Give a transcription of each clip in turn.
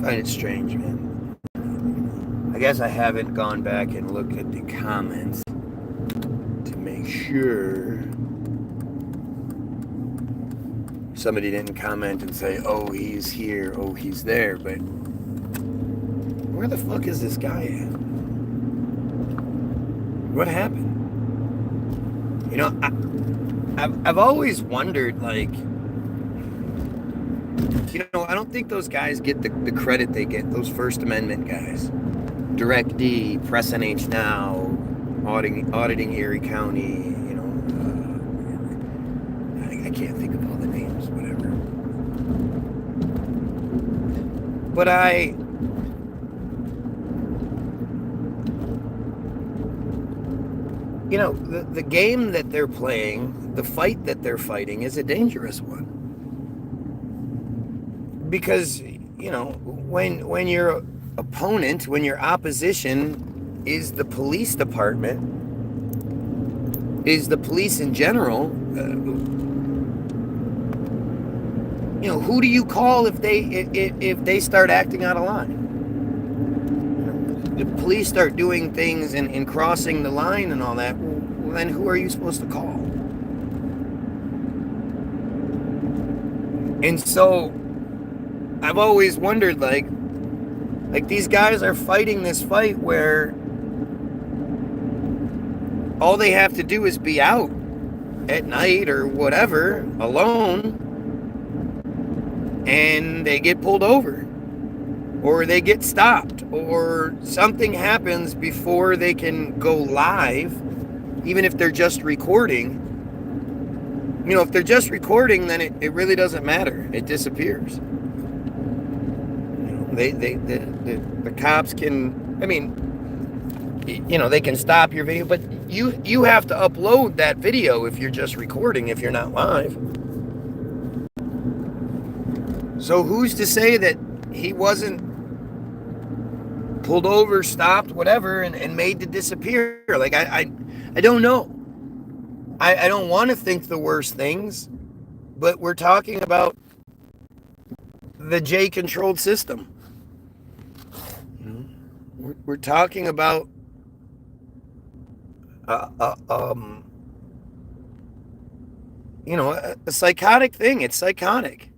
find it strange, man. I guess I haven't gone back and looked at the comments to make sure somebody didn't comment and say, oh, he's here, oh, he's there, but where the fuck is this guy at? What happened? You know, I've always wondered, like, you know, I don't think those guys get the credit they get, those First Amendment guys. Direct D, Press NH Now, auditing Erie County, you know, I can't think of all the names, whatever. But you know, the game that they're playing, the fight that they're fighting is a dangerous one. Because, you know, when your opponent, when your opposition is the police department, is the police in general, you know, who do you call if they start acting out of line? The police start doing things and crossing the line and all that, well, then who are you supposed to call? And so I've always wondered, like these guys are fighting this fight where all they have to do is be out at night or whatever, alone, and they get pulled over, or they get stopped, or something happens before they can go live, even if they're just recording. You know, if they're just recording, then it really doesn't matter. It disappears. The cops can, I mean, you know, they can stop your video, but you have to upload that video if you're just recording, if you're not live. So who's to say that he wasn't pulled over, stopped, whatever, and made to disappear? Like, I don't know. I don't want to think the worst things, but we're talking about the J-controlled system. We're talking about you know, a psychotic thing. It's psychotic.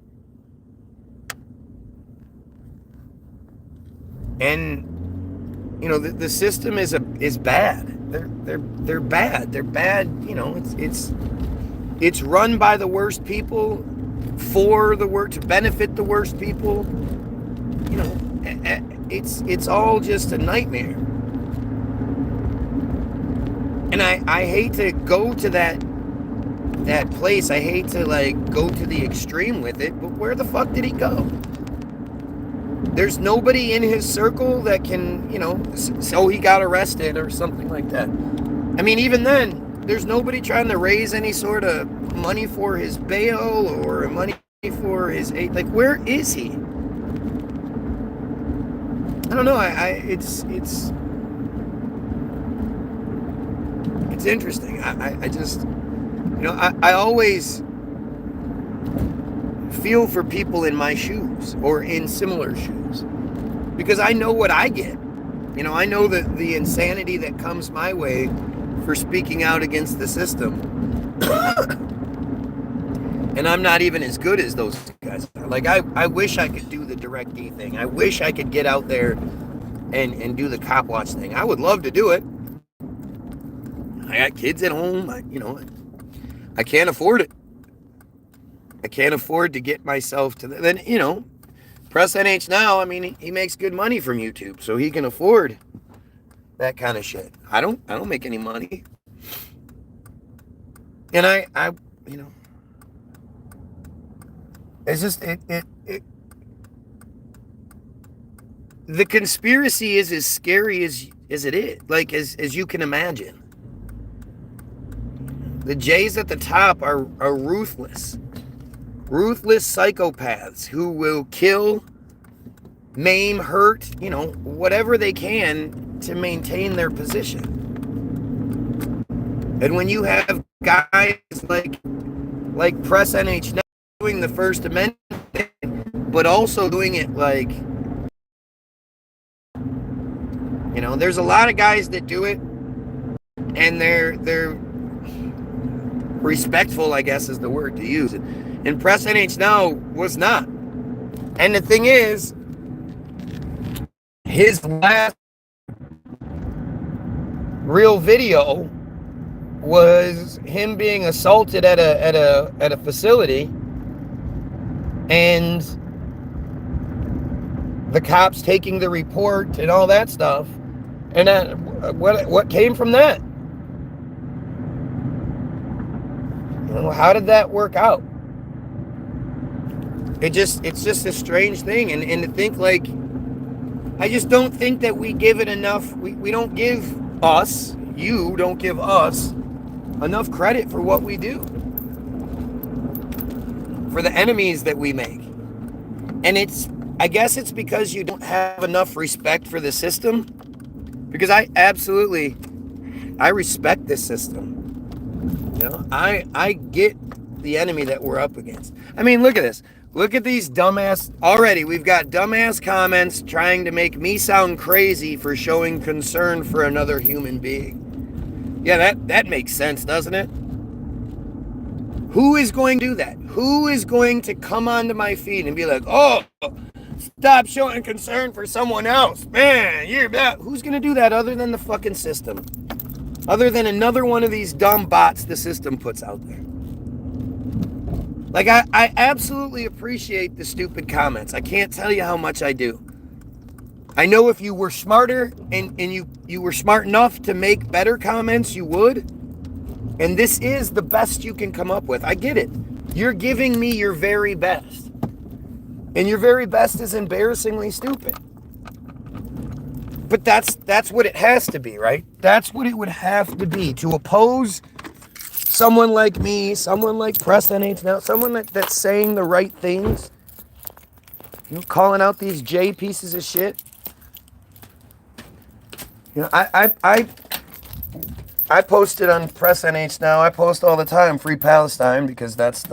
And you know, the system is bad. They're bad. They're bad. You know, it's run by the worst people for the worst, to benefit the worst people. You know, it's all just a nightmare. And I hate to go to that place. I hate to, like, go to the extreme with it, but where the fuck did he go? There's nobody in his circle that can, you know, so he got arrested or something like that. I mean, even then, there's nobody trying to raise any sort of money for his bail or money for his aid. Like, where is he? I don't know. It's interesting. I just, you know, I always feel for people in my shoes or in similar shoes, because I know what I get. You know, I know the insanity that comes my way for speaking out against the system. And I'm not even as good as those guys are. Like, I wish I could do the Direct D thing. I wish I could get out there and do the cop watch thing. I would love to do it. I got kids at home. I can't afford it. I can't afford to get myself to then, you know, Press NH Now, I mean, he makes good money from YouTube, so he can afford that kind of shit. I don't make any money. And I you know, it's just the conspiracy is as scary as it is, like as you can imagine. The J's at the top are ruthless psychopaths who will kill, maim, hurt, you know, whatever they can to maintain their position. And when you have guys like Press NH Now doing the First Amendment, but also doing it like You know, there's a lot of guys that do it, and they're respectful, I guess is the word to use. And Press NH Now was not. And the thing is, his last real video was him being assaulted at a facility, and the cops taking the report and all that stuff. And that, what came from that? You know, how did that work out? It's just a strange thing. And to think, like, I just don't think that we give it enough. We don't give us, you don't give us enough credit for what we do, for the enemies that we make. And I guess it's because you don't have enough respect for the system. Because I respect this system. You know, I get the enemy that we're up against. I mean, look at this. Look at these dumbass. Already, we've got dumbass comments trying to make me sound crazy for showing concern for another human being. Yeah, that makes sense, doesn't it? Who is going to do that? Who is going to come onto my feed and be like, oh, stop showing concern for someone else? Man, you're bad. Who's going to do that other than the fucking system? Other than another one of these dumb bots the system puts out there. Like, I absolutely appreciate the stupid comments. I can't tell you how much I do. I know if you were smarter and you were smart enough to make better comments, you would. And this is the best you can come up with. I get it. You're giving me your very best. And your very best is embarrassingly stupid. But that's what it has to be, right? That's what it would have to be to oppose someone like me, someone like Press NH Now, someone that's saying the right things, you know, calling out these J pieces of shit. You know, I posted on Press NH Now. I post all the time, Free Palestine, because that's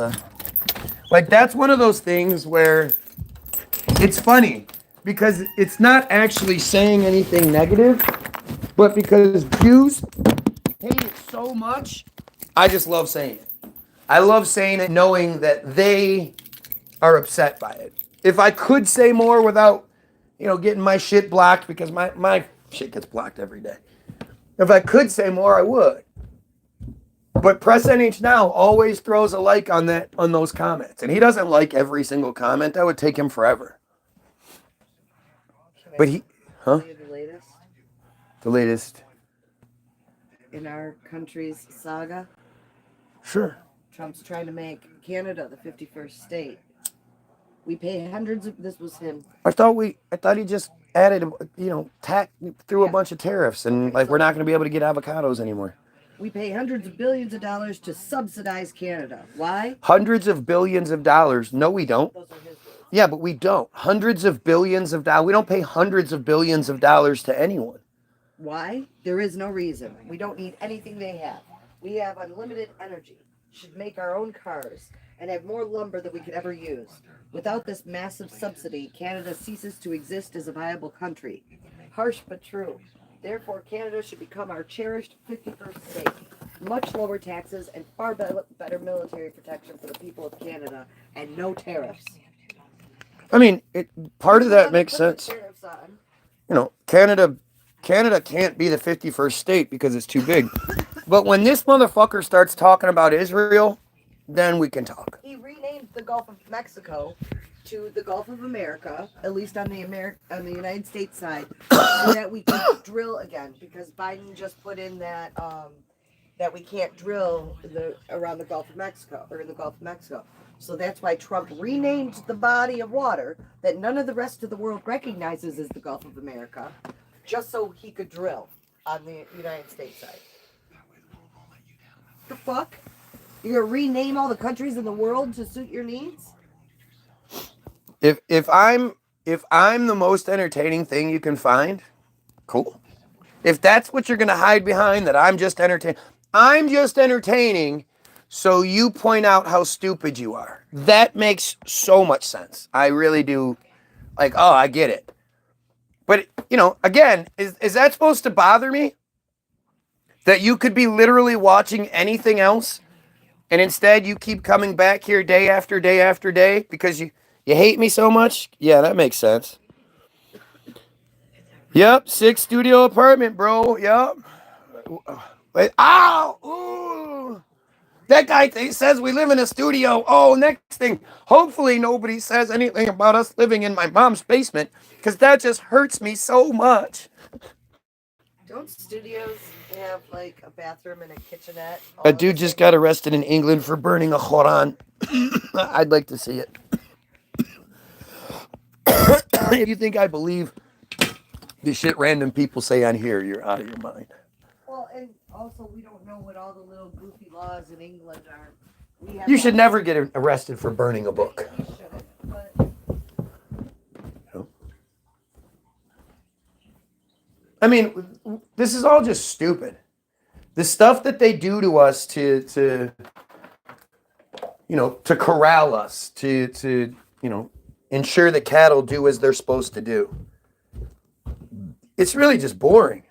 one of those things where it's funny because it's not actually saying anything negative, but because Jews hate it so much, I just love saying it. I love saying it knowing that they are upset by it. If I could say more without, you know, getting my shit blocked, because my shit gets blocked every day. If I could say more, I would. But Press NH Now always throws a like on those comments. And he doesn't like every single comment. That would take him forever. But The latest? The latest. In our country's saga? Sure. Trump's trying to make Canada the 51st state. We pay hundreds of, this was him. I thought he just added, you know, threw a bunch of tariffs and like we're not going to be able to get avocados anymore. We pay hundreds of billions of dollars to subsidize Canada. Why? Hundreds of billions of dollars. No, we don't. Those are his words. Yeah, but we don't. Hundreds of billions of dollars. We don't pay hundreds of billions of dollars to anyone. Why? There is no reason. We don't need anything they have. We have unlimited energy. Should make our own cars and have more lumber than we could ever use. Without this massive subsidy, Canada ceases to exist as a viable country. Harsh but true. Therefore, Canada should become our cherished 51st state. Much lower taxes and far better military protection for the people of Canada, and no tariffs. I mean, part of that makes sense. You know, Canada can't be the 51st state because it's too big. But when this motherfucker starts talking about Israel, then we can talk. He renamed the Gulf of Mexico to the Gulf of America, at least on the United States side, so that we can drill again. Because Biden just put in that that we can't drill around the Gulf of Mexico or in the Gulf of Mexico. So that's why Trump renamed the body of water that none of the rest of the world recognizes as the Gulf of America, just so he could drill on the United States side. The fuck? You're gonna rename all the countries in the world to suit your needs? If I'm the most entertaining thing you can find, cool. If that's what you're gonna hide behind, that I'm just entertaining, so you point out how stupid you are. That makes so much sense. I really do. Like, oh, I get it. But, you know, again, is that supposed to bother me? That you could be literally watching anything else, and instead you keep coming back here day after day after day because you hate me so much? Yeah, that makes sense. Yep, 6 studio apartment, bro. Yep. Wait, ow! Ooh. That guy says we live in a studio. Oh, next thing. Hopefully nobody says anything about us living in my mom's basement, because that just hurts me so much. Don't studios have like a bathroom and a kitchenette? A dude just got arrested in England for burning a Quran. I'd like to see it. If you think I believe the shit random people say on here, you're out of your mind. Well, and also we don't know what all the little goofy laws in England are. You should never get arrested for burning a book. You shouldn't, but... I mean, this is all just stupid. The stuff that they do to us to you know, to corral us, to you know, ensure that cattle do as they're supposed to do. It's really just boring.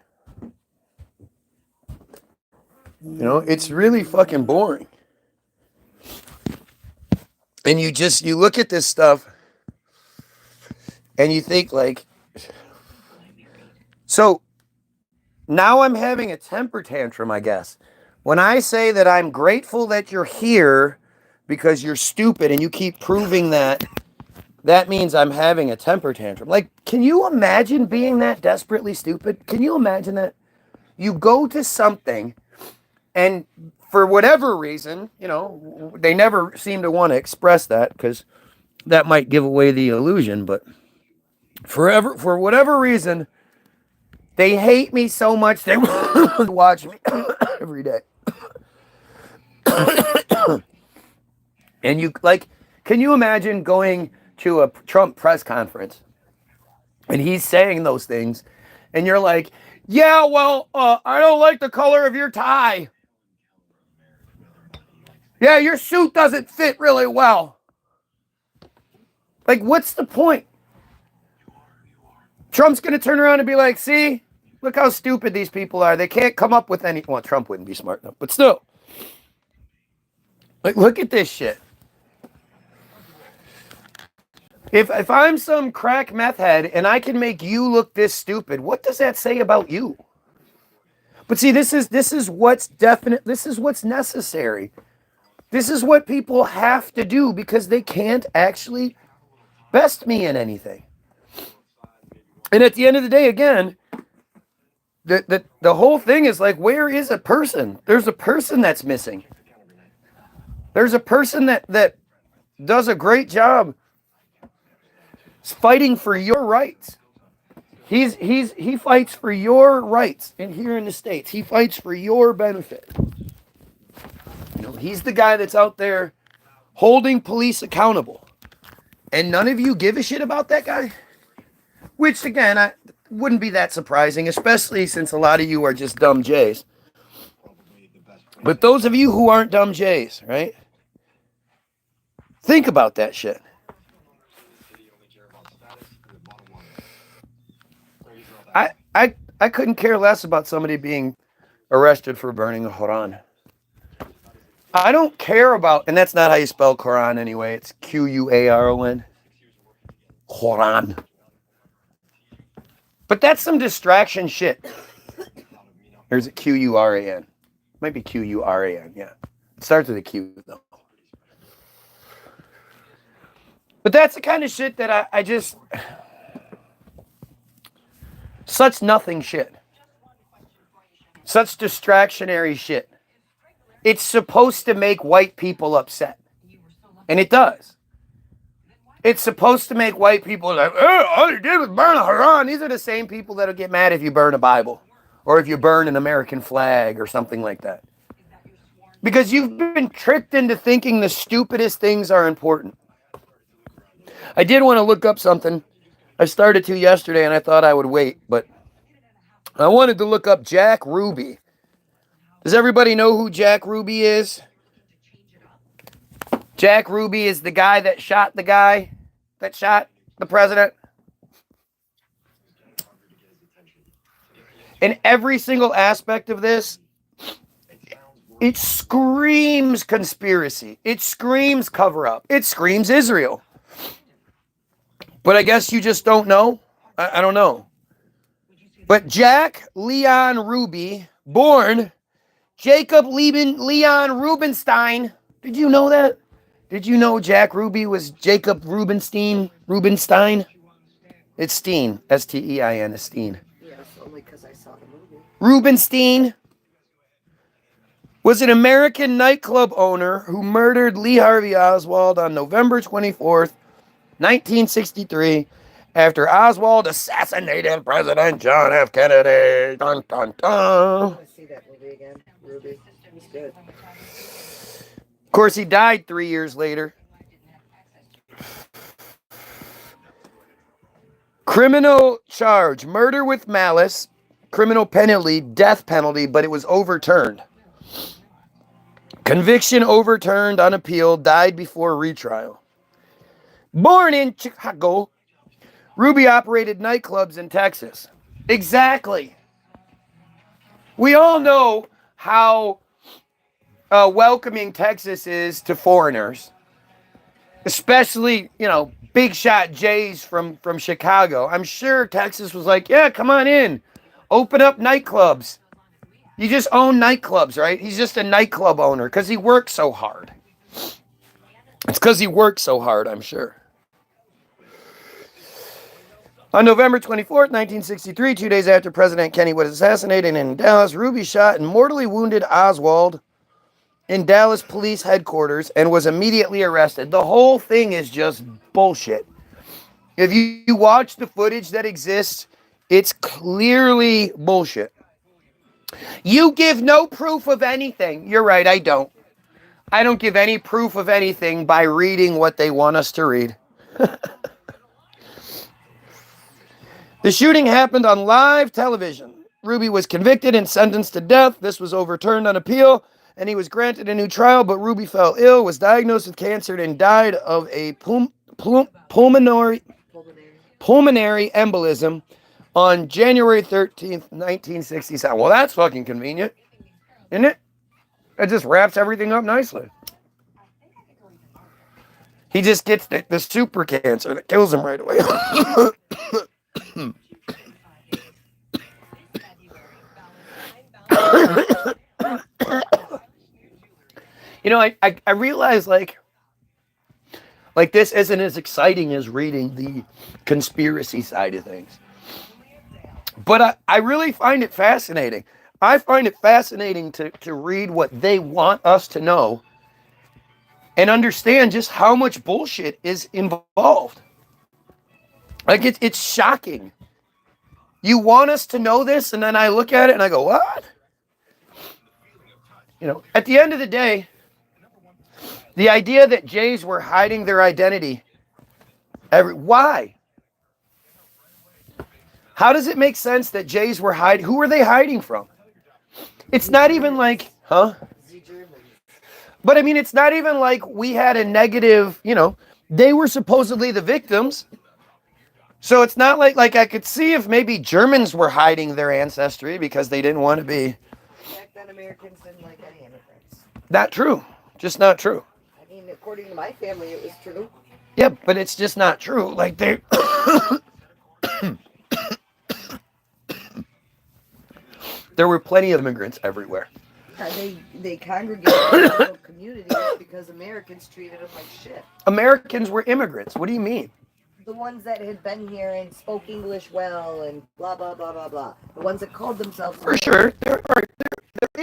You know, it's really fucking boring. And you look at this stuff and you think like, so now I'm having a temper tantrum, I guess. When I say that I'm grateful that you're here because you're stupid and you keep proving that, that means I'm having a temper tantrum. Like, can you imagine being that desperately stupid? Can you imagine that? You go to something and for whatever reason, you know, they never seem to want to express that because that might give away the illusion, but for whatever reason, they hate me so much they watch me every day. And you, like, can you imagine going to a Trump press conference and he's saying those things and you're like, yeah, well, I don't like the color of your tie. Yeah, your suit doesn't fit really well. Like, what's the point? Trump's going to turn around and be like, see, look how stupid these people are. They can't come up with any... Well, Trump wouldn't be smart enough, but still. Like, look at this shit. If I'm some crack meth head and I can make you look this stupid, what does that say about you? But see, this is what's definite. This is what's necessary. This is what people have to do because they can't actually best me in anything. And at the end of the day, again, the whole thing is like, where is a person? There's a person that's missing. There's a person that does a great job fighting for your rights. He fights for your rights in here in the States. He fights for your benefit. You know, he's the guy that's out there holding police accountable. And none of you give a shit about that guy? Which, again, wouldn't be that surprising, especially since a lot of you are just dumb Jays. But those of you who aren't dumb Jays, right? Think about that shit. I couldn't care less about somebody being arrested for burning a Quran. I don't care about, and that's not how you spell Quran anyway. It's Quaron. Quran. But that's some distraction shit. Or is it Quran? Might be Quran, yeah. It starts with a Q, though. But that's the kind of shit that I just... Such nothing shit. Such distractionary shit. It's supposed to make white people upset. And it does. It's supposed to make white people like, oh, all you did was burn a Quran. These are the same people that'll get mad if you burn a Bible. Or if you burn an American flag or something like that. Because you've been tricked into thinking the stupidest things are important. I did want to look up something. I started to yesterday and I thought I would wait, but I wanted to look up Jack Ruby. Does everybody know who Jack Ruby is? Jack Ruby is the guy that shot the president. And every single aspect of this, it screams conspiracy. It screams cover up. It screams Israel. But I guess you just don't know. I don't know. But Jack Leon Ruby, born Jacob Leon Rubenstein. Did you know that? Did you know Jack Ruby was Jacob Rubenstein? It's Steen. Stein is Steen. Yes, only because I saw the movie. Rubenstein was an American nightclub owner who murdered Lee Harvey Oswald on November 24th, 1963, after Oswald assassinated President John F. Kennedy. Dun, dun, dun. I want to see that movie again. Ruby. It was good. Of course, he died 3 years later. Criminal charge, murder with malice, criminal penalty, death penalty, but it was overturned. Conviction overturned on appeal, died before retrial. Born in Chicago, Ruby operated nightclubs in Texas. Exactly. We all know how welcoming Texas is to foreigners. Especially, big shot Jays from Chicago. I'm sure Texas was like, yeah, come on in. Open up nightclubs. You just own nightclubs, right? He's just a nightclub owner because he works so hard. It's because he works so hard, I'm sure. On November 24th, 1963, 2 days after President Kennedy was assassinated in Dallas, Ruby shot and mortally wounded Oswald in Dallas police headquarters and was immediately arrested. The whole thing is just bullshit. If you watch the footage that exists, it's clearly bullshit. You give no proof of anything. You're right, I don't. I don't give any proof of anything by reading what they want us to read. The shooting happened on live television. Ruby was convicted and sentenced to death. This was overturned on appeal, and he was granted a new trial, but Ruby fell ill, was diagnosed with cancer, and died of a pulmonary embolism on January 13th, 1967. Well, that's fucking convenient, isn't it? It just wraps everything up nicely. He just gets the super cancer that kills him right away. I realize like this isn't as exciting as reading the conspiracy side of things. But I really find it fascinating. I find it fascinating to read what they want us to know and understand just how much bullshit is involved. Like, it's shocking. You want us to know this, and then I look at it and I go, what? At the end of the day, the idea that Jays were hiding their identity, why? How does it make sense that Jays were hiding? Who were they hiding from? It's not even like, huh? But I mean, it's not even like we had a negative, they were supposedly the victims. So it's not like I could see if maybe Germans were hiding their ancestry because they didn't want to be. Back then, Americans didn't like any immigrants. Not true. Just not true. I mean, according to my family, it was true. Yeah, but it's just not true. Like they. There were plenty of immigrants everywhere. They congregated in little communities because Americans treated them like shit. Americans were immigrants. What do you mean? The ones that had been here and spoke English well and blah, blah, blah, blah, blah. The ones that called themselves... For sure. There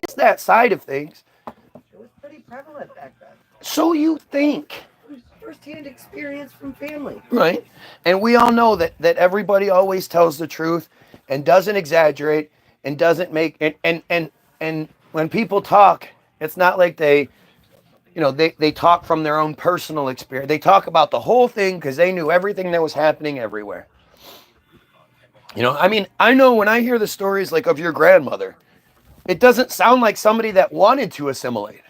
is that side of things. It was pretty prevalent back then. So you think. It was first-hand experience from family. Right. And we all know that everybody always tells the truth and doesn't exaggerate and doesn't make... And when people talk, it's not like they talk from their own personal experience. They talk about the whole thing because they knew everything that was happening everywhere. I mean, I know when I hear the stories like of your grandmother, it doesn't sound like somebody that wanted to assimilate.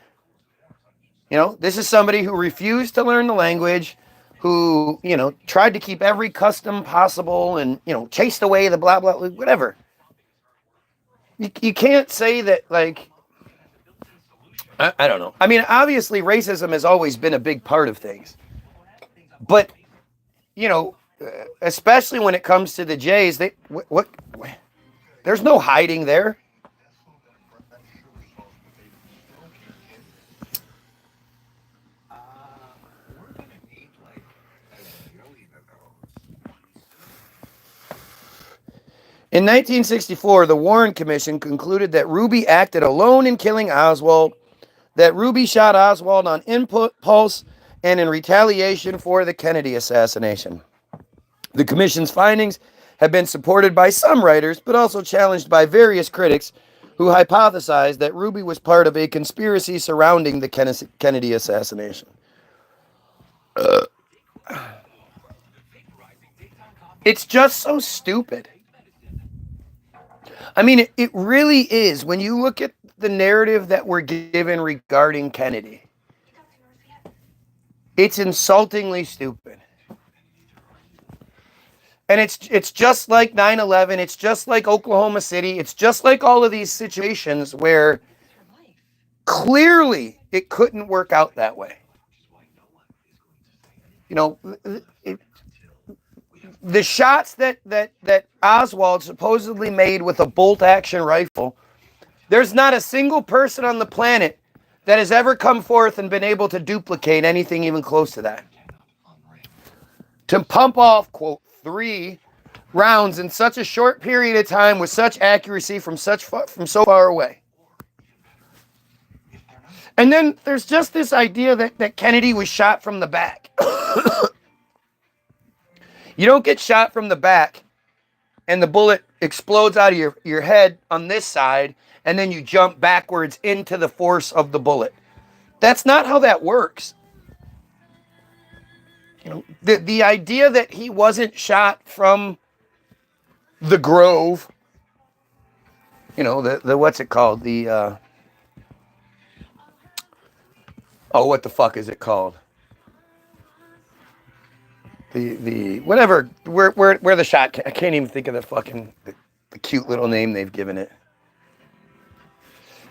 This is somebody who refused to learn the language, who, tried to keep every custom possible and, chased away the blah, blah, whatever. you can't say that, like, I don't know. I mean, obviously racism has always been a big part of things, but you know, especially when it comes to the Jays, what there's no hiding there. In 1964, the Warren Commission concluded that Ruby acted alone in killing Oswald, that Ruby shot Oswald on impulse and in retaliation for the Kennedy assassination. The commission's findings have been supported by some writers, but also challenged by various critics who hypothesized that Ruby was part of a conspiracy surrounding the Kennedy assassination. It's just so stupid. I mean, it really is. When you look at the narrative that we're given regarding Kennedy, it's insultingly stupid. And it's just like 9/11. It's just like Oklahoma City. It's just like all of these situations where clearly it couldn't work out that way. You know, the shots that Oswald supposedly made with a bolt-action rifle, there's not a single person on the planet that has ever come forth and been able to duplicate anything even close to that. To pump off, quote, 3 rounds in such a short period of time with such accuracy from so far away. And then there's just this idea that Kennedy was shot from the back. You don't get shot from the back and the bullet explodes out of your head on this side and then you jump backwards into the force of the bullet. That's not how that works. You know, the idea that he wasn't shot from the Grove, you know, the what's it called? The what the fuck is it called? The whatever where the shot, I can't even think of the fucking the cute little name they've given it.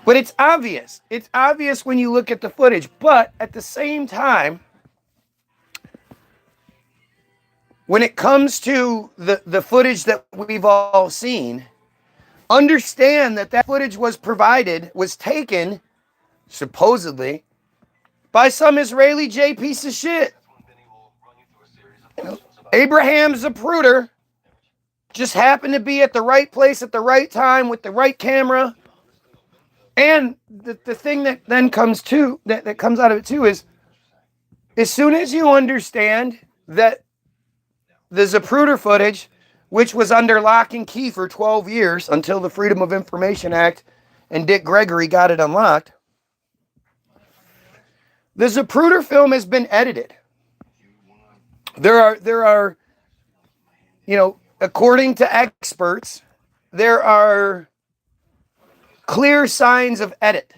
But it's obvious. It's obvious when you look at the footage, but at the same time, when it comes to the footage that we've all seen, understand that footage was taken, supposedly, by some Israeli J piece of shit. You know, Abraham Zapruder just happened to be at the right place at the right time with the right camera. And the thing that then comes that comes out of it too is, as soon as you understand that the Zapruder footage, which was under lock and key for 12 years until the Freedom of Information Act and Dick Gregory got it unlocked, the Zapruder film has been edited. There are, you know, according to experts, there are clear signs of edit.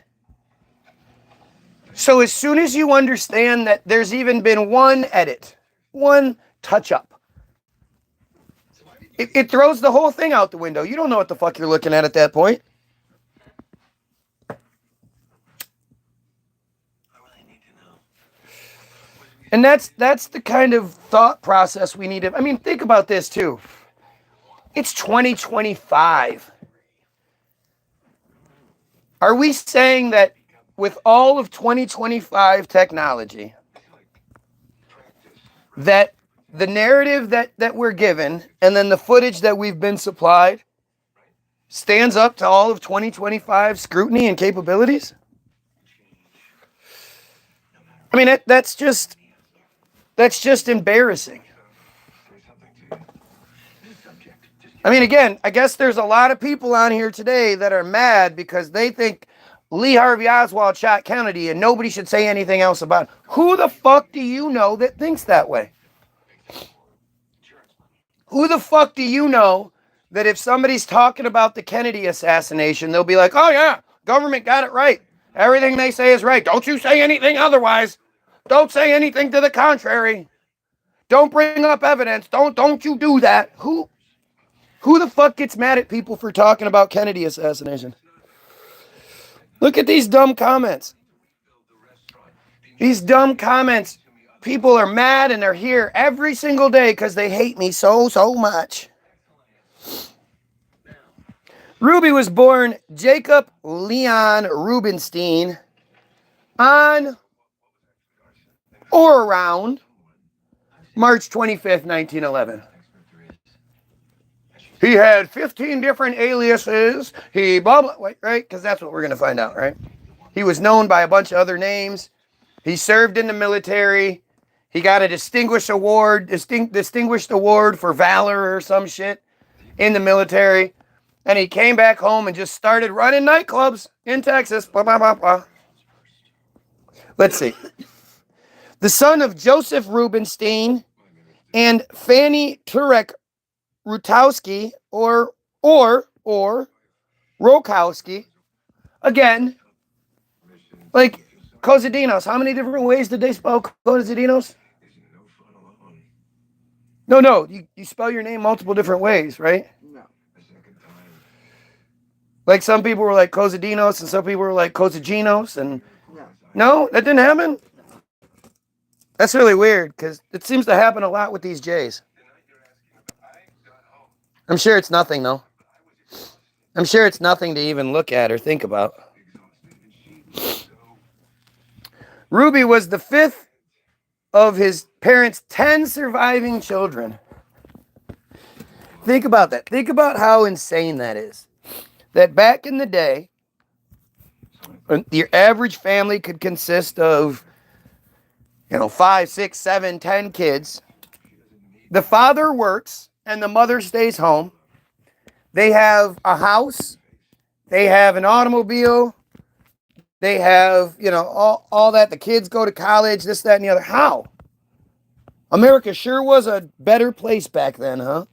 So as soon as you understand that there's even been one edit, one touch-up, it throws the whole thing out the window. You don't know what the fuck you're looking at that point. And that's the kind of thought process we need to, I mean, think about this too. It's 2025. Are we saying that with all of 2025 technology, that the narrative that we're given and then the footage that we've been supplied stands up to all of 2025 scrutiny and capabilities? I mean, that's just embarrassing. I mean, again, I guess there's a lot of people on here today that are mad because they think Lee Harvey Oswald shot Kennedy and nobody should say anything else about it. Who the fuck do you know that thinks that way? Who the fuck do you know that if somebody's talking about the Kennedy assassination, they'll be like, oh yeah, government got it right. Everything they say is right. Don't you say anything otherwise. Don't say anything to the contrary. Don't bring up evidence. Don't you do that. Who Who the fuck gets mad at people for talking about Kennedy assassination? Look at these dumb comments. These dumb comments. People are mad and they're here every single day because they hate me so much. Ruby was born Jacob Leon Rubenstein on or around March 25th, 1911. He had 15 different aliases. He blah, blah, wait, right? Because that's what we're going to find out, right? He was known by a bunch of other names. He served in the military. He got a distinguished award for valor or some shit in the military. And he came back home and just started running nightclubs in Texas. Blah, blah, blah, blah. Let's see. The son of Joseph Rubenstein and Fanny Turek Rutowski or Rokowski. Again, like Kozadinos. How many different ways did they spell Kozadinos? No. You spell your name multiple different ways, right? No. Like some people were like Kozadinos and some people were like Kozaginos. And no, that didn't happen? That's really weird because it seems to happen a lot with these J's. I'm sure it's nothing, though. I'm sure it's nothing to even look at or think about. Ruby was the fifth of his parents' 10 surviving children. Think about that. Think about how insane that is. That back in the day, your average family could consist of, 5, 6, 7, 10 kids. The father works and the mother stays home. They have a house. They have an automobile. They have, all that. The kids go to college, this, that, and the other. How? America sure was a better place back then, huh?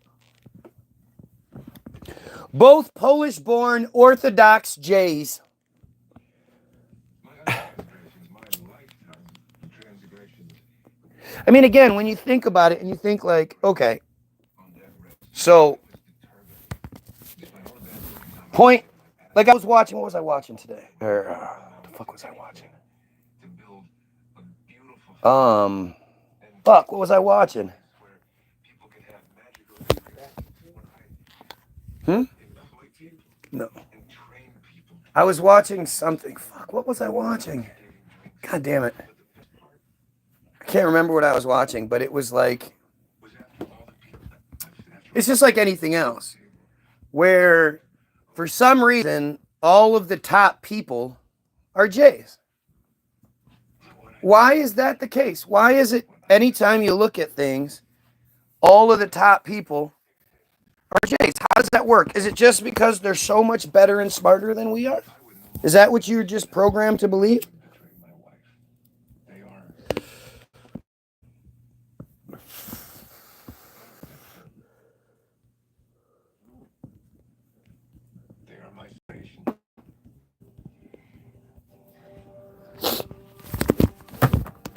Both Polish-born Orthodox Jays. I mean, again, when you think about it and you think like, okay, so point, like I was watching, what was I watching today? Or what the fuck was I watching? What was I watching? No. I was watching something. Fuck, what was I watching? God damn it. I can't remember what I was watching, but it was like, it's just like anything else, where for some reason, all of the top people are Jays. Why is that the case? Why is it anytime you look at things, all of the top people are Jays? How does that work? Is it just because they're so much better and smarter than we are? Is that what you're just programmed to believe?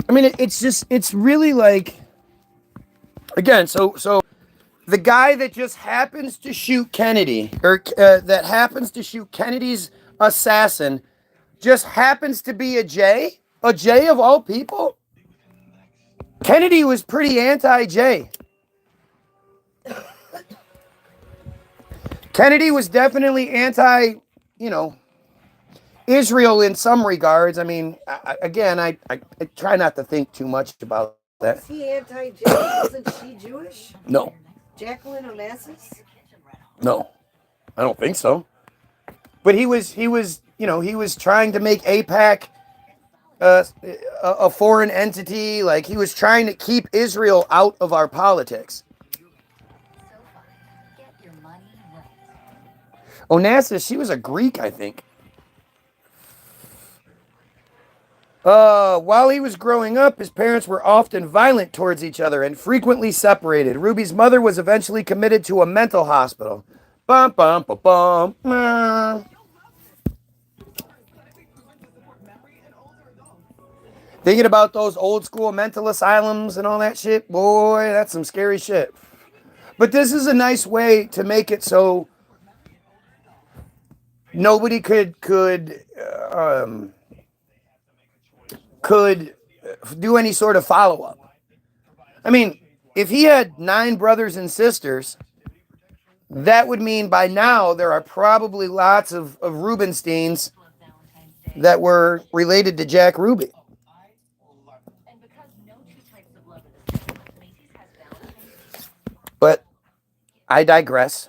I mean, it's really like, again, so the guy that just happens to shoot Kennedy, or that happens to shoot Kennedy's assassin, just happens to be a J of all people? Kennedy was pretty anti-J. Kennedy was definitely anti, Israel in some regards. I mean, I try not to think too much about that. Was he anti-Jew? Wasn't she Jewish? No. Jacqueline Onassis? No, I don't think so. But he was trying to make AIPAC a foreign entity. Like, he was trying to keep Israel out of our politics. Onassis, she was a Greek, I think. While he was growing up, his parents were often violent towards each other and frequently separated. Ruby's mother was eventually committed to a mental hospital. Bum, bum, bum, bum. Thinking about those old school mental asylums and all that shit, boy, that's some scary shit. But this is a nice way to make it so nobody could do any sort of follow up. I mean, if he had 9 brothers and sisters, that would mean by now there are probably lots of Rubensteins that were related to Jack Ruby. But I digress.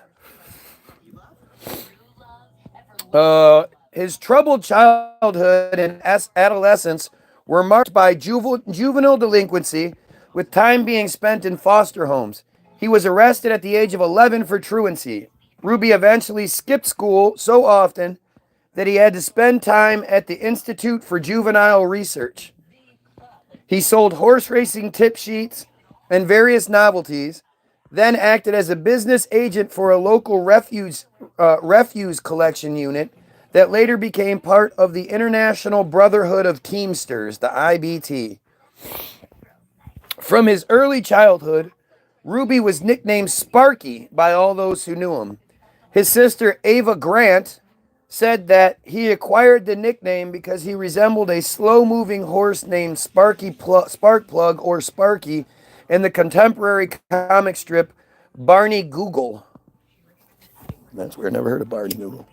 His troubled childhood and adolescence were marked by juvenile delinquency, with time being spent in foster homes. He was arrested at the age of 11 for truancy. Ruby eventually skipped school so often that he had to spend time at the Institute for Juvenile Research. He sold horse racing tip sheets and various novelties, then acted as a business agent for a local refuse collection unit that later became part of the International Brotherhood of Teamsters, the IBT. From his early childhood, Ruby was nicknamed Sparky by all those who knew him. His sister Ava Grant said that he acquired the nickname because he resembled a slow-moving horse named Sparkplug or Sparky in the contemporary comic strip Barney Google. That's weird. Never heard of Barney Google.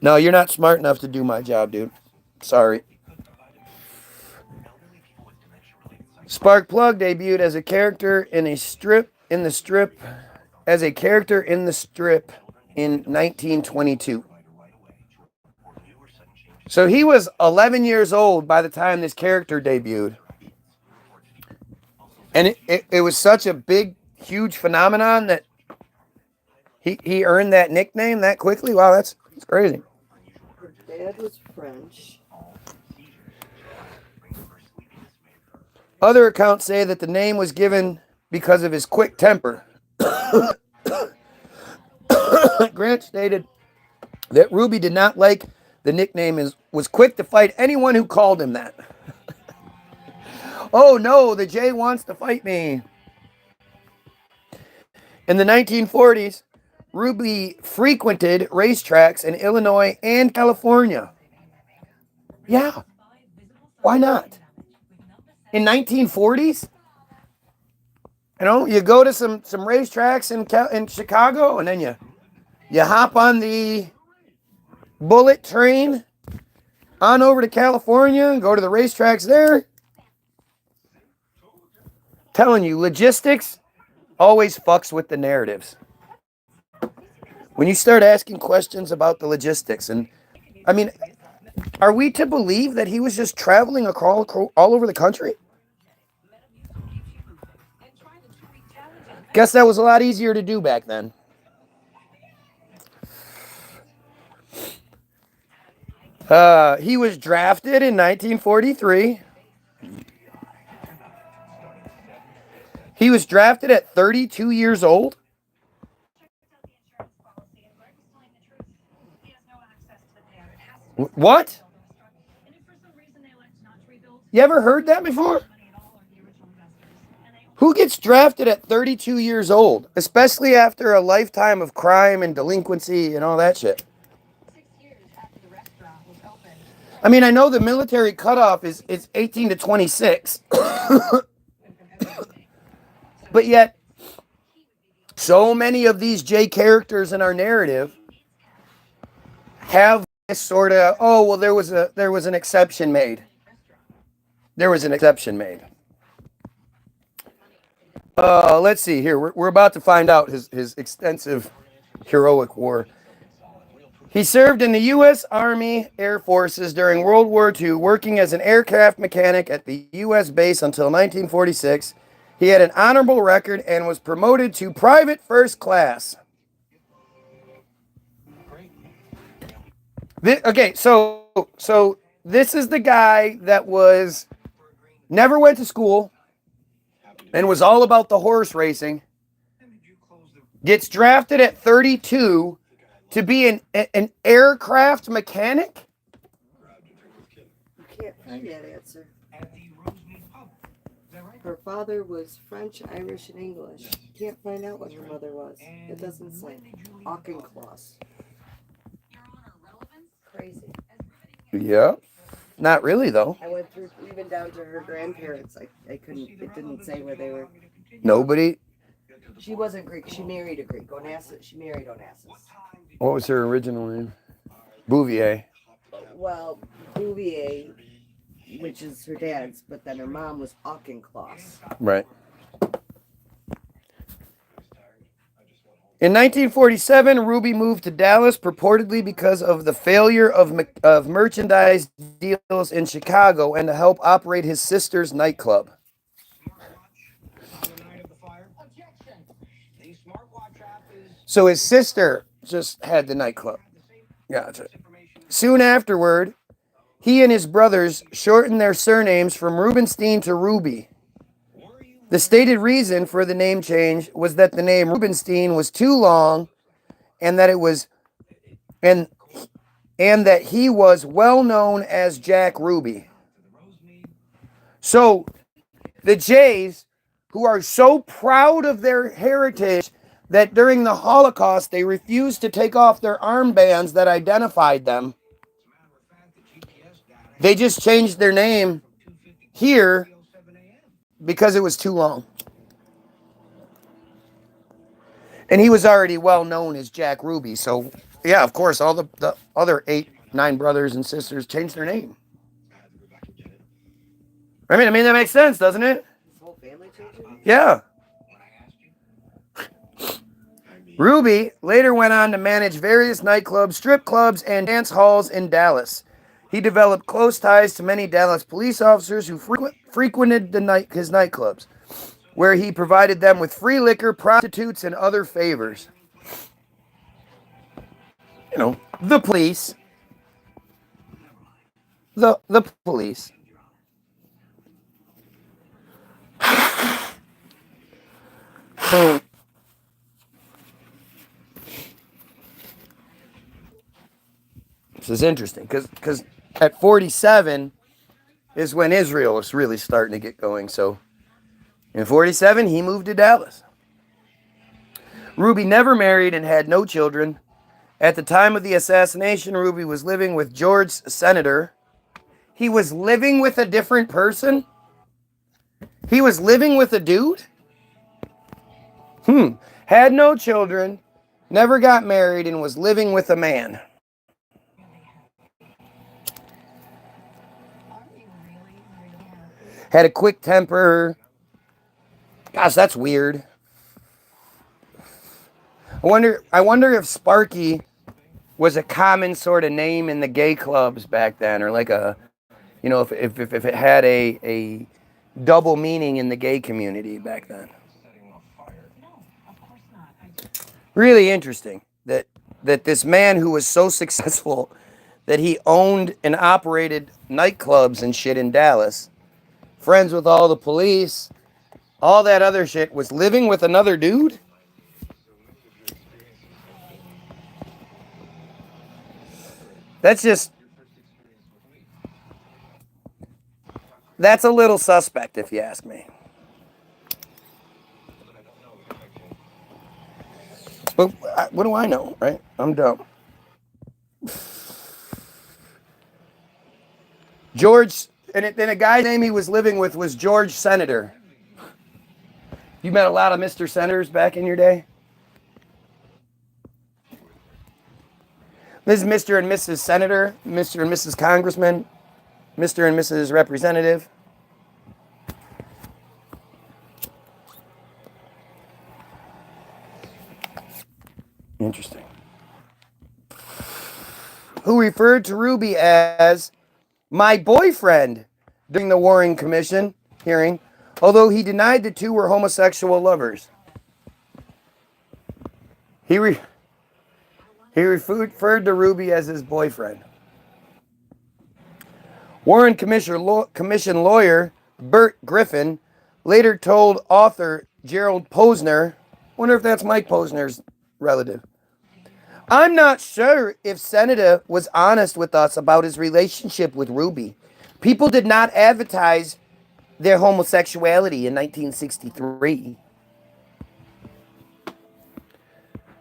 No, you're not smart enough to do my job, dude. Sorry. Sparkplug debuted as a character in the strip in 1922. So he was 11 years old by the time this character debuted. And it was such a big, huge phenomenon that he earned that nickname that quickly. Wow, that's crazy. Her dad was French. Other accounts say that the name was given because of his quick temper. Grant stated that Ruby did not like the nickname and was quick to fight anyone who called him that. Oh no, the J wants to fight me. In the 1940s, Ruby frequented racetracks in Illinois and California. Yeah, why not? In 1940s, you go to some racetracks in Chicago, and then you hop on the bullet train on over to California and go to the racetracks there. Telling you, logistics always fucks with the narratives. When you start asking questions about the logistics, and I mean, are we to believe that he was just traveling all over the country? Guess that was a lot easier to do back then. He was drafted in 1943. He was drafted at 32 years old. What? You ever heard that before? Who gets drafted at 32 years old, especially after a lifetime of crime and delinquency and all that shit? I mean, I know the military cutoff is 18 to 26. But yet, so many of these J characters in our narrative have this sort of, oh, well, there was an exception made. There was an exception made. Let's see here. We're about to find out his extensive heroic war. He served in the U.S. Army Air Forces during World War II, working as an aircraft mechanic at the U.S. base until 1946. He had an honorable record and was promoted to private first class. Okay, so this is the guy that never went to school and was all about the horse racing. Gets drafted at 32 to be an aircraft mechanic? You can't find that answer. Her father was French, Irish, and English. Can't find out what her mother was. It doesn't say. Auchincloss. Crazy. Yeah. Not really, though. I went through even down to her grandparents. I couldn't. It didn't say where they were. Nobody. She wasn't Greek. She married a Greek. Onassis. She married Onassis. What was her original name? Bouvier. Well, Bouvier, which is her dad's, but then her mom was Auchincloss. Right. In 1947, Ruby moved to Dallas purportedly because of the failure of merchandise deals in Chicago and to help operate his sister's nightclub. So his sister just had the nightclub. Gotcha. Soon afterward, he and his brothers shortened their surnames from Rubenstein to Ruby. The stated reason for the name change was that the name Rubenstein was too long and that it was and that he was well known as Jack Ruby. So the Jays, who are so proud of their heritage that during the Holocaust they refused to take off their armbands that identified them, they just changed their name here because it was too long. And he was already well known as Jack Ruby. So, yeah, of course, all the other 9 brothers and sisters changed their name. I mean, that makes sense, doesn't it? His whole family changed it? Yeah. Ruby later went on to manage various nightclubs, strip clubs, and dance halls in Dallas. He developed close ties to many Dallas police officers who frequented his nightclubs, where he provided them with free liquor, prostitutes, and other favors. You know, the police. The police. This is interesting because at 47 is when Israel was really starting to get going. So in 47, he moved to Dallas. Ruby never married and had no children. At the time of the assassination, Ruby was living with George Senator. He was living with a different person? He was living with a dude? Had no children, never got married, and was living with a man. Had a quick temper. Gosh, that's weird. I wonder if Sparky was a common sort of name in the gay clubs back then, or like a, you know, if it had a double meaning in the gay community back then. Really interesting that this man who was so successful that he owned and operated nightclubs and shit in Dallas, friends with all the police, all that other shit, was living with another dude? That's a little suspect, if you ask me. But what do I know, right? I'm dumb. George, and a guy's name he was living with was George Senator. You met a lot of Mr. Senators back in your day? This is Mr. and Mrs. Senator, Mr. and Mrs. Congressman, Mr. and Mrs. Representative. Interesting. Who referred to Ruby as my boyfriend during the Warren Commission hearing, although he denied the two were homosexual lovers. He referred to Ruby as his boyfriend. Warren Commission lawyer Bert Griffin later told author Gerald Posner, wonder if that's Mike Posner's relative, I'm not sure if Senator was honest with us about his relationship with Ruby. People did not advertise their homosexuality in 1963.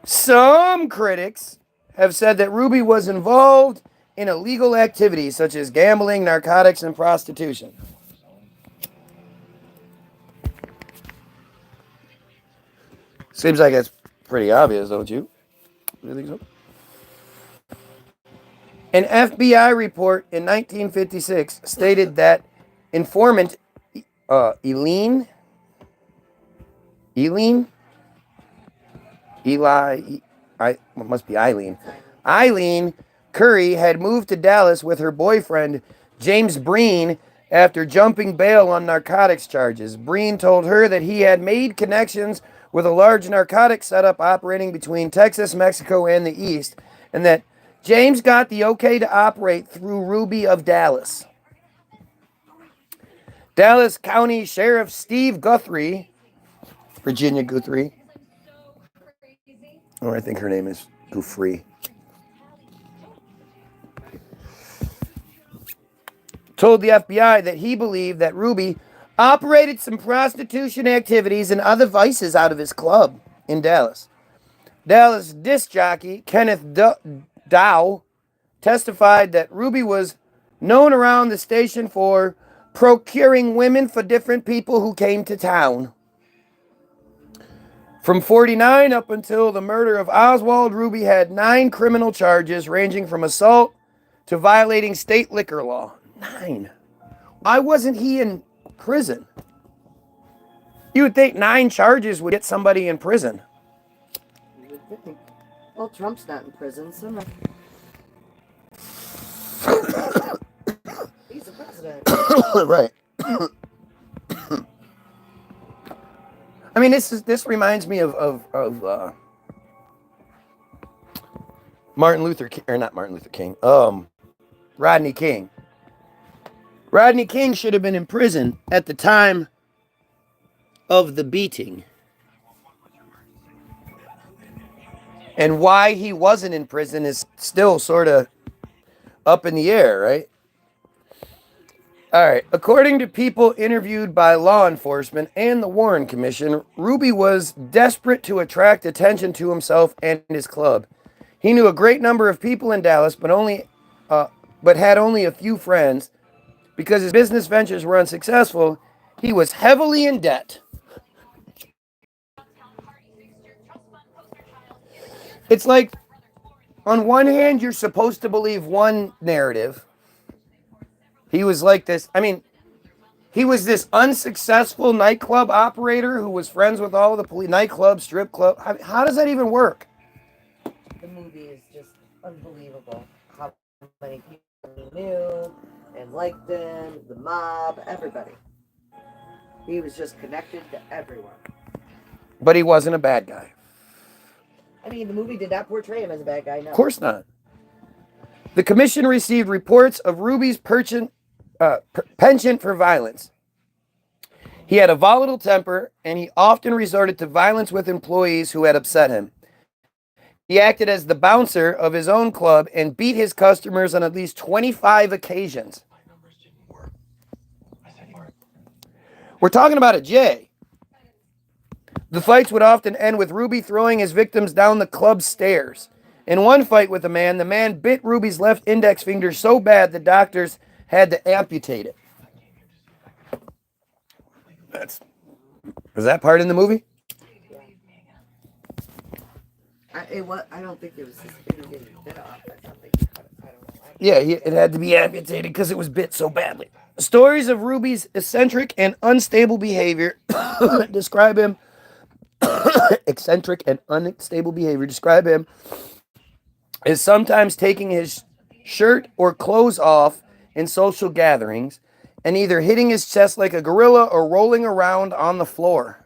Some critics have said that Ruby was involved in illegal activities such as gambling, narcotics, and prostitution. Seems like it's pretty obvious, don't you? You think so? An FBI report in 1956 stated that informant Eli Eileen Curry had moved to Dallas with her boyfriend James Breen after jumping bail on narcotics charges. Breen told her that he had made connections with a large narcotics setup operating between Texas, Mexico, and the East, and that James got the okay to operate through Ruby of Dallas. Dallas County Sheriff Steve Guthrie, Virginia Guthrie, or I think her name is Guthrie, told the FBI that he believed that Ruby operated some prostitution activities and other vices out of his club in Dallas. Dallas disc jockey Kenneth Dow testified that Ruby was known around the station for procuring women for different people who came to town. From 49 up until the murder of Oswald, Ruby had 9 criminal charges ranging from assault to violating state liquor law. 9. Why wasn't he in prison? You would think 9 charges would get somebody in prison. Well, Trump's not in prison, so no. He's the president. Right. I mean, this reminds me of Martin Luther King, or not Martin Luther King, Rodney King. Rodney King should have been in prison at the time of the beating. And why he wasn't in prison is still sort of up in the air, right? All right. According to people interviewed by law enforcement and the Warren Commission, Ruby was desperate to attract attention to himself and his club. He knew a great number of people in Dallas, but had only a few friends. Because his business ventures were unsuccessful, he was heavily in debt. It's like, on one hand, you're supposed to believe one narrative. He was like this, he was this unsuccessful nightclub operator who was friends with all the nightclub, strip club. How does that even work? The movie is just unbelievable. How many people he knew and liked him, the mob, everybody. He was just connected to everyone. But he wasn't a bad guy. I mean, the movie did not portray him as a bad guy, no. Of course not. The commission received reports of Ruby's penchant for violence. He had a volatile temper, and he often resorted to violence with employees who had upset him. He acted as the bouncer of his own club and beat his customers on at least 25 occasions. We're talking about a J. The fights would often end with Ruby throwing his victims down the club stairs. In one fight with a man, the man bit Ruby's left index finger so bad the doctors had to amputate it. Was that part in the movie? I don't think it was his finger getting bit off. I don't think he cut it. I don't know. Yeah, it had to be amputated because it was bit so badly. Stories of Ruby's eccentric and unstable behavior describe him as sometimes taking his shirt or clothes off in social gatherings and either hitting his chest like a gorilla or rolling around on the floor.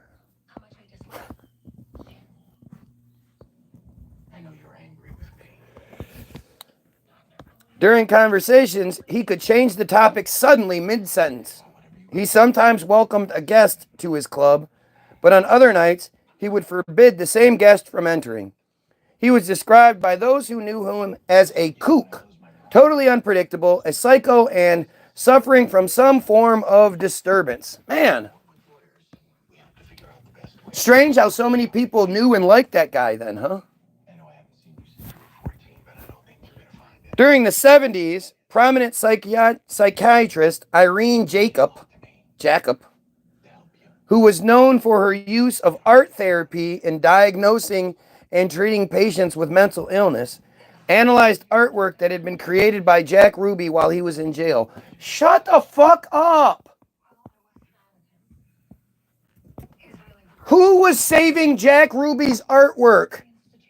During conversations, he could change the topic suddenly mid-sentence. He sometimes welcomed a guest to his club, but on other nights, he would forbid the same guest from entering. He was described by those who knew him as a kook, totally unpredictable, a psycho, and suffering from some form of disturbance. Man, strange how so many people knew and liked that guy then, huh? During the 70s, prominent psychiatrist Irene Jacob, who was known for her use of art therapy in diagnosing and treating patients with mental illness, analyzed artwork that had been created by Jack Ruby while he was in jail. Shut the fuck up! Who was saving Jack Ruby's artwork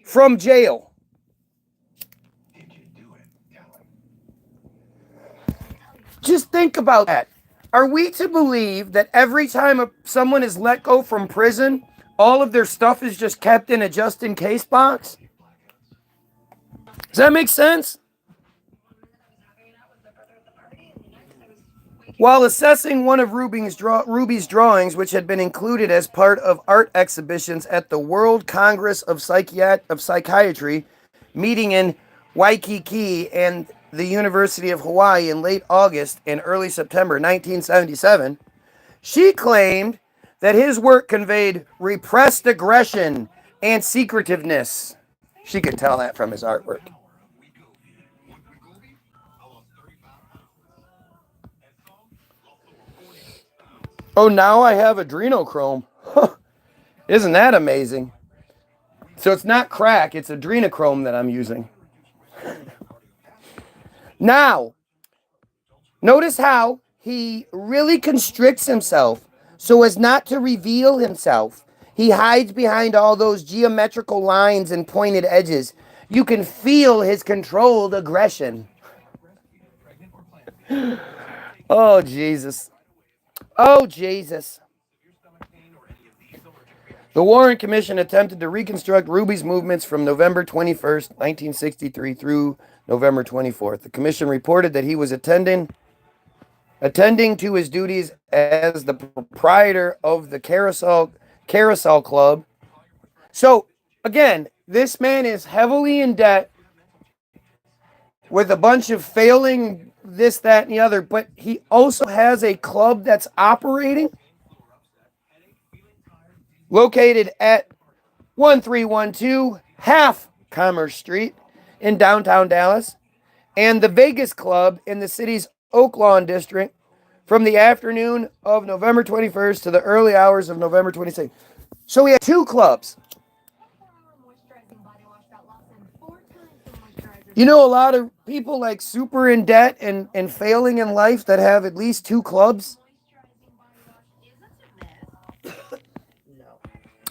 from jail? Just think about that. Are we to believe that every time someone is let go from prison, all of their stuff is just kept in a just-in-case box? Does that make sense? While assessing one of Ruby's drawings, which had been included as part of art exhibitions at the World Congress of Psychiatry meeting in Waikiki and the University of Hawaii in late August and early September 1977, she claimed that his work conveyed repressed aggression and secretiveness. She could tell that from his artwork. Oh, now I have adrenochrome. Isn't that amazing? So it's not crack, it's adrenochrome that I'm using. Now, notice how he really constricts himself so as not to reveal himself. He hides behind all those geometrical lines and pointed edges. You can feel his controlled aggression. Oh, Jesus. Oh, Jesus. The Warren Commission attempted to reconstruct Ruby's movements from November 21st, 1963 through November 24th. The commission reported that he was attending to his duties as the proprietor of the Carousel Club. So, again, this man is heavily in debt with a bunch of failing this, that, and the other, but he also has a club that's operating, located at 1312 Half Commerce Street in downtown Dallas, and the Vegas Club in the city's Oak Lawn district from the afternoon of November 21st to the early hours of November 26th. So we have two clubs. You know, a lot of people like super in debt and failing in life that have at least two clubs.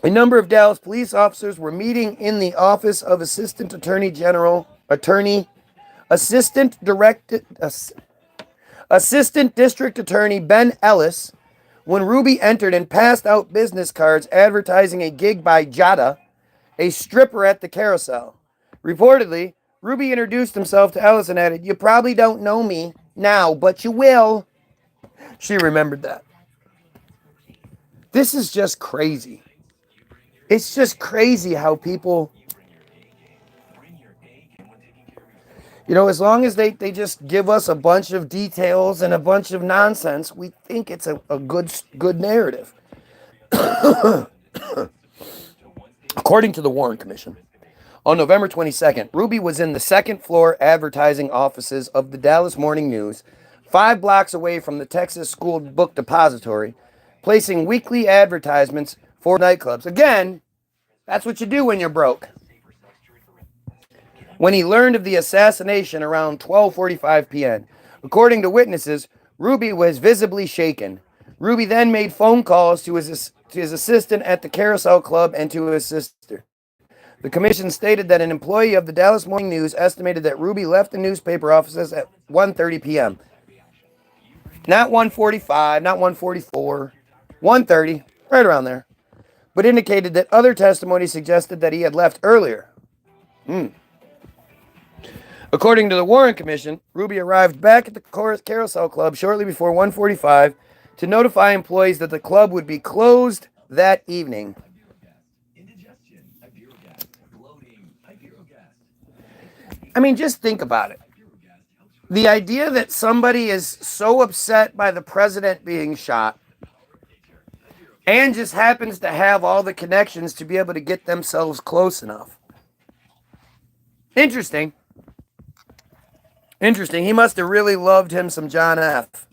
A number of Dallas police officers were meeting in the office of Assistant District Attorney Ben Ellis when Ruby entered and passed out business cards advertising a gig by Jada, a stripper at the Carousel. Reportedly, Ruby introduced himself to Ellis and added, "You probably don't know me now, but you will." She remembered that. This is just crazy. It's just crazy how people, you know, as long as they just give us a bunch of details and a bunch of nonsense, we think it's a good narrative. According to the Warren Commission, on November 22nd, Ruby was in the second floor advertising offices of the Dallas Morning News, 5 blocks away from the Texas School Book Depository, placing weekly advertisements for nightclubs. Again, that's what you do when you're broke. When he learned of the assassination around 12:45 p.m., according to witnesses, Ruby was visibly shaken. Ruby then made phone calls to his assistant at the Carousel Club and to his sister. The commission stated that an employee of the Dallas Morning News estimated that Ruby left the newspaper offices at 1:30 p.m. Not 1:45, not 1:44, 1:30, right around there. But indicated that other testimony suggested that he had left earlier. According to the Warren Commission, Ruby arrived back at the Carousel Club shortly before 1:45 to notify employees that the club would be closed that evening. I mean, just think about it. The idea that somebody is so upset by the president being shot and just happens to have all the connections to be able to get themselves close enough. Interesting. Interesting. He must have really loved him some John F.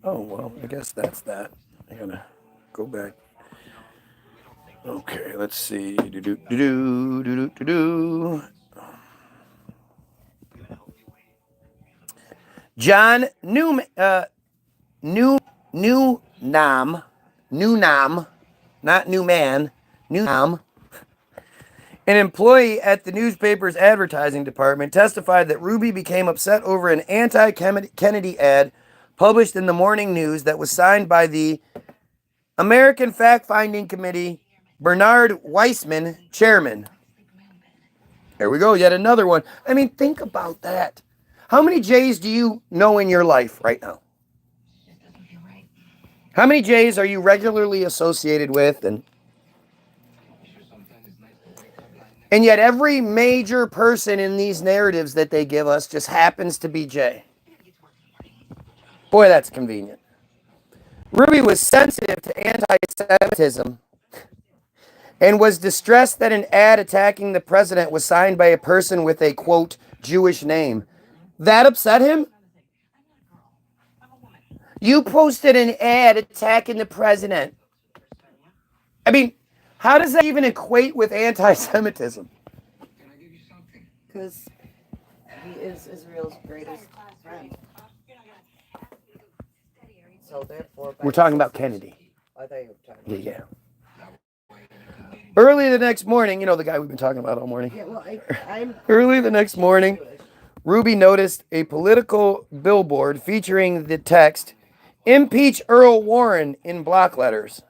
Oh, well, I guess that's that. I gotta go back. Okay, let's see. John Newman, not Newman, Newman, an employee at the newspaper's advertising department, testified that Ruby became upset over an anti-Kennedy ad published in the morning news that was signed by the American Fact-Finding Committee, Bernard Weissman, chairman. There we go, yet another one. I mean, think about that. How many J's do you know in your life right now? How many J's are you regularly associated with? And yet every major person in these narratives that they give us just happens to be J. Boy, that's convenient. Ruby was sensitive to anti-Semitism and was distressed that an ad attacking the president was signed by a person with a, quote, Jewish name. That upset him? You posted an ad attacking the president. I mean, how does that even equate with anti-Semitism? Because he is Israel's greatest friend. So therefore, we're talking about Kennedy. I thought you were talking about Yeah. Early the next morning, you know the guy we've been talking about all morning. Yeah, well, I'm Early the next morning, Ruby noticed a political billboard featuring the text, "Impeach Earl Warren" in block letters.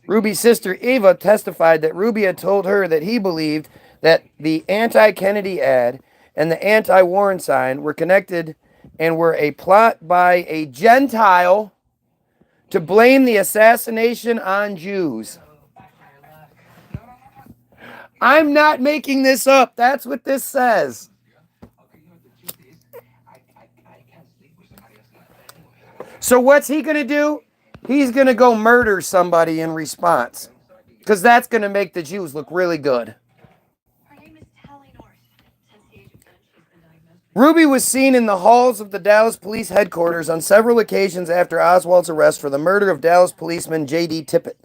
Ruby's sister Eva testified that Ruby had told her that he believed that the anti-Kennedy ad and the anti-Warren sign were connected and were a plot by a Gentile to blame the assassination on Jews. I'm not making this up. That's what this says. So what's he going to do? He's going to go murder somebody in response. Because that's going to make the Jews look really good. Ruby was seen in the halls of the Dallas Police Headquarters on several occasions after Oswald's arrest for the murder of Dallas policeman J.D. Tippit.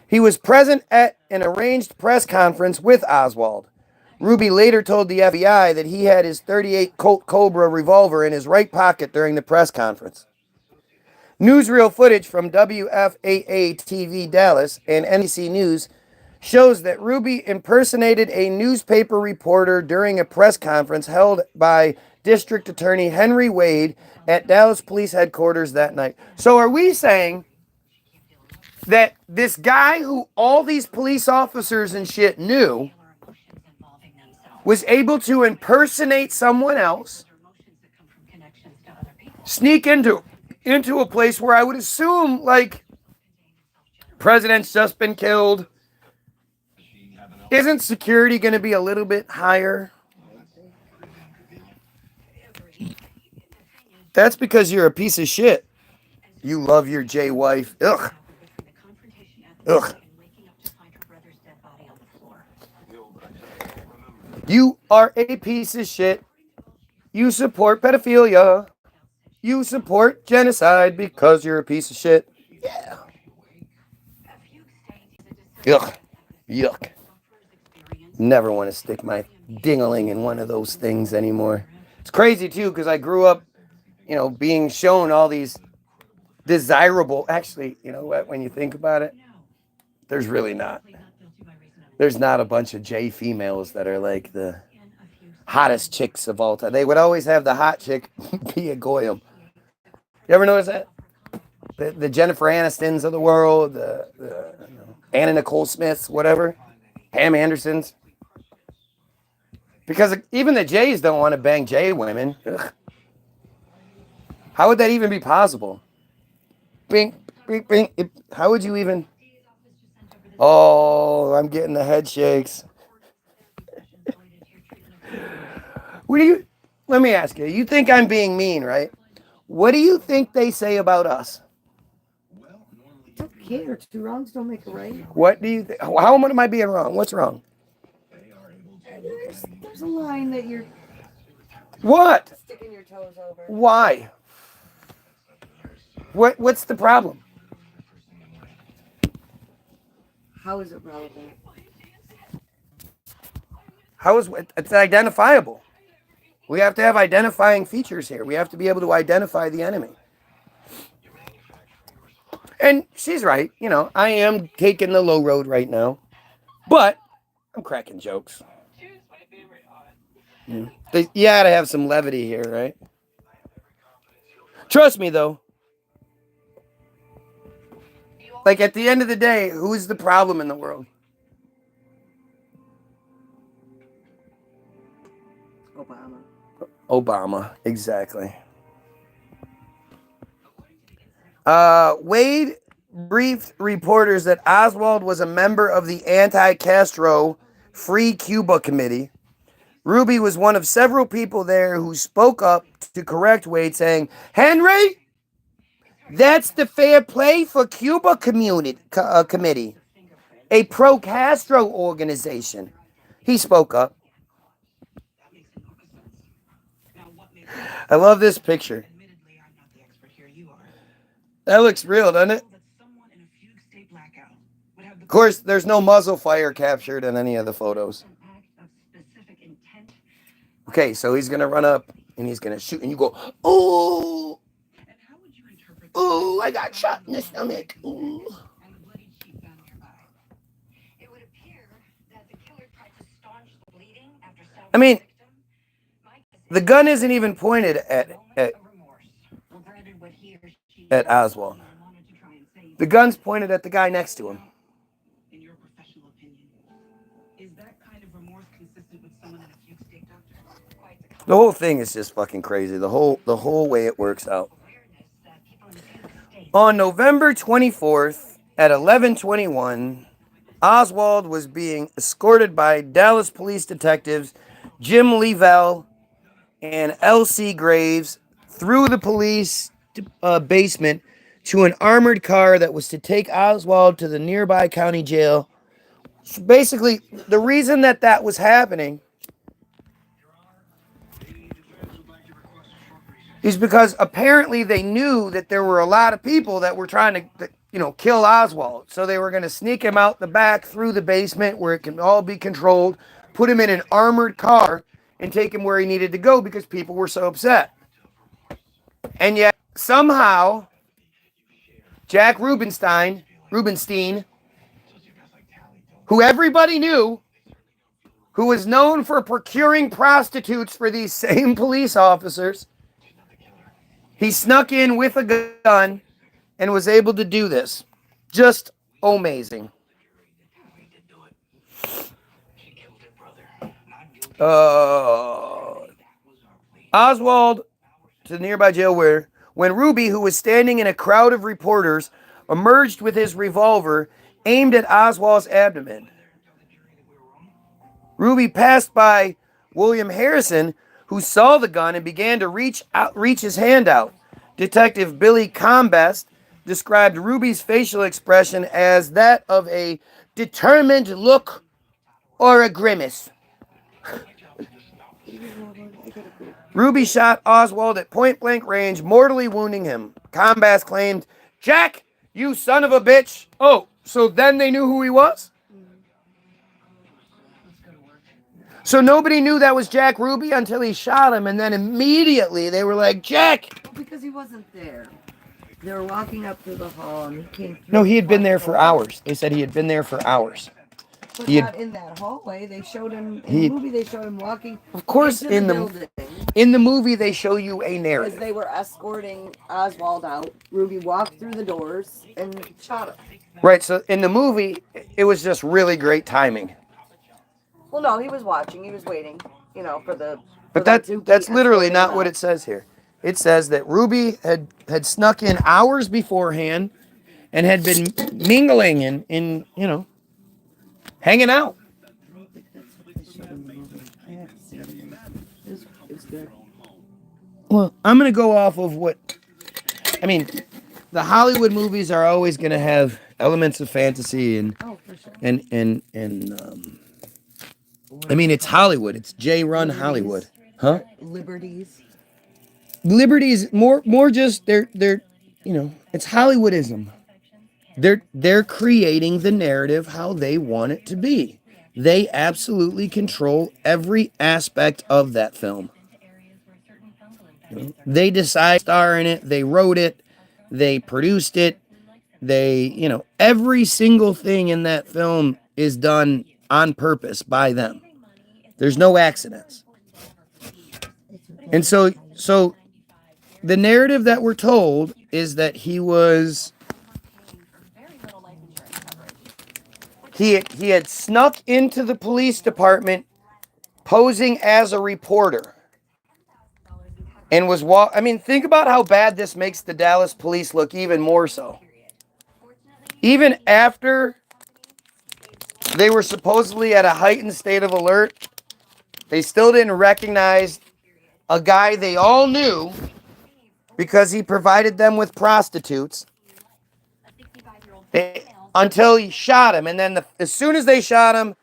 He was present at an arranged press conference with Oswald. Ruby later told the FBI that he had his .38 Colt Cobra revolver in his right pocket during the press conference. Newsreel footage from WFAA-TV Dallas and NBC News shows that Ruby impersonated a newspaper reporter during a press conference held by District Attorney Henry Wade at Dallas Police Headquarters that night. So are we saying that this guy who all these police officers and shit knew was able to impersonate someone else, sneak into a place where I would assume, like, president's just been killed? Isn't security going to be a little bit higher? That's because you're a piece of shit. You love your J wife. Ugh. Ugh. You are a piece of shit. You support pedophilia. You support genocide because you're a piece of shit. Yeah. Ugh. Yuck. Never want to stick my ding-a-ling in one of those things anymore. It's crazy, too, because I grew up, being shown all these desirable... Actually, you know what? When you think about it, there's really not. There's not a bunch of J females that are like the hottest chicks of all time. They would always have the hot chick be a goyim. You ever notice that? The Jennifer Anistons of the world, the Anna Nicole Smiths, whatever, Pam Andersons. Because even the Jays don't want to bang J women. Ugh. How would that even be possible? Bing, bing, bing. How would you even... Oh, I'm getting the head shakes. What do you? Let me ask you. You think I'm being mean, right? What do you think they say about us? I don't care. Two wrongs don't make a right. What do you think? How am I being wrong? What's wrong? There's a line that you're What? sticking your toes over. Why? What's the problem? How is it relevant? How is it's identifiable? We have to have identifying features here. We have to be able to identify the enemy. And she's right. You know, I am taking the low road right now, but I'm cracking jokes. Yeah. You gotta have some levity here, right? Trust me, though. Like, at the end of the day, who's the problem in the world? Obama, exactly. Wade briefed reporters that Oswald was a member of the anti-Castro Free Cuba Committee. Ruby was one of several people there who spoke up to correct Wade, saying, "Henry, that's the Fair Play for Cuba Committee, a pro-Castro organization." He spoke up. I love this picture. That looks real, doesn't it? Of course, there's no muzzle fire captured in any of the photos. Okay, so he's going to run up and he's going to shoot, and you go, "Oh, oh, I got shot in the stomach. Ooh." I mean, the gun isn't even pointed at Oswald. The gun's pointed at the guy next to him. The whole thing is just fucking crazy. The whole way it works out. On November 24th at 11:21, Oswald was being escorted by Dallas police detectives Jim Leavell and L.C. Graves through the police basement to an armored car that was to take Oswald to the nearby county jail. So basically, the reason that was happening is because apparently they knew that there were a lot of people that were trying to, kill Oswald. So they were going to sneak him out the back through the basement where it can all be controlled, put him in an armored car, and take him where he needed to go because people were so upset. And yet, somehow, Jack Rubenstein, who everybody knew, who was known for procuring prostitutes for these same police officers, he snuck in with a gun and was able to do this. Just amazing. Oswald to the nearby jail when Ruby, who was standing in a crowd of reporters, emerged with his revolver aimed at Oswald's abdomen. Ruby passed by William Harrison, who saw the gun and began to reach his hand out. Detective Billy Combest described Ruby's facial expression as that of a determined look or a grimace. Ruby shot Oswald at point-blank range, mortally wounding him. Combast claimed, "Jack, you son of a bitch." Oh, so then they knew who he was? So nobody knew that was Jack Ruby until he shot him, and then immediately they were like, "Jack!" Because he wasn't there. They were walking up through the hall, and he came through. No, he had been there for hours. They said he had been there for hours. But not in that hallway. They showed him in the movie. They showed him walking. Of course, into the building. In the movie, they show you a narrative. As they were escorting Oswald out, Ruby walked through the doors and shot him. Right. So in the movie, it was just really great timing. Well, no, he was watching. He was waiting. For the. But that's literally not what it says here. It says that Ruby had snuck in hours beforehand and had been mingling and hanging out. Well, I'm going to go off of what, I mean, the Hollywood movies are always going to have elements of fantasy and, Oh, for sure. I mean, it's Hollywood. It's J-Run Hollywood. Huh? Liberties. Liberties, more just, they're, it's Hollywoodism. They're creating the narrative how they want it to be. They absolutely control every aspect of that film. They decide to star in it, they wrote it, they produced it, every single thing in that film is done on purpose by them. There's no accidents. And so the narrative that we're told is that he had snuck into the police department posing as a reporter and I mean, think about how bad this makes the Dallas police look even more so. Even after they were supposedly at a heightened state of alert, they still didn't recognize a guy they all knew because he provided them with prostitutes until he shot him. And then as soon as they shot him,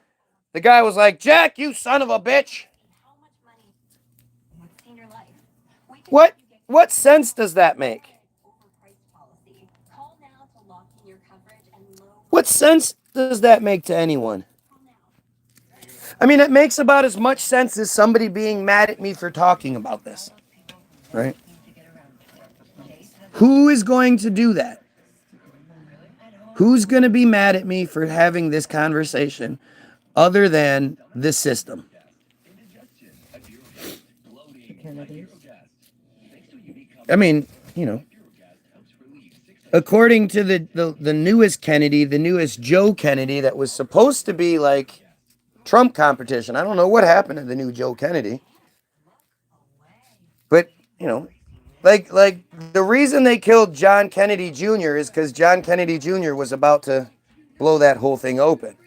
the guy was like, "Jack, you son of a bitch." What sense does that make? What sense does that make to anyone? I mean, it makes about as much sense as somebody being mad at me for talking about this, right? Who is going to do that? Who's going to be mad at me for having this conversation other than the system? I mean, according to the newest Kennedy, the newest Joe Kennedy that was supposed to be like Trump competition. I don't know what happened to the new Joe Kennedy. But, like the reason they killed John Kennedy Jr. is because John Kennedy Jr. was about to blow that whole thing open.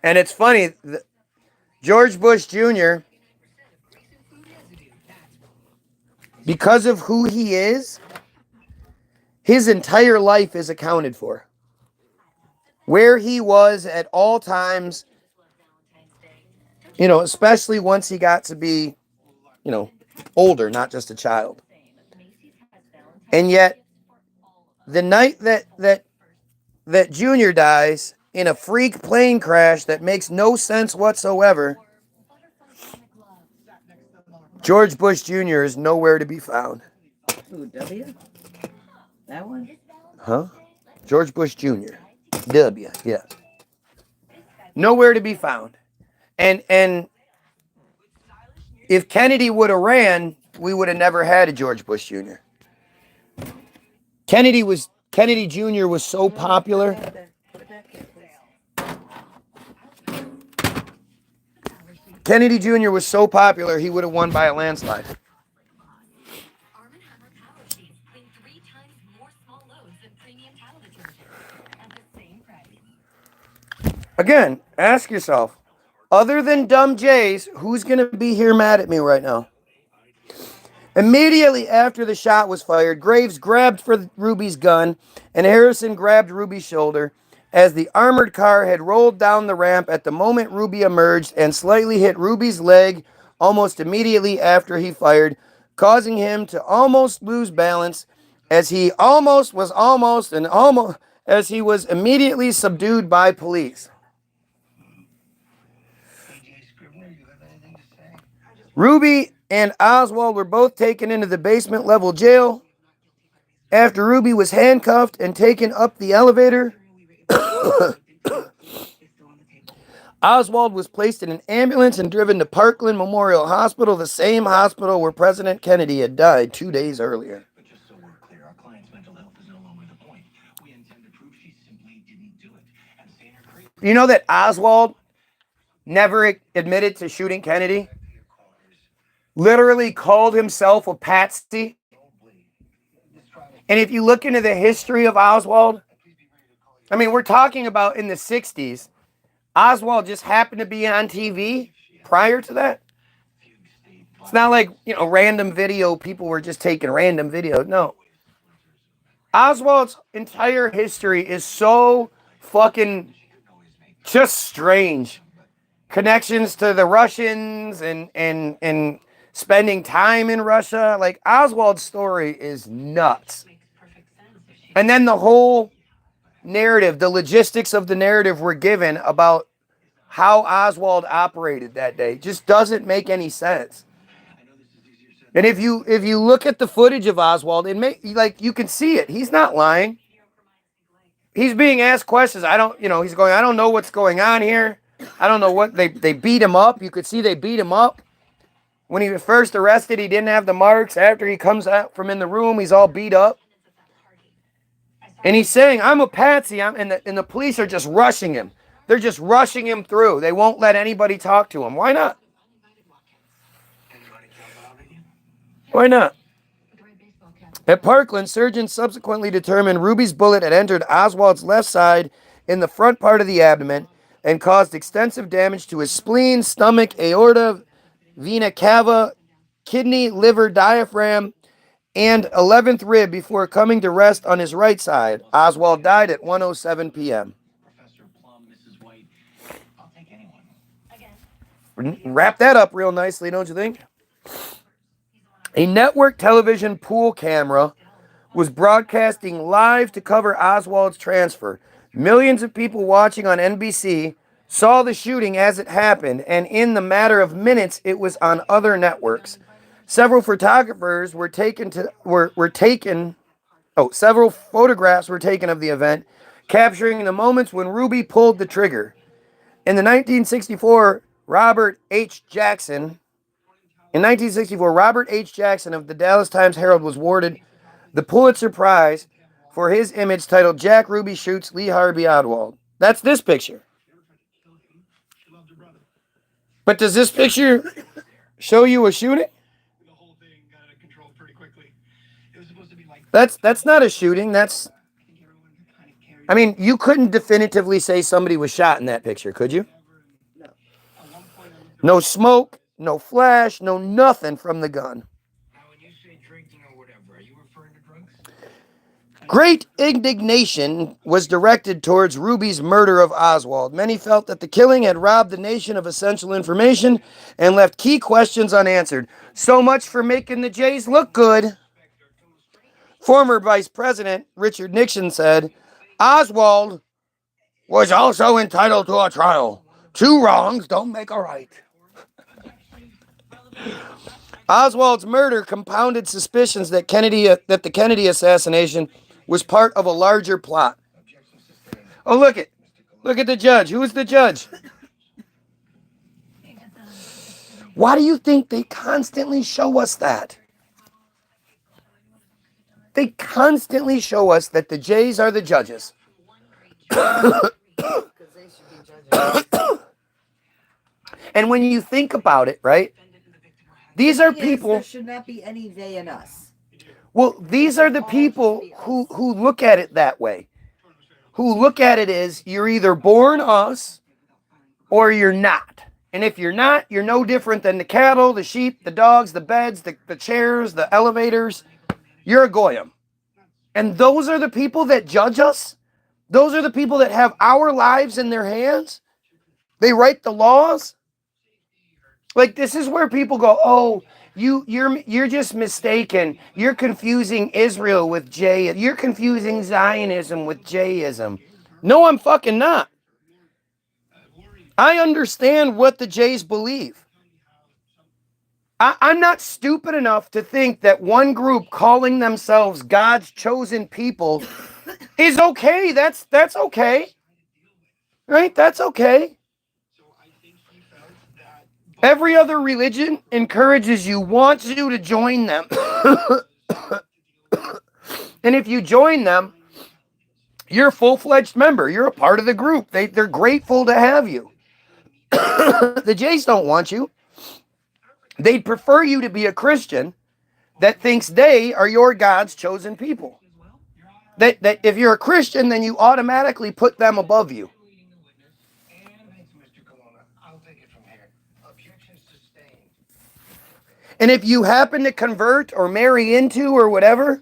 And it's funny, George Bush Jr., because of who he is, his entire life is accounted for. Where he was at all times, especially once he got to be, older, not just a child. And yet, the night that Junior dies in a freak plane crash that makes no sense whatsoever, George Bush Jr. is nowhere to be found. Who, W? That one? Huh? George Bush Jr. W, yeah. Nowhere to be found. And if Kennedy would have ran, we would have never had a George Bush Jr. Kennedy Jr. was so popular. Kennedy Jr. was so popular, he would have won by a landslide. Again, ask yourself, other than dumb Jays, who's going to be here mad at me right now? Immediately after the shot was fired, Graves grabbed for Ruby's gun, and Harrison grabbed Ruby's shoulder as the armored car had rolled down the ramp at the moment Ruby emerged and slightly hit Ruby's leg almost immediately after he fired, causing him to almost lose balance as he was immediately subdued by police. Ruby and Oswald were both taken into the basement level jail. After Ruby was handcuffed and taken up the elevator, Oswald was placed in an ambulance and driven to Parkland Memorial Hospital, the same hospital where President Kennedy had died 2 days earlier. You know that Oswald never admitted to shooting Kennedy? Literally called himself a patsy. And if you look into the history of Oswald, I mean, we're talking about in the 60s. Oswald just happened to be on TV prior to that. It's not like, random video. People were just taking random videos. No. Oswald's entire history is so fucking just strange. Connections to the Russians and spending time in Russia. Like, Oswald's story is nuts. And then the whole narrative, the logistics of the narrative were given about how Oswald operated that day just doesn't make any sense. And if you look at the footage of Oswald, you can see it. He's not lying. He's being asked questions. He's going, I don't know what's going on here. I don't know what they beat him up. You could see they beat him up. When he was first arrested, he didn't have the marks. After he comes out from in the room, he's all beat up. And he's saying, I'm a patsy. And the police are just rushing him. They're just rushing him through. They won't let anybody talk to him. Why not? Why not? At Parkland, surgeons subsequently determined Ruby's bullet had entered Oswald's left side in the front part of the abdomen and caused extensive damage to his spleen, stomach, aorta, vena cava, kidney, liver, diaphragm, and 11th rib before coming to rest on his right side. Oswald died at 1:07 p.m. Wrap that up real nicely, don't you think? A network television pool camera was broadcasting live to cover Oswald's transfer. Millions of people watching on NBC saw the shooting as it happened, and in the matter of minutes, it was on other networks. Several photographs were taken several photographs were taken of the event, capturing the moments when Ruby pulled the trigger. In 1964, Robert H. Jackson of the Dallas Times-Herald was awarded the Pulitzer Prize for his image titled Jack Ruby Shoots Lee Harvey Oswald. That's this picture. But does this picture show you a shooting? That's not a shooting. You couldn't definitively say somebody was shot in that picture, could you? No smoke, no flash, no nothing from the gun. Great indignation was directed towards Ruby's murder of Oswald. Many felt that the killing had robbed the nation of essential information and left key questions unanswered. So much for making the Jays look good. Former Vice President Richard Nixon said, Oswald was also entitled to a trial. Two wrongs don't make a right. Oswald's murder compounded suspicions that the Kennedy assassination was part of a larger plot. Oh, look at the judge. Who is the judge? Why do you think they constantly show us that? They constantly show us that the Jays are the judges. And when you think about it, right? These are people. There should not be any they and us. Well, these are the people who look at it that way. Who look at it as you're either born us or you're not. And if you're not, you're no different than the cattle, the sheep, the dogs, the beds, the chairs, the elevators. You're a goyim. And those are the people that judge us. Those are the people that have our lives in their hands. They write the laws. Like, this is where people go, oh, you're just mistaken. You're confusing Israel with Jay. You're confusing Zionism with Jayism. No, I'm fucking not. I understand what the Jays believe. I'm not stupid enough to think that one group calling themselves God's chosen people is okay. That's okay. Right? That's okay. Every other religion encourages you, wants you to join them. And if you join them, you're a full-fledged member. You're a part of the group. They're grateful to have you. The Jays don't want you. They'd prefer you to be a Christian that thinks they are your God's chosen people. That if you're a Christian, then you automatically put them above you. And if you happen to convert or marry into or whatever,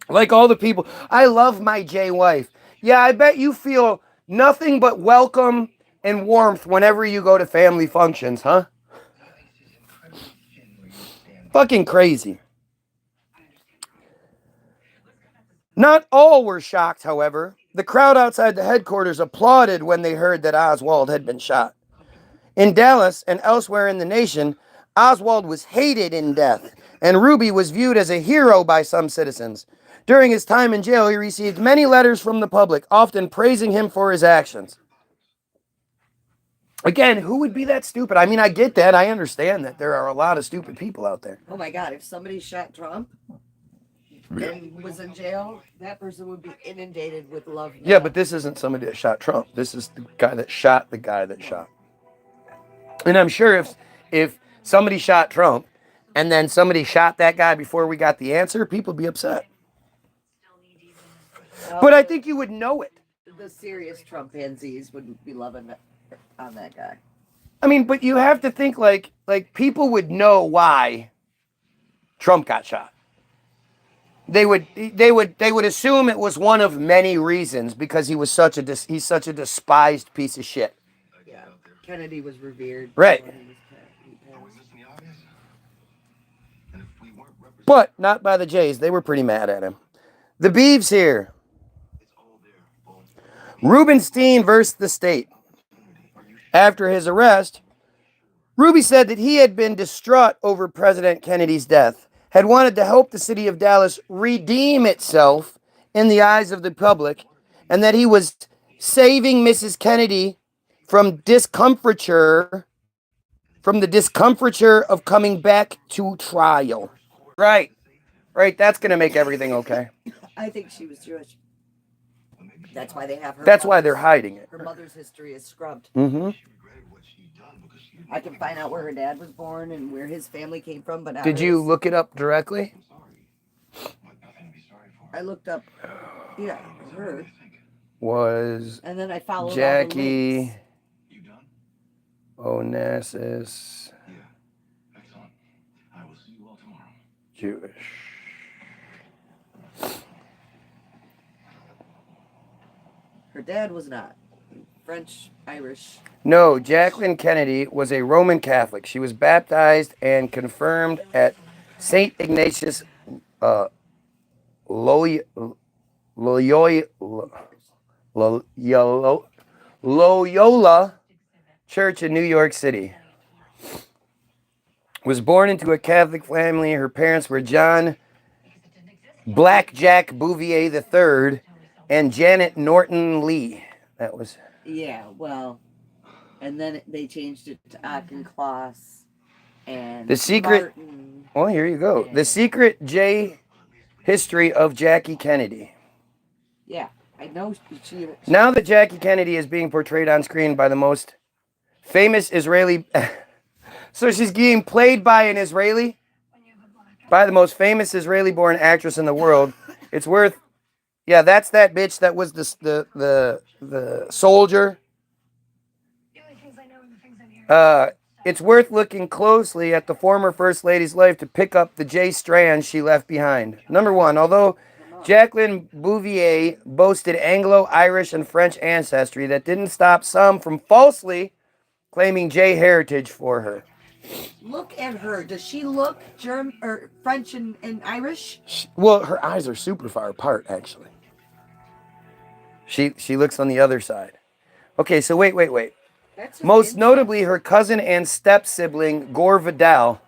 like all the people, I love my J wife. Yeah, I bet you feel nothing but welcome and warmth whenever you go to family functions, huh? Fucking crazy. Not all were shocked, however. The crowd outside the headquarters applauded when they heard that Oswald had been shot. In Dallas and elsewhere in the nation, Oswald was hated in death, and Ruby was viewed as a hero by some citizens. During his time in jail, he received many letters from the public, often praising him for his actions. Again, who would be that stupid? I mean, I get that. I understand that there are a lot of stupid people out there. Oh my God, if somebody shot Trump and was in jail, that person would be inundated with love. Yeah, but this isn't somebody that shot Trump. This is the guy that shot the guy that shot. And I'm sure if somebody shot Trump and then somebody shot that guy before we got the answer, people would be upset. But I think you would know it. The serious Trump pansies wouldn't be loving on that guy. I mean, but you have to think like people would know why Trump got shot. They would assume it was one of many reasons because he was he's such a despised piece of shit. Yeah, Kennedy was revered. Right. But not by the Jays. They were pretty mad at him. The Beeves here. Rubenstein versus the state. After his arrest, Ruby said that he had been distraught over President Kennedy's death, had wanted to help the city of Dallas redeem itself in the eyes of the public, and that he was saving Mrs. Kennedy from the discomfiture of coming back to trial. Right, that's going to make everything okay. I think she was Jewish. That's why they have her. That's why they're hiding it. Her mother's history is scrubbed. Mm-hmm. I can find out where her dad was born and where his family came from, but did you look it up directly? I looked up, yeah, her. Was and then I followed Jackie Onassis Jewish? Her dad was not. French, Irish. No, Jacqueline Kennedy was a Roman Catholic. She was baptized and confirmed at St. Ignatius Loyola Church in New York City. Was born into a Catholic family. Her parents were John Blackjack Bouvier III and Janet Norton Lee. That was... Yeah, well, and then they changed it to Auchincloss and The Secret... Martin. Well, here you go. The Secret J History of Jackie Kennedy. Yeah, I know she... Now that Jackie Kennedy is being portrayed on screen by the most famous Israeli... So she's being played by an Israeli? By the most famous Israeli-born actress in the world. It's worth... Yeah, that's that bitch that was the soldier. It's worth looking closely at the former First Lady's life to pick up the J strands she left behind. Number one, although Jacqueline Bouvier boasted Anglo, Irish, and French ancestry, that didn't stop some from falsely claiming J heritage for her. Look at her. Does she look German or French and Irish? Well, her eyes are super far apart, actually. She looks on the other side. Okay, so wait. Most notably, her cousin and step-sibling, Gore Vidal,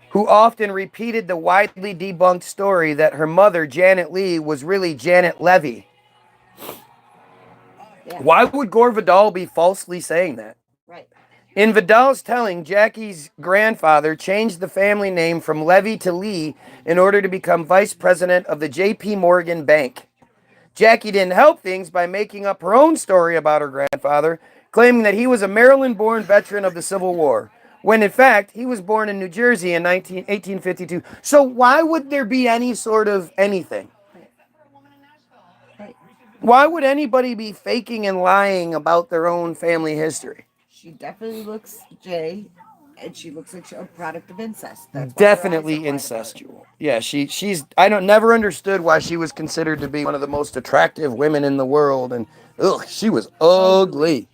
who often repeated the widely debunked story that her mother, Janet Lee, was really Janet Levy. Yeah. Why would Gore Vidal be falsely saying that? Right. In Vidal's telling, Jackie's grandfather changed the family name from Levy to Lee in order to become vice president of the J.P. Morgan Bank. Jackie didn't help things by making up her own story about her grandfather, claiming that he was a Maryland-born veteran of the Civil War, when in fact he was born in New Jersey in 1852. So why would there be any sort of anything? Why would anybody be faking and lying about their own family history? She definitely looks J, And she looks like a product of incest. That's why her eyes Definitely are wide about it. incestual. Yeah, she's I don't never understood why she was considered to be one of the most attractive women in the world, and ugh, she was ugly.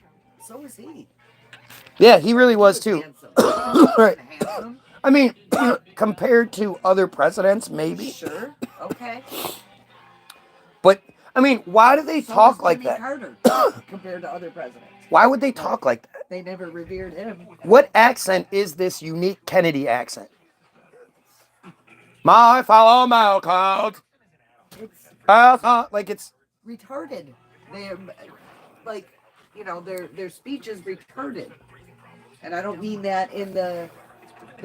So was he. Yeah, he really was too. Handsome. Right. Handsome. I mean, compared to other presidents, maybe. Sure. Okay. But I mean, why do they So talk was like Jimmy that? Carter compared to other presidents. Why would they talk like that? They never revered him. What accent is this unique Kennedy accent? My fellow Malcolm. It's Like it's retarded. They're like, you know, their speech is retarded, and I don't mean that in the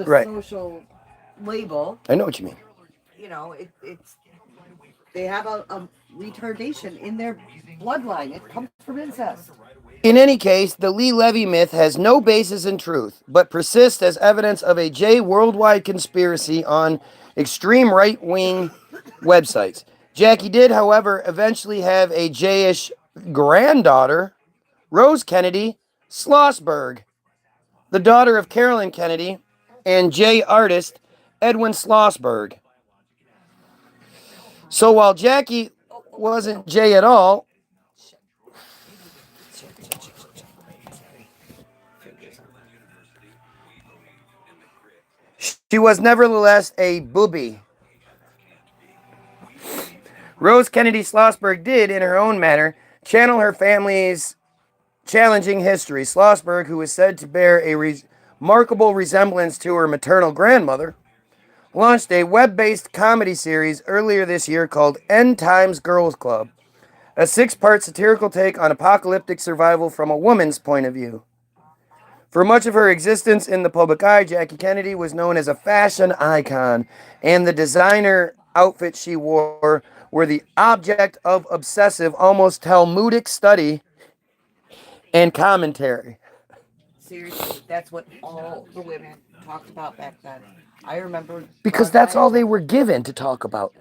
right. social label. I know what you mean. You know, it's they have a retardation in their bloodline. It comes from incest. In any case, the Lee Levy myth has no basis in truth, but persists as evidence of a J worldwide conspiracy on extreme right-wing websites. Jackie did, however, eventually have a J-ish granddaughter, Rose Kennedy Schlossberg, the daughter of Carolyn Kennedy and J artist Edwin Schlossberg. So while Jackie wasn't J at all, she was nevertheless a booby. Rose Kennedy Schlossberg did, in her own manner, channel her family's challenging history. Schlossberg, who is said to bear a remarkable resemblance to her maternal grandmother, launched a web-based comedy series earlier this year called End Times Girls Club, a 6-part satirical take on apocalyptic survival from a woman's point of view. For much of her existence in the public eye, Jackie Kennedy was known as a fashion icon, and the designer outfits she wore were the object of obsessive, almost Talmudic study and commentary. Seriously, that's what all the women talked about back then. I remember Because that's all they were given to talk about.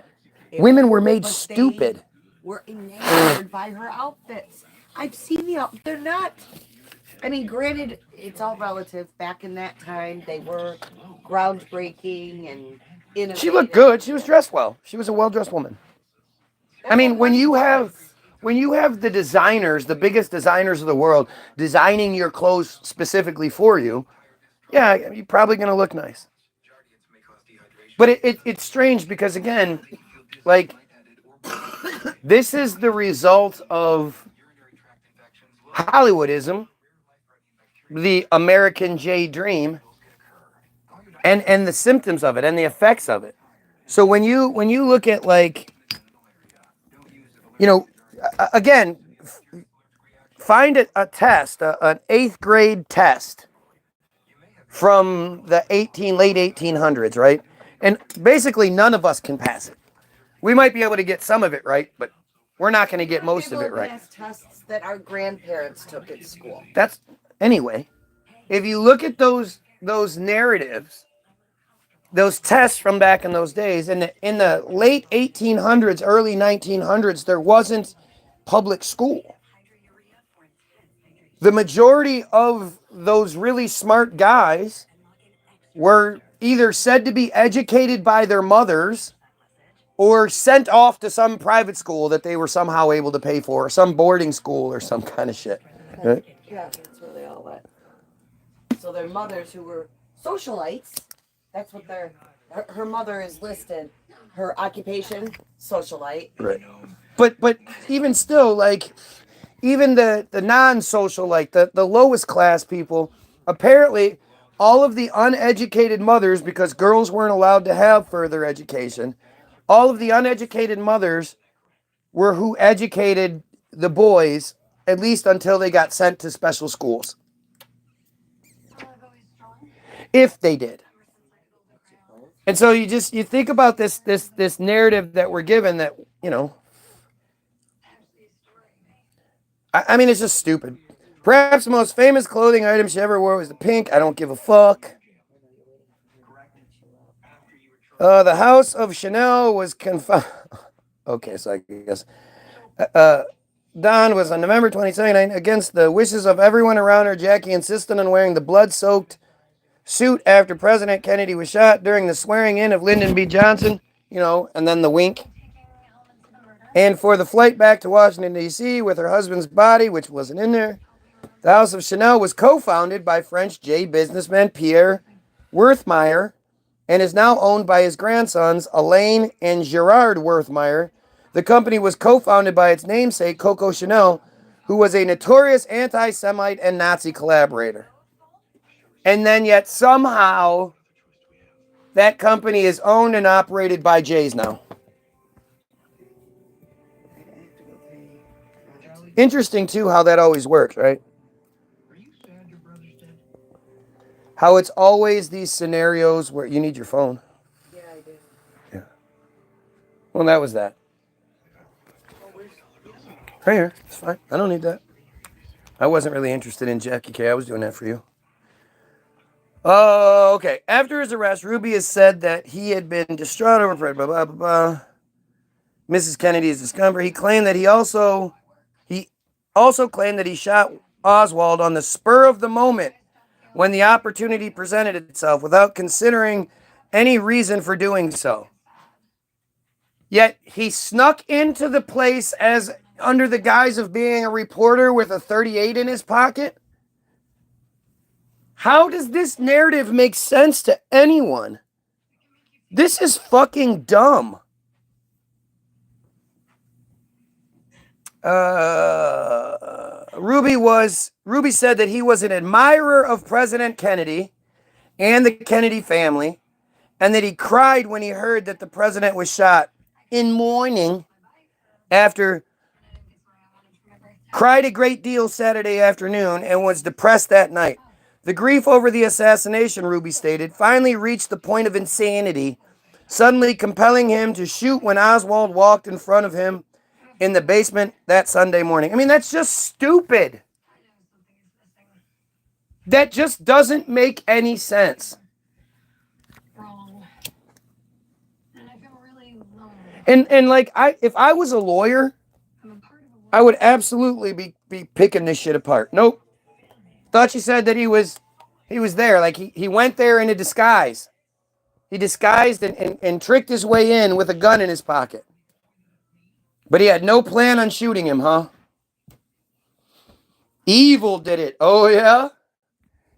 Women were made stupid. Were enamored by her outfits. I've seen the outfits. They're not. I mean, granted, it's all relative. Back in that time, they were groundbreaking and innovative. She looked good. She was dressed well. She was a well-dressed woman. I mean, when you have the designers, the biggest designers of the world, designing your clothes specifically for you, yeah, you're probably going to look nice. But it's strange because, again, like, this is the result of Hollywoodism, the American J dream, and the symptoms of it and the effects of it. So when you look at, like, you know, again, find a test, an 8th grade test from the late 1800s, right? And basically none of us can pass it. We might be able to get some of it right, but we're not going to get most of it right. Tests that our grandparents took at school. That's anyway. If you look at those narratives, those tests from back in those days, in the late 1800s, early 1900s, there wasn't public school. The majority of those really smart guys were either said to be educated by their mothers or sent off to some private school that they were somehow able to pay for, or some boarding school or some kind of shit. Right? Yeah, that's really all that. So their mothers who were socialites, that's what her mother is listed. Her occupation, socialite. Right. But even still, like, even the non-social, like the lowest class people, apparently all of the uneducated mothers, because girls weren't allowed to have further education, all of the uneducated mothers were who educated the boys, at least until they got sent to special schools. If they did. And so you think about this narrative that we're given that, you know, I mean, it's just stupid. Perhaps the most famous clothing item she ever wore was the pink I don't give a fuck. The House of Chanel was confined. Okay, so I guess Don was on November 22nd, against the wishes of everyone around her. Jackie insisted on wearing the blood-soaked suit after President Kennedy was shot during the swearing in of Lyndon B. Johnson, and then the wink. And for the flight back to Washington, D.C. with her husband's body, which wasn't in there. The House of Chanel was co-founded by French J businessman Pierre Werthmeyer and is now owned by his grandsons, Alain and Gerard Werthmeyer. The company was co-founded by its namesake, Coco Chanel, who was a notorious anti-Semite and Nazi collaborator. And then yet somehow that company is owned and operated by Jays now. Interesting, too, how that always works, right? How it's always these scenarios where you need your phone. Yeah, I do. Yeah. Well, that was that. Right here. It's fine. I don't need that. I wasn't really interested in Jackie K. I was doing that for you. Oh, okay. After his arrest, Ruby has said that he had been distraught over blah, blah, blah, blah. Mrs. Kennedy's discovery. He claimed that he also claimed that he shot Oswald on the spur of the moment when the opportunity presented itself without considering any reason for doing so. Yet he snuck into the place as under the guise of being a reporter with a .38 in his pocket. How does this narrative make sense to anyone? This is fucking dumb. Ruby said that he was an admirer of President Kennedy and the Kennedy family, and that he cried when he heard that the president was shot in mourning cried a great deal Saturday afternoon and was depressed that night. The grief over the assassination, Ruby stated, finally reached the point of insanity, suddenly compelling him to shoot when Oswald walked in front of him in the basement that Sunday morning. I mean, that's just stupid. That just doesn't make any sense. And like, if I was a lawyer, I would absolutely be picking this shit apart. Nope. Thought she said that he was there. Like he went there in a disguise. He disguised and tricked his way in with a gun in his pocket. But he had no plan on shooting him, huh? Evil did it. Oh yeah?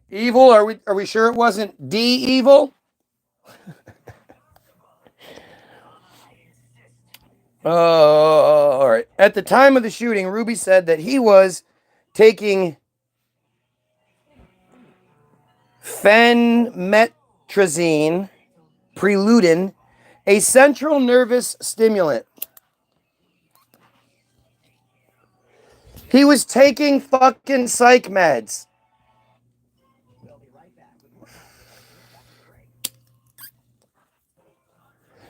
Evil? Are we sure it wasn't D-Evil? All right. At the time of the shooting, Ruby said that he was taking phenmetrazine, preludin, a central nervous stimulant. He was taking fucking psych meds.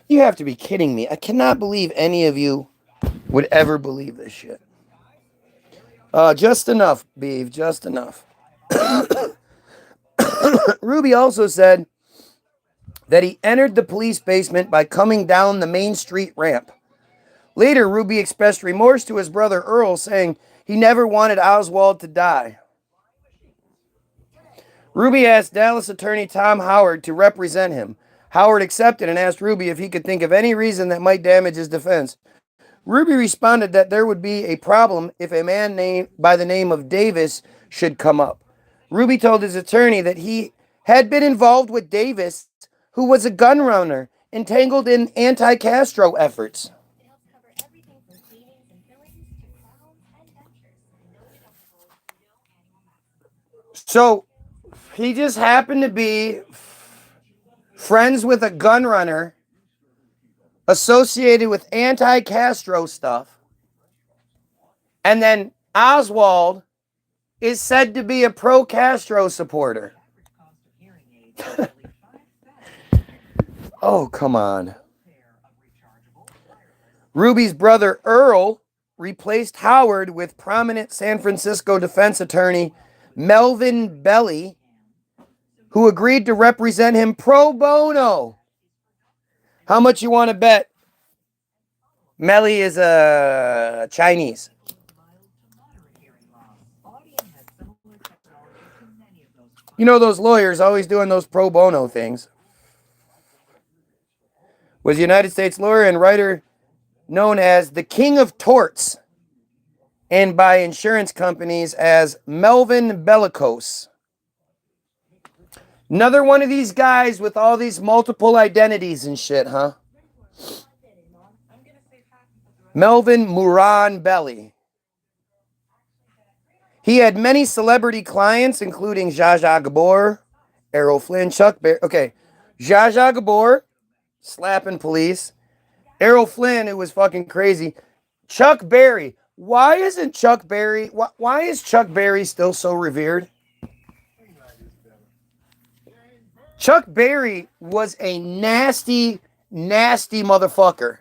You have to be kidding me. I cannot believe any of you would ever believe this shit. Just enough, Beeve, just enough. Ruby also said that he entered the police basement by coming down the Main Street ramp. Later, Ruby expressed remorse to his brother Earl, saying he never wanted Oswald to die. Ruby asked Dallas attorney Tom Howard to represent him. Howard accepted and asked Ruby if he could think of any reason that might damage his defense. Ruby responded that there would be a problem if a man by the name of Davis should come up. Ruby told his attorney that he had been involved with Davis, who was a gun runner entangled in anti-Castro efforts. So he just happened to be friends with a gun runner associated with anti-Castro stuff. And then Oswald is said to be a pro-Castro supporter. Oh, come on. Ruby's brother Earl replaced Howard with prominent San Francisco defense attorney Melvin Belli, who agreed to represent him pro bono. How much you want to bet? Melly is Chinese. You know those lawyers always doing those pro bono things. Was a United States lawyer and writer known as the King of Torts and by insurance companies as Melvin Bellicose. Another one of these guys with all these multiple identities and shit, huh? Melvin Moran Belly. He had many celebrity clients, including Zsa Zsa Gabor, Errol Flynn, Chuck Berry. Okay, Zsa Zsa Gabor, slapping police. Errol Flynn, it was fucking crazy. Chuck Berry. Why isn't Chuck Berry? Why is Chuck Berry still so revered? Chuck Berry was a nasty, nasty motherfucker.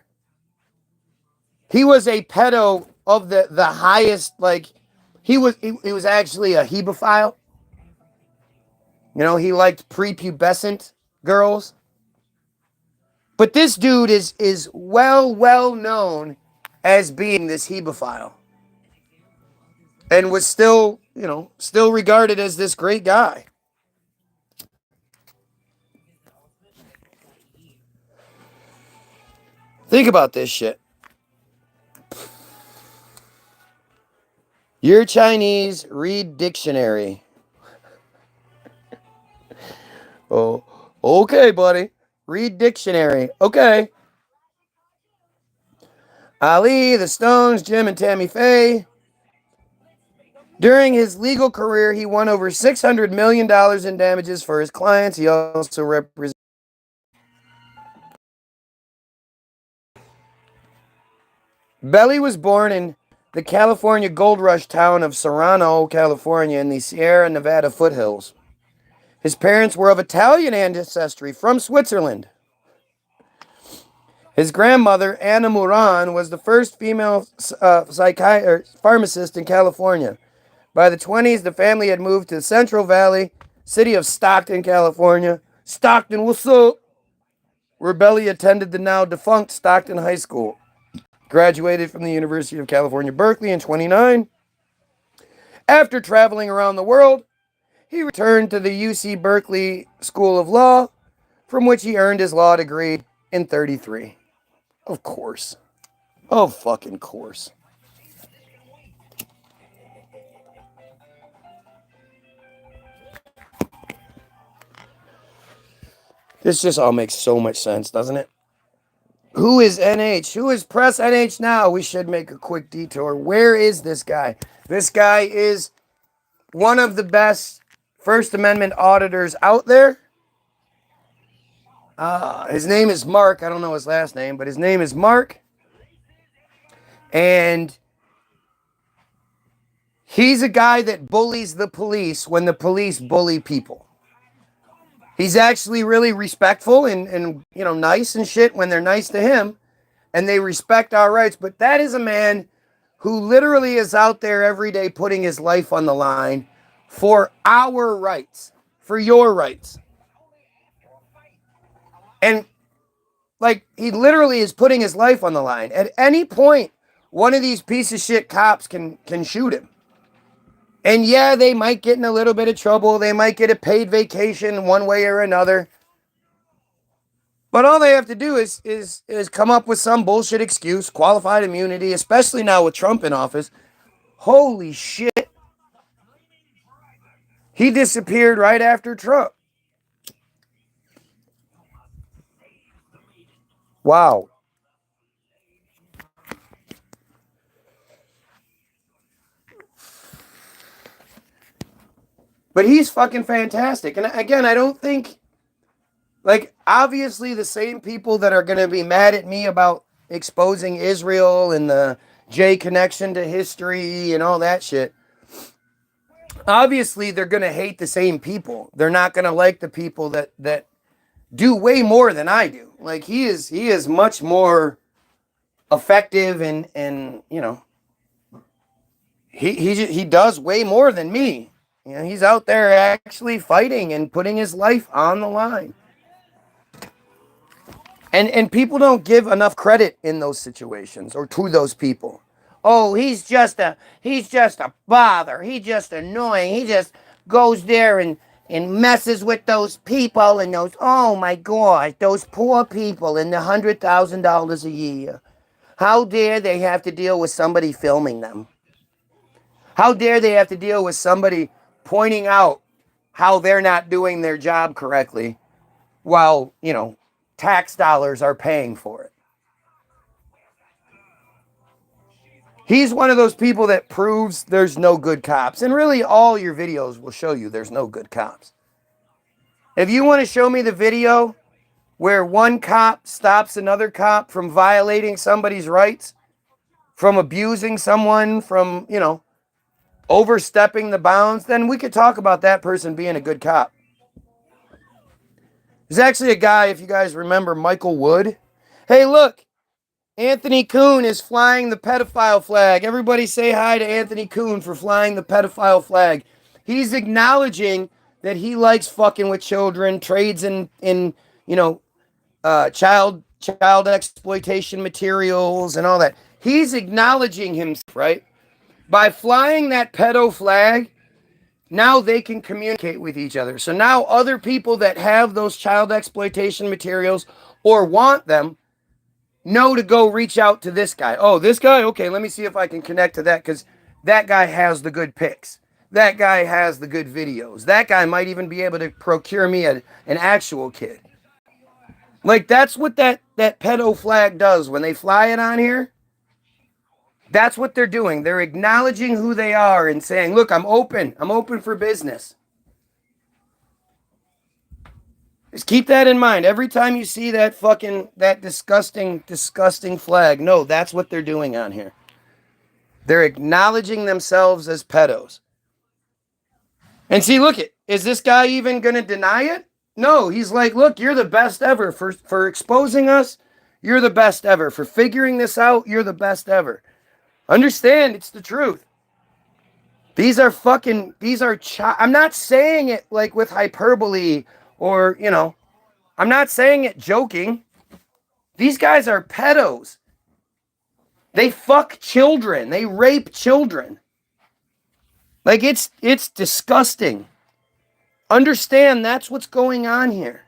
He was a pedo of the highest, like, he was actually a hebephile. You know, he liked prepubescent girls. But this dude is well known as being this hebephile. And was still, you know, still regarded as this great guy. Think about this shit. You're Chinese, read dictionary. Oh, okay, buddy. Read dictionary. Okay. Ali, the Stones, Jim, and Tammy Faye. During his legal career, he won over $600 million in damages for his clients. He also represented. Belly was born in the California gold rush town of Serrano, California, in the Sierra Nevada foothills. His parents were of Italian ancestry from Switzerland. His grandmother, Anna Moran, was the first female pharmacist in California. By the 20s, the family had moved to the Central Valley, city of Stockton, California. Stockton, what's up? Where Belly attended the now defunct Stockton High School. Graduated from the University of California, Berkeley in 1929. After traveling around the world, he returned to the UC Berkeley School of Law, from which he earned his law degree in 1933. Of course. Oh, fucking course. This just all makes so much sense, doesn't it? Who is NH? Who is Press NH now? We should make a quick detour. Where is this guy? This guy is one of the best First Amendment auditors out there. His name is Mark. I don't know his last name, but his name is Mark. And he's a guy that bullies the police when the police bully people. He's actually really respectful and you know, nice and shit when they're nice to him. And they respect our rights. But that is a man who literally is out there every day putting his life on the line for our rights, for your rights. And like, he literally is putting his life on the line. At any point, one of these piece of shit cops can shoot him. And yeah, they might get in a little bit of trouble. They might get a paid vacation one way or another. But all they have to do is come up with some bullshit excuse, qualified immunity, especially now with Trump in office. Holy shit. He disappeared right after Trump. Wow. But he's fucking fantastic. And again, I don't think, like, obviously the same people that are going to be mad at me about exposing Israel and the J connection to history and all that shit, obviously they're going to hate the same people. They're not going to like the people that do way more than I do. Like, he is much more effective and you know, he does way more than me. You know, he's out there actually fighting and putting his life on the line. And people don't give enough credit in those situations or to those people. Oh, he's just a bother. He's just annoying. He just goes there and and messes with those people and those, oh my God, those poor people and the $100,000 a year. How dare they have to deal with somebody filming them? How dare they have to deal with somebody pointing out how they're not doing their job correctly while, tax dollars are paying for it? He's one of those people that proves there's no good cops. And really, all your videos will show you there's no good cops. If you want to show me the video where one cop stops another cop from violating somebody's rights, from abusing someone, from, overstepping the bounds, then we could talk about that person being a good cop. There's actually a guy, if you guys remember, Michael Wood. Hey, look, Anthony Kuhn is flying the pedophile flag. Everybody say hi to Anthony Kuhn for flying the pedophile flag. He's acknowledging that he likes fucking with children, trades in child exploitation materials and all that. He's acknowledging himself, right? By flying that pedo flag, now they can communicate with each other. So now other people that have those child exploitation materials or want them know to go reach out to this guy. Oh, this guy? Okay, let me see if I can connect to that because that guy has the good pics. That guy has the good videos. That guy might even be able to procure me an actual kid. Like, that's what that pedo flag does when they fly it on here. That's what they're doing. They're acknowledging who they are and saying, look, I'm open. I'm open for business. Just keep that in mind. Every time you see that disgusting, disgusting flag, no, that's what they're doing on here. They're acknowledging themselves as pedos. And see, look it. Is this guy even going to deny it? No, he's like, look, you're the best ever for exposing us. You're the best ever. For figuring this out, you're the best ever. Understand, it's the truth. I'm not saying it like with hyperbole or, I'm not saying it joking. These guys are pedos. They fuck children. They rape children. Like, it's disgusting. Understand that's what's going on here.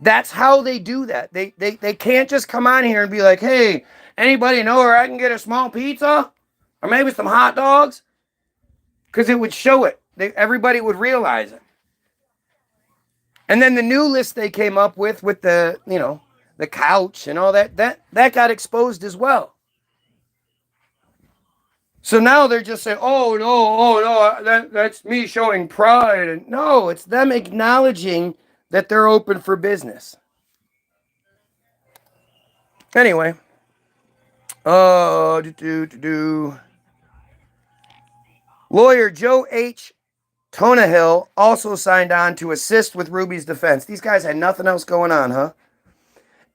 That's how they do that. They can't just come on here and be like, hey, anybody know where I can get a small pizza? Or maybe some hot dogs? Because it would show it. Everybody would realize it. And then the new list they came up with the, the couch and all that got exposed as well. So now they're just saying, oh no, that's me showing pride. And no, it's them acknowledging that they're open for business. Anyway. Lawyer Joe H. Tonahill also signed on to assist with Ruby's defense. These guys had nothing else going on, huh?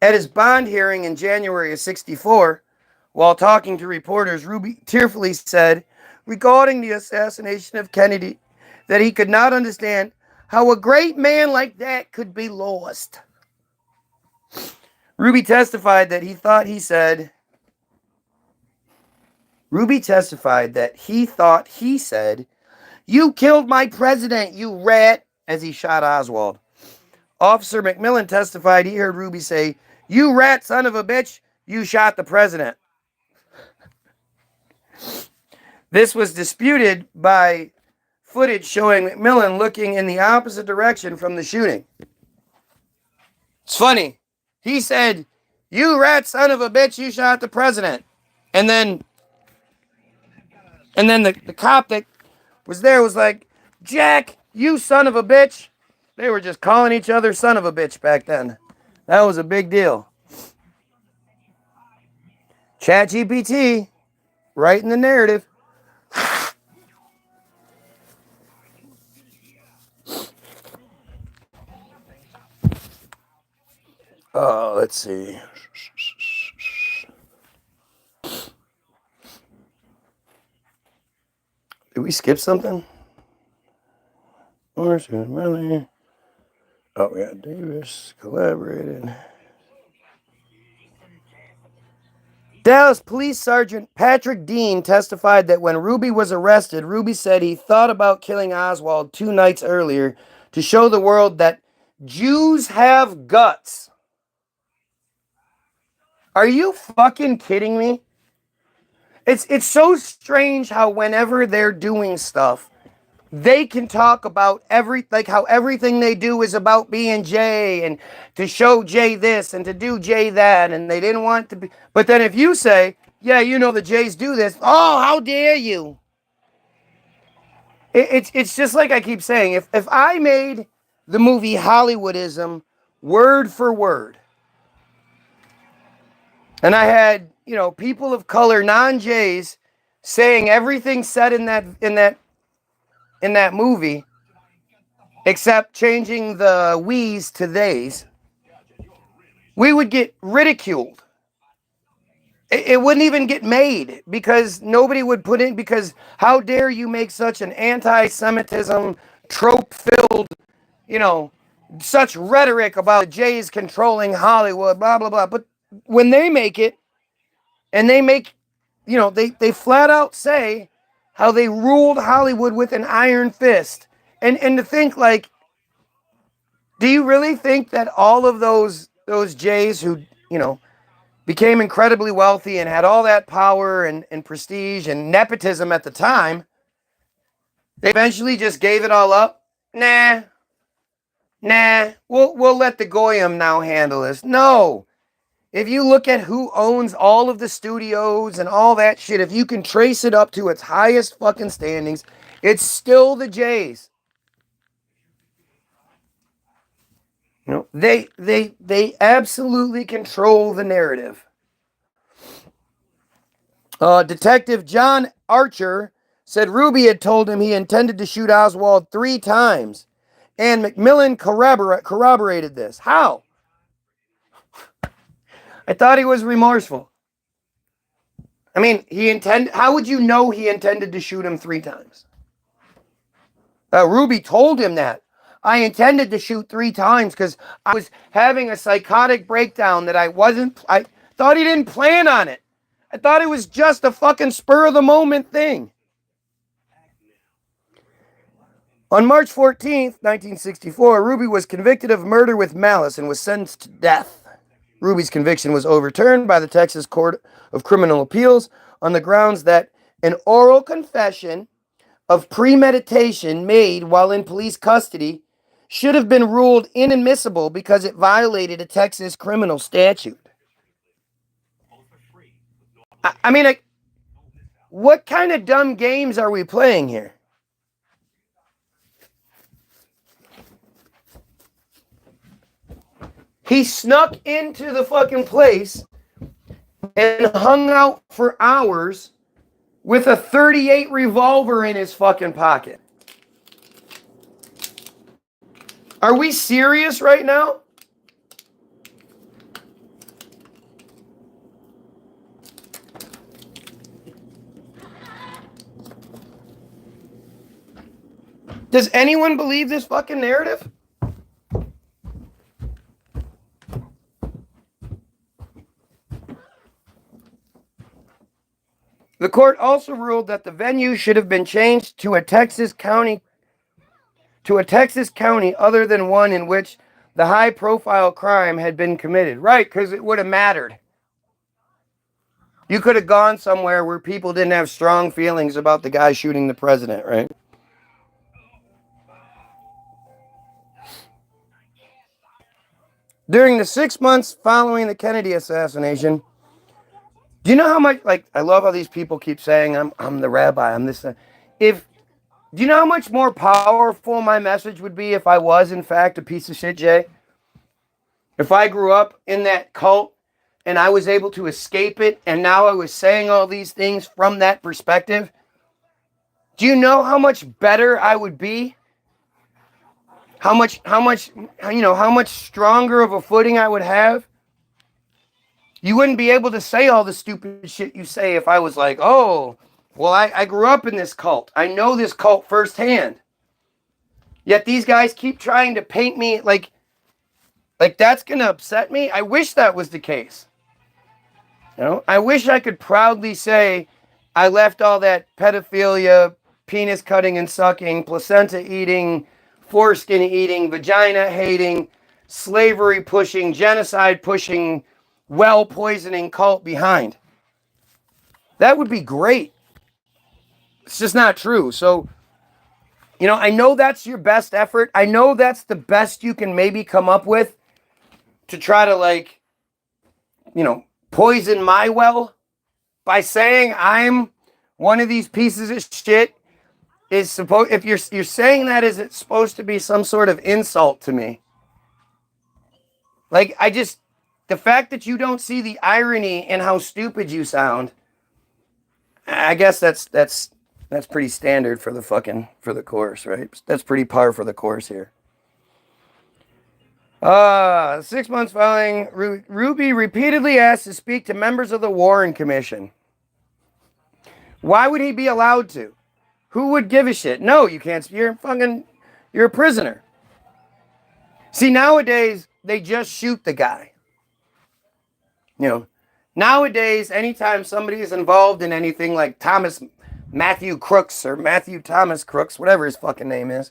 At his bond hearing in January of '64, while talking to reporters, Ruby tearfully said regarding the assassination of Kennedy that he could not understand how a great man like that could be lost. Ruby testified that he thought he said, "You killed my president, you rat," as he shot Oswald. Officer McMillan testified he heard Ruby say, "You rat son of a bitch, you shot the president." This was disputed by footage showing McMillan looking in the opposite direction from the shooting. It's funny. He said, "You rat son of a bitch, you shot the president." And then the cop that was there was like, "Jack, you son of a bitch." They were just calling each other son of a bitch back then. That was a big deal. ChatGPT, writing the narrative. Let's see. Did we skip something? Oh, yeah, Davis collaborated. Dallas Police Sergeant Patrick Dean testified that when Ruby was arrested, Ruby said he thought about killing Oswald 2 nights earlier to show the world that Jews have guts. Are you fucking kidding me? It's so strange how whenever they're doing stuff, they can talk about how everything they do is about being Jay and to show Jay this and to do Jay that, and they didn't want to be. But then if you say, yeah, you know the Jays do this, oh, how dare you? It's just like I keep saying, if I made the movie Hollywoodism word for word, and I had, people of color, non-Jays, saying everything said in that movie, except changing the we's to they's, we would get ridiculed. It wouldn't even get made because nobody would put in, because how dare you make such an anti-Semitism trope-filled, such rhetoric about the Jays controlling Hollywood, blah, blah, blah. But when they make it, and they make, they flat out say how they ruled Hollywood with an iron fist. And to think, like, do you really think that all of those Jays who, became incredibly wealthy and had all that power and prestige and nepotism at the time, they eventually just gave it all up? Nah, we'll let the Goyim now handle this. No. If you look at who owns all of the studios and all that shit, if you can trace it up to its highest fucking standings, it's still the Jays. They absolutely control the narrative. Detective John Archer said Ruby had told him he intended to shoot Oswald 3 times, and McMillan corroborated this. How? I thought he was remorseful. I mean, how would you know he intended to shoot him 3 times? Ruby told him that. I intended to shoot 3 times because I was having a psychotic breakdown that I thought he didn't plan on it. I thought it was just a fucking spur of the moment thing. On March 14th, 1964, Ruby was convicted of murder with malice and was sentenced to death. Ruby's conviction was overturned by the Texas Court of Criminal Appeals on the grounds that an oral confession of premeditation made while in police custody should have been ruled inadmissible because it violated a Texas criminal statute. I mean, what kind of dumb games are we playing here? He snuck into the fucking place and hung out for hours with a .38 revolver in his fucking pocket. Are we serious right now? Does anyone believe this fucking narrative? The court also ruled that the venue should have been changed to a Texas county other than one in which the high-profile crime had been committed. Right, because it would have mattered. You could have gone somewhere where people didn't have strong feelings about the guy shooting the president, right? During the 6 months following the Kennedy assassination, do you know how much, I love how these people keep saying, I'm the rabbi, I'm this. Do you know how much more powerful my message would be if I was, in fact, a piece of shit, Jay? If I grew up in that cult and I was able to escape it and now I was saying all these things from that perspective, do you know how much better I would be? How much stronger of a footing I would have? You wouldn't be able to say all the stupid shit you say if I was like, oh, well, I grew up in this cult. I know this cult firsthand. Yet these guys keep trying to paint me like that's going to upset me. I wish that was the case. You know, I wish I could proudly say I left all that pedophilia, penis cutting and sucking, placenta eating, foreskin eating, vagina hating, slavery pushing, genocide pushing, well poisoning cult behind. That would be great. It's just not true. So, you know, I know that's your best effort. I know that's the best you can maybe come up with to try to, like, you know, poison my well by saying I'm one of these pieces of shit. Is supposed, if you're saying that, is it supposed to be some sort of insult to me? Like, the fact that you don't see the irony in how stupid you sound, I guess that's pretty standard for the course, right? That's pretty par for the course here. 6 months following, Ruby repeatedly asked to speak to members of the Warren Commission. Why would he be allowed to? Who would give a shit? No, you can't. You're a prisoner. See, nowadays, they just shoot the guy. You know, nowadays, anytime somebody is involved in anything like Matthew Crooks or Matthew Thomas Crooks, whatever his fucking name is,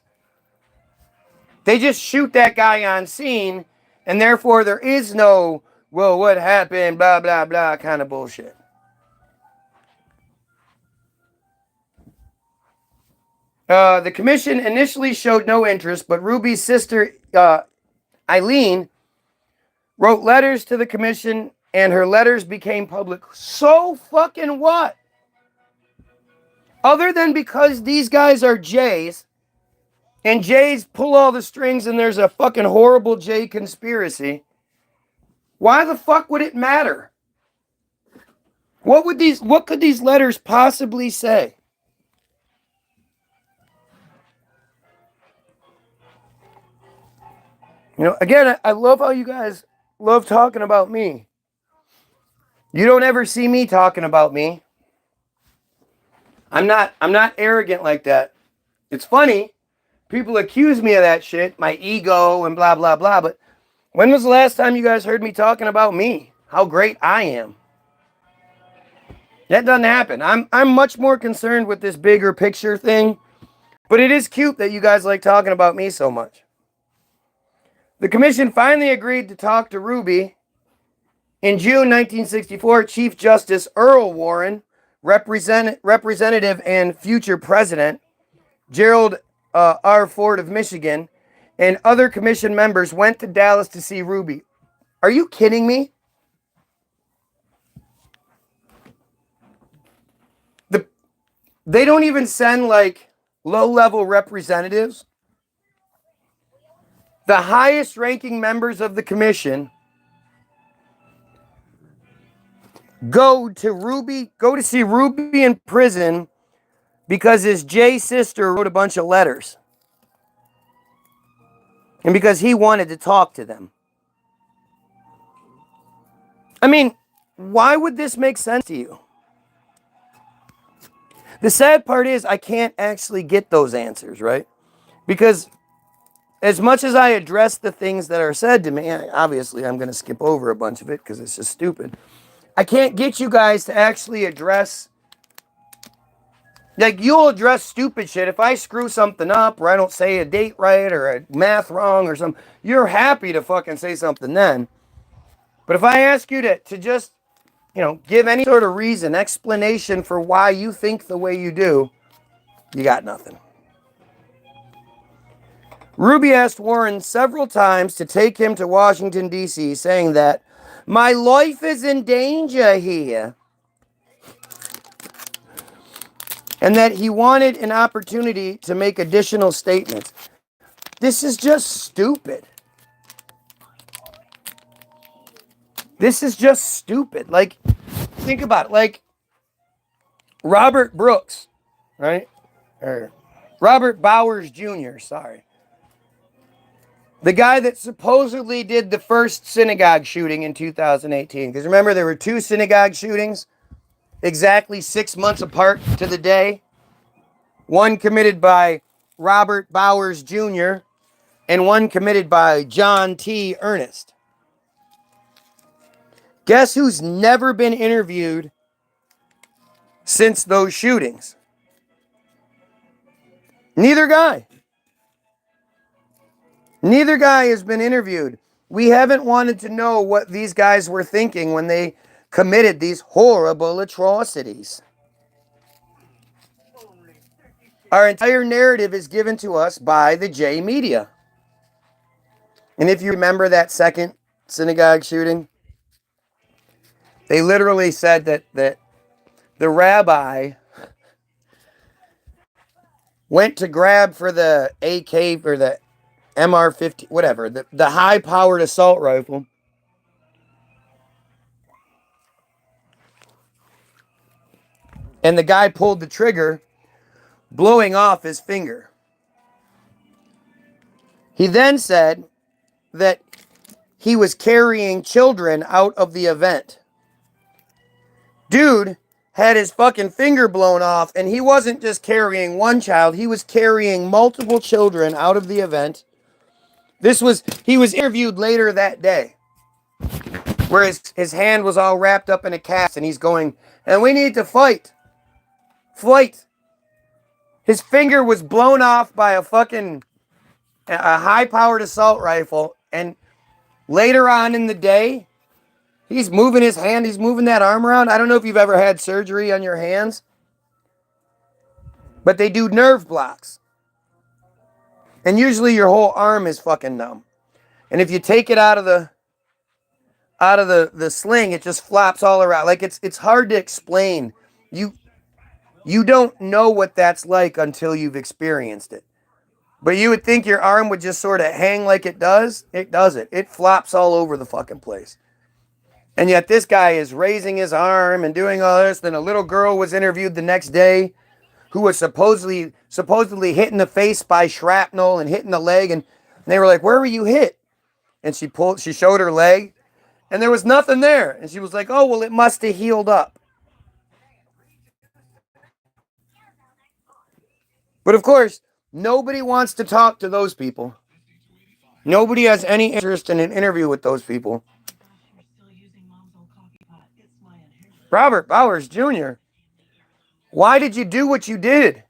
they just shoot that guy on scene, and therefore there is no, well, what happened, blah, blah, blah, kind of bullshit. The commission initially showed no interest, but Ruby's sister, Eileen, wrote letters to the commission, and her letters became public. So fucking what? Other than because these guys are Jays, and Jays pull all the strings, and there's a fucking horrible Jay conspiracy, why the fuck would it matter? What could these letters possibly say? You know, again, I love how you guys love talking about me. You don't ever see me talking about me. I'm not arrogant like that. It's funny. People accuse me of that shit, my ego and blah, blah, blah. But when was the last time you guys heard me talking about me? How great I am. That doesn't happen. I'm much more concerned with this bigger picture thing. But it is cute that you guys like talking about me so much. The commission finally agreed to talk to Ruby. In June 1964, Chief Justice Earl Warren, Representative and future President Gerald R. Ford of Michigan, and other commission members went to Dallas to see Ruby. Are you kidding me? They don't even send, like, low-level representatives. The highest ranking members of the commission go to see Ruby in prison because his Jay sister wrote a bunch of letters. And because he wanted to talk to them. I mean, why would this make sense to you? The sad part is I can't actually get those answers, right? Because as much as I address the things that are said to me, obviously I'm going to skip over a bunch of it because it's just stupid. I can't get you guys to actually address, like, you'll address stupid shit. If I screw something up or I don't say a date right or a math wrong or something, you're happy to fucking say something then. But if I ask you to just, you know, give any sort of reason, explanation for why you think the way you do, you got nothing. Ruby asked Warren several times to take him to Washington, D.C., saying that, "My life is in danger here," and that he wanted an opportunity to make additional statements. This is just stupid. This is just stupid. Like, think about it. Like, Robert Brooks, right? Or Robert Bowers Jr., sorry. The guy that supposedly did the first synagogue shooting in 2018. Because remember, there were 2 synagogue shootings exactly 6 months apart to the day. One committed by Robert Bowers Jr. and one committed by John T. Ernest. Guess who's never been interviewed since those shootings? Neither guy. Neither guy has been interviewed. We haven't wanted to know what these guys were thinking when they committed these horrible atrocities. Our entire narrative is given to us by the J media. And if you remember that second synagogue shooting, they literally said that the rabbi went to grab for the AK or the MR-50, whatever, the high-powered assault rifle. And the guy pulled the trigger, blowing off his finger. He then said that he was carrying children out of the event. Dude had his fucking finger blown off, and he wasn't just carrying one child, he was carrying multiple children out of the event. He was interviewed later that day, where his hand was all wrapped up in a cast, and he's going, and we need to fight. Fight. His finger was blown off by a high-powered assault rifle, and later on in the day, he's moving his hand, he's moving that arm around. I don't know if you've ever had surgery on your hands, but they do nerve blocks. And usually your whole arm is fucking numb. And if you take it out of the sling, it just flops all around. Like it's hard to explain. You don't know what that's like until you've experienced it. But you would think your arm would just sort of hang like it does. It doesn't. It flops all over the fucking place. And yet this guy is raising his arm and doing all this. Then a little girl was interviewed the next day who was supposedly hit in the face by shrapnel and hit in the leg. And they were like, where were you hit? And she showed her leg and there was nothing there. And she was like, oh, well, it must have healed up. But of course, nobody wants to talk to those people. Nobody has any interest in an interview with those people. Robert Bowers Jr., why did you do what you did?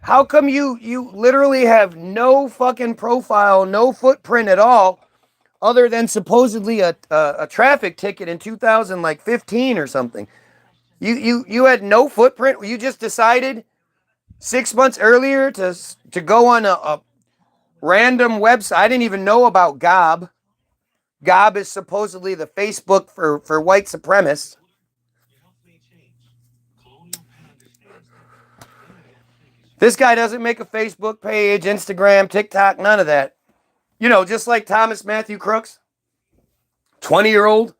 How come you literally have no fucking profile, no footprint at all, other than supposedly a traffic ticket in 2015 or something? You had no footprint. You just decided 6 months earlier to go on a random website. I didn't even know about Gob. Gob is supposedly the Facebook for white supremacists. This guy doesn't make a Facebook page, Instagram, TikTok, none of that. You know, just like Thomas Matthew Crooks, 20-year-old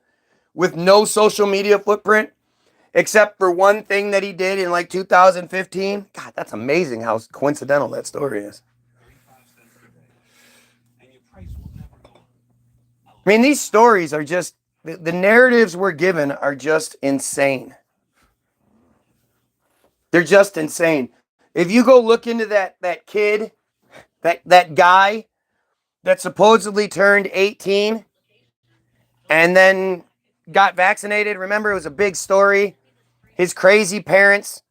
with no social media footprint, except for one thing that he did in like 2015. God, that's amazing how coincidental that story is. I mean, these stories are just, the narratives we're given are just insane. They're just insane. If you go look into that kid, that guy that supposedly turned 18 and then got vaccinated, remember it was a big story. His crazy parents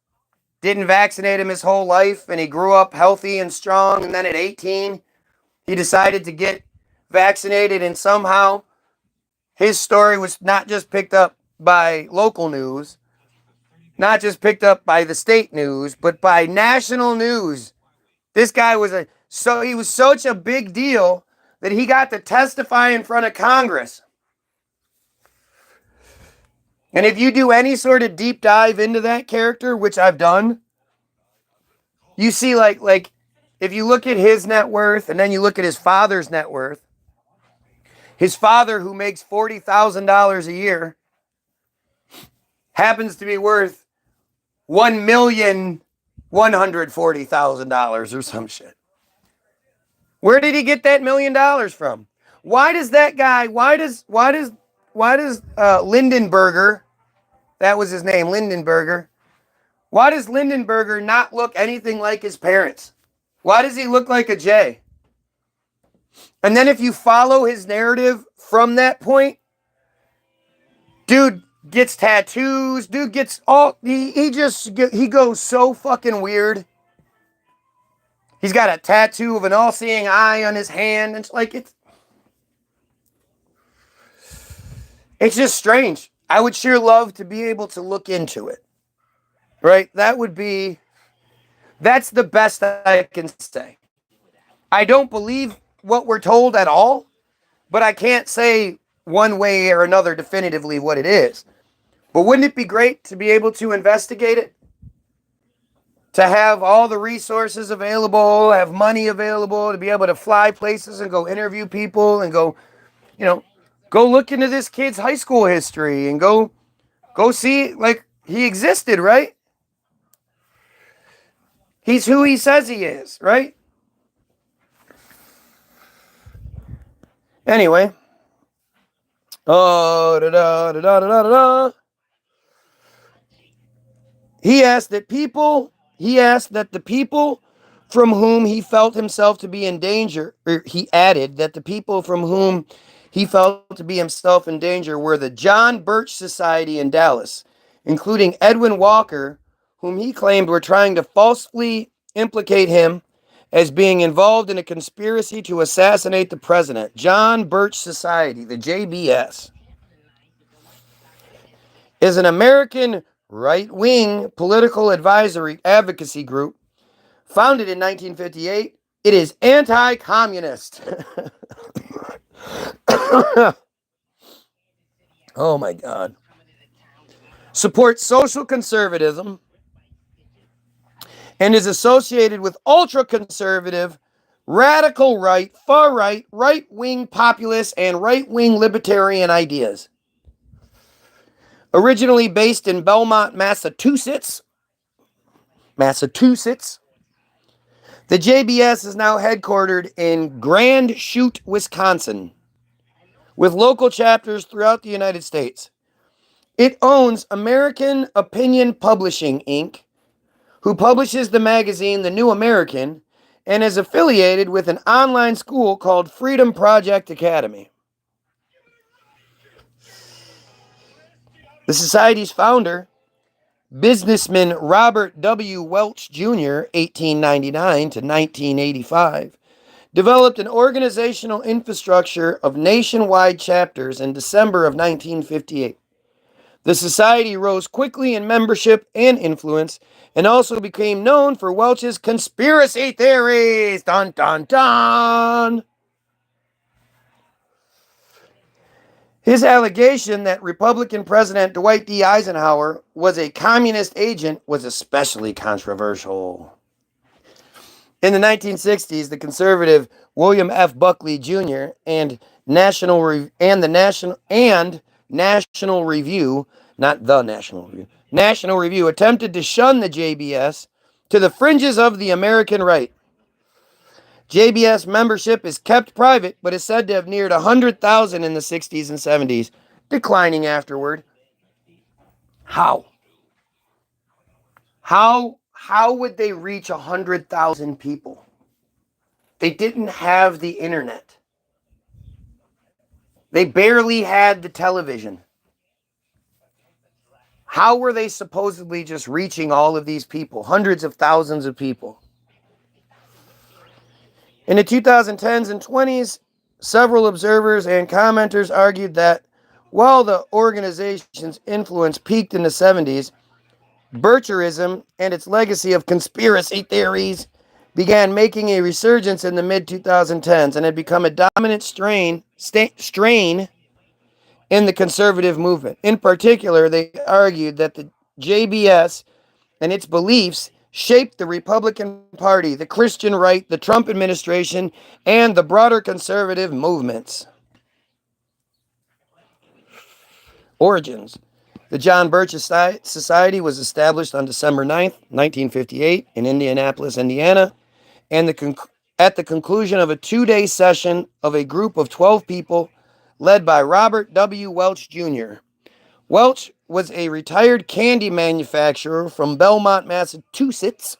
didn't vaccinate him his whole life, and he grew up healthy and strong, and then at 18, he decided to get vaccinated, and somehow his story was not just picked up by local news, not just picked up by the state news, but by national news. This guy he was such a big deal that he got to testify in front of Congress. And if you do any sort of deep dive into that character, which I've done, you see like if you look at his net worth and then you look at his father's net worth, his father, who makes $40,000 a year, happens to be worth $1,140,000 or some shit. Where did he get that $1 million from? Why does Lindenberger, that was his name, Lindenberger, why does Lindenberger not look anything like his parents? Why does he look like a J? And then if you follow his narrative from that point, Dude gets tattoos. Dude gets all, he goes so fucking weird. He's got a tattoo of an all-seeing eye on his hand. It's like, it's just strange. I would sure love to be able to look into it. Right? That's the best I can say. I don't believe what we're told at all, but I can't say one way or another definitively what it is. But wouldn't it be great to be able to investigate it? To have all the resources available, have money available, to be able to fly places and go interview people and go, go look into this kid's high school history and go see, like, he existed, right? He's who he says he is, right? Anyway. Oh, da da da da da da da. He asked that the people from whom he felt himself to be in danger, or he added that the people from whom he felt to be himself in danger were the John Birch Society in Dallas, including Edwin Walker, whom he claimed were trying to falsely implicate him as being involved in a conspiracy to assassinate the president. John Birch Society, the JBS, is an American right-wing political advocacy group founded in 1958. It is anti-communist. Oh my God. Supports social conservatism and is associated with ultra-conservative, radical right, far-right, right-wing populist, and right-wing libertarian ideas. Originally based in Belmont, Massachusetts, the JBS is now headquartered in Grand Chute, Wisconsin, with local chapters throughout the United States. It owns American Opinion Publishing, Inc., who publishes the magazine The New American, and is affiliated with an online school called Freedom Project Academy. The society's founder, businessman Robert W. Welch Jr., 1899 to 1985, developed an organizational infrastructure of nationwide chapters in December of 1958. The society rose quickly in membership and influence, and also became known for Welch's conspiracy theories. Dun, dun, dun! His allegation that Republican President Dwight D. Eisenhower was a communist agent was especially controversial. In the 1960s, the conservative William F. Buckley Jr. and National Review, attempted to shun the JBS to the fringes of the American right. JBS membership is kept private, but is said to have neared 100,000 in the 60s and 70s, declining afterward. How? How would they reach 100,000 people? They didn't have the internet. They barely had the television. How were they supposedly just reaching all of these people, hundreds of thousands of people? In the 2010s and 20s, several observers and commenters argued that while the organization's influence peaked in the 70s, Bircherism and its legacy of conspiracy theories began making a resurgence in the mid-2010s and had become a dominant strain in the conservative movement. In particular, they argued that the JBS and its beliefs shaped the Republican Party, the Christian right, the Trump administration, and the broader conservative movements. Origins. The John Birch Society was established on December 9th, 1958 in Indianapolis, Indiana, and at the conclusion of a 2-day session of a group of 12 people led by Robert W. Welch Jr. Welch was a retired candy manufacturer from Belmont, Massachusetts,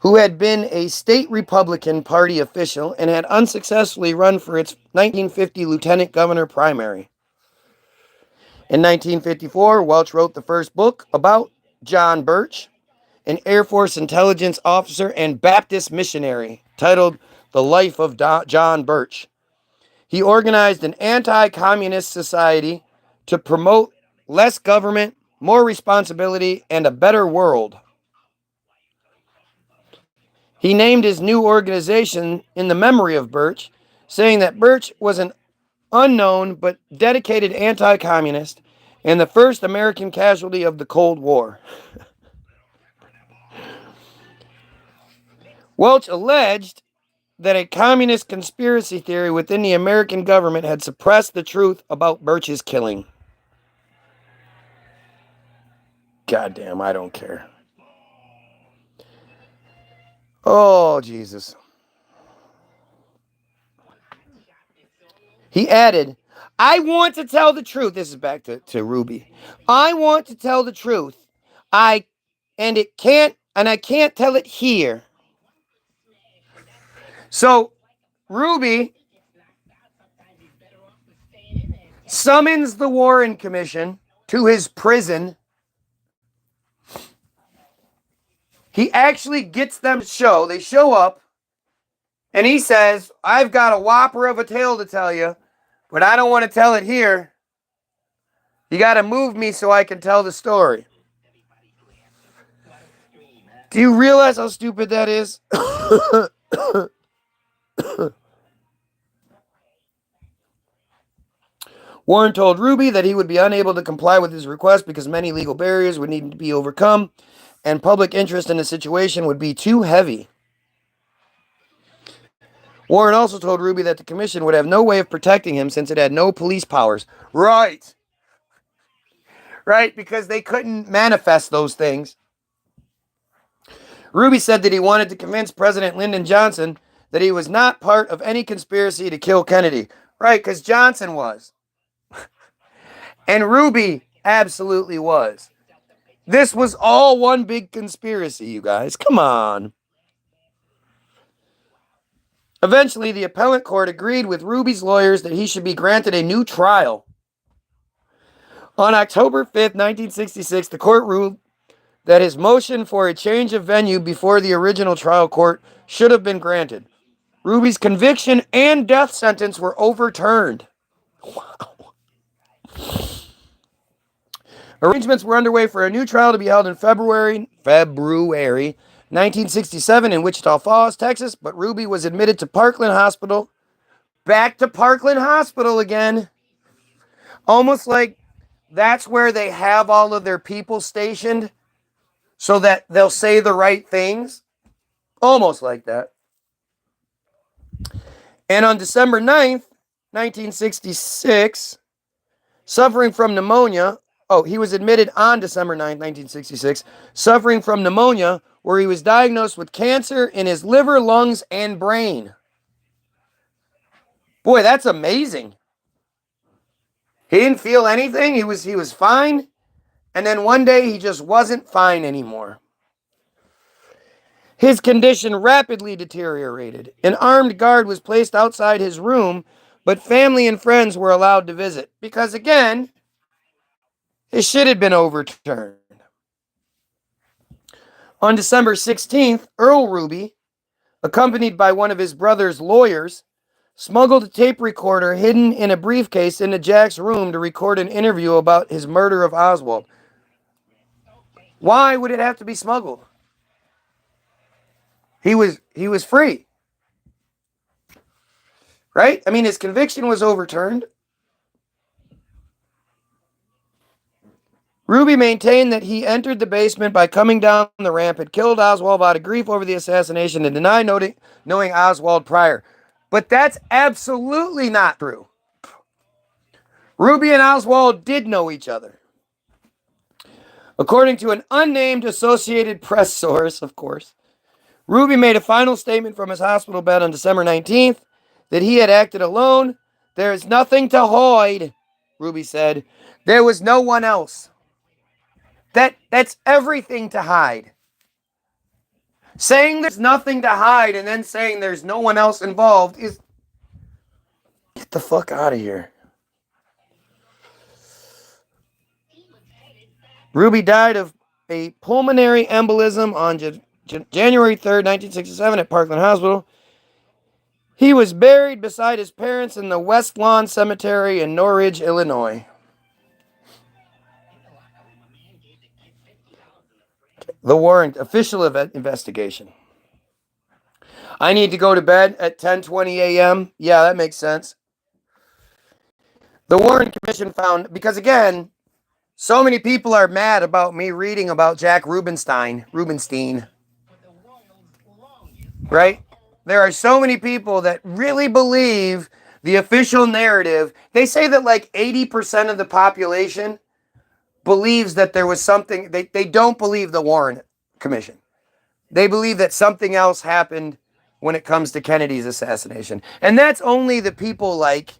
who had been a state Republican Party official and had unsuccessfully run for its 1950 lieutenant governor primary. In 1954, Welch wrote the first book about John Birch, an Air Force intelligence officer and Baptist missionary, titled The Life of John Birch. He organized an anti-communist society to promote less government, more responsibility, and a better world. He named his new organization in the memory of Birch, saying that Birch was an unknown but dedicated anti-communist and the first American casualty of the Cold War. Welch alleged that a communist conspiracy theory within the American government had suppressed the truth about Birch's killing. Goddamn, I don't care. Oh, Jesus. He added, I want to tell the truth. This is back to Ruby. I want to tell the truth. I can't tell it here. So Ruby summons the Warren Commission to his prison. He actually gets them to show. They show up. And he says, I've got a whopper of a tale to tell you, but I don't want to tell it here. You got to move me so I can tell the story. Do you realize how stupid that is? Warren told Ruby that he would be unable to comply with his request because many legal barriers would need to be overcome and public interest in the situation would be too heavy. Warren also told Ruby that the commission would have no way of protecting him since it had no police powers. Right. Right, because they couldn't manifest those things. Ruby said that he wanted to convince President Lyndon Johnson that he was not part of any conspiracy to kill Kennedy. Right, because Johnson was. And Ruby absolutely was. This was all one big conspiracy, you guys. Come on. Eventually, the appellate court agreed with Ruby's lawyers that he should be granted a new trial. On October 5th, 1966, the court ruled that his motion for a change of venue before the original trial court should have been granted. Ruby's conviction and death sentence were overturned. Wow. Arrangements were underway for a new trial to be held in February 1967 in Wichita Falls, Texas, but Ruby was admitted to Parkland Hospital. Back to Parkland Hospital again. Almost like that's where they have all of their people stationed so that they'll say the right things. Almost like that. And on December 9th, 1966, suffering from pneumonia. Oh, he was admitted on December 9th, 1966, suffering from pneumonia, where he was diagnosed with cancer in his liver, lungs, and brain. Boy, that's amazing. He didn't feel anything. He was fine. And then one day he just wasn't fine anymore. His condition rapidly deteriorated. An armed guard was placed outside his room, but family and friends were allowed to visit. Because again, his shit had been overturned. On December 16th, Earl Ruby, accompanied by one of his brother's lawyers, smuggled a tape recorder hidden in a briefcase into Jack's room to record an interview about his murder of Oswald. Why would it have to be smuggled? He was free. Right? I mean, his conviction was overturned. Ruby maintained that he entered the basement by coming down the ramp, had killed Oswald out of grief over the assassination, and denied knowing Oswald prior. But that's absolutely not true. Ruby and Oswald did know each other. According to an unnamed Associated Press source, of course, Ruby made a final statement from his hospital bed on December 19th that he had acted alone. There is nothing to hide, Ruby said. There was no one else. That's everything to hide. Saying there's nothing to hide and then saying there's no one else involved is... Get the fuck out of here. Ruby died of a pulmonary embolism on January 3rd, 1967 at Parkland Hospital. He was buried beside his parents in the West Lawn Cemetery in Norridge, Illinois. The warrant official investigation. I need to go to bed at 10:20 a.m. Yeah, that makes sense. The Warren Commission found, because again, so many people are mad about me reading about Jack Rubenstein, right? There are so many people that really believe the official narrative. They say that like 80% of the population believes that there was something. They don't believe the Warren Commission. They believe that something else happened when it comes to Kennedy's assassination. And that's only the people like,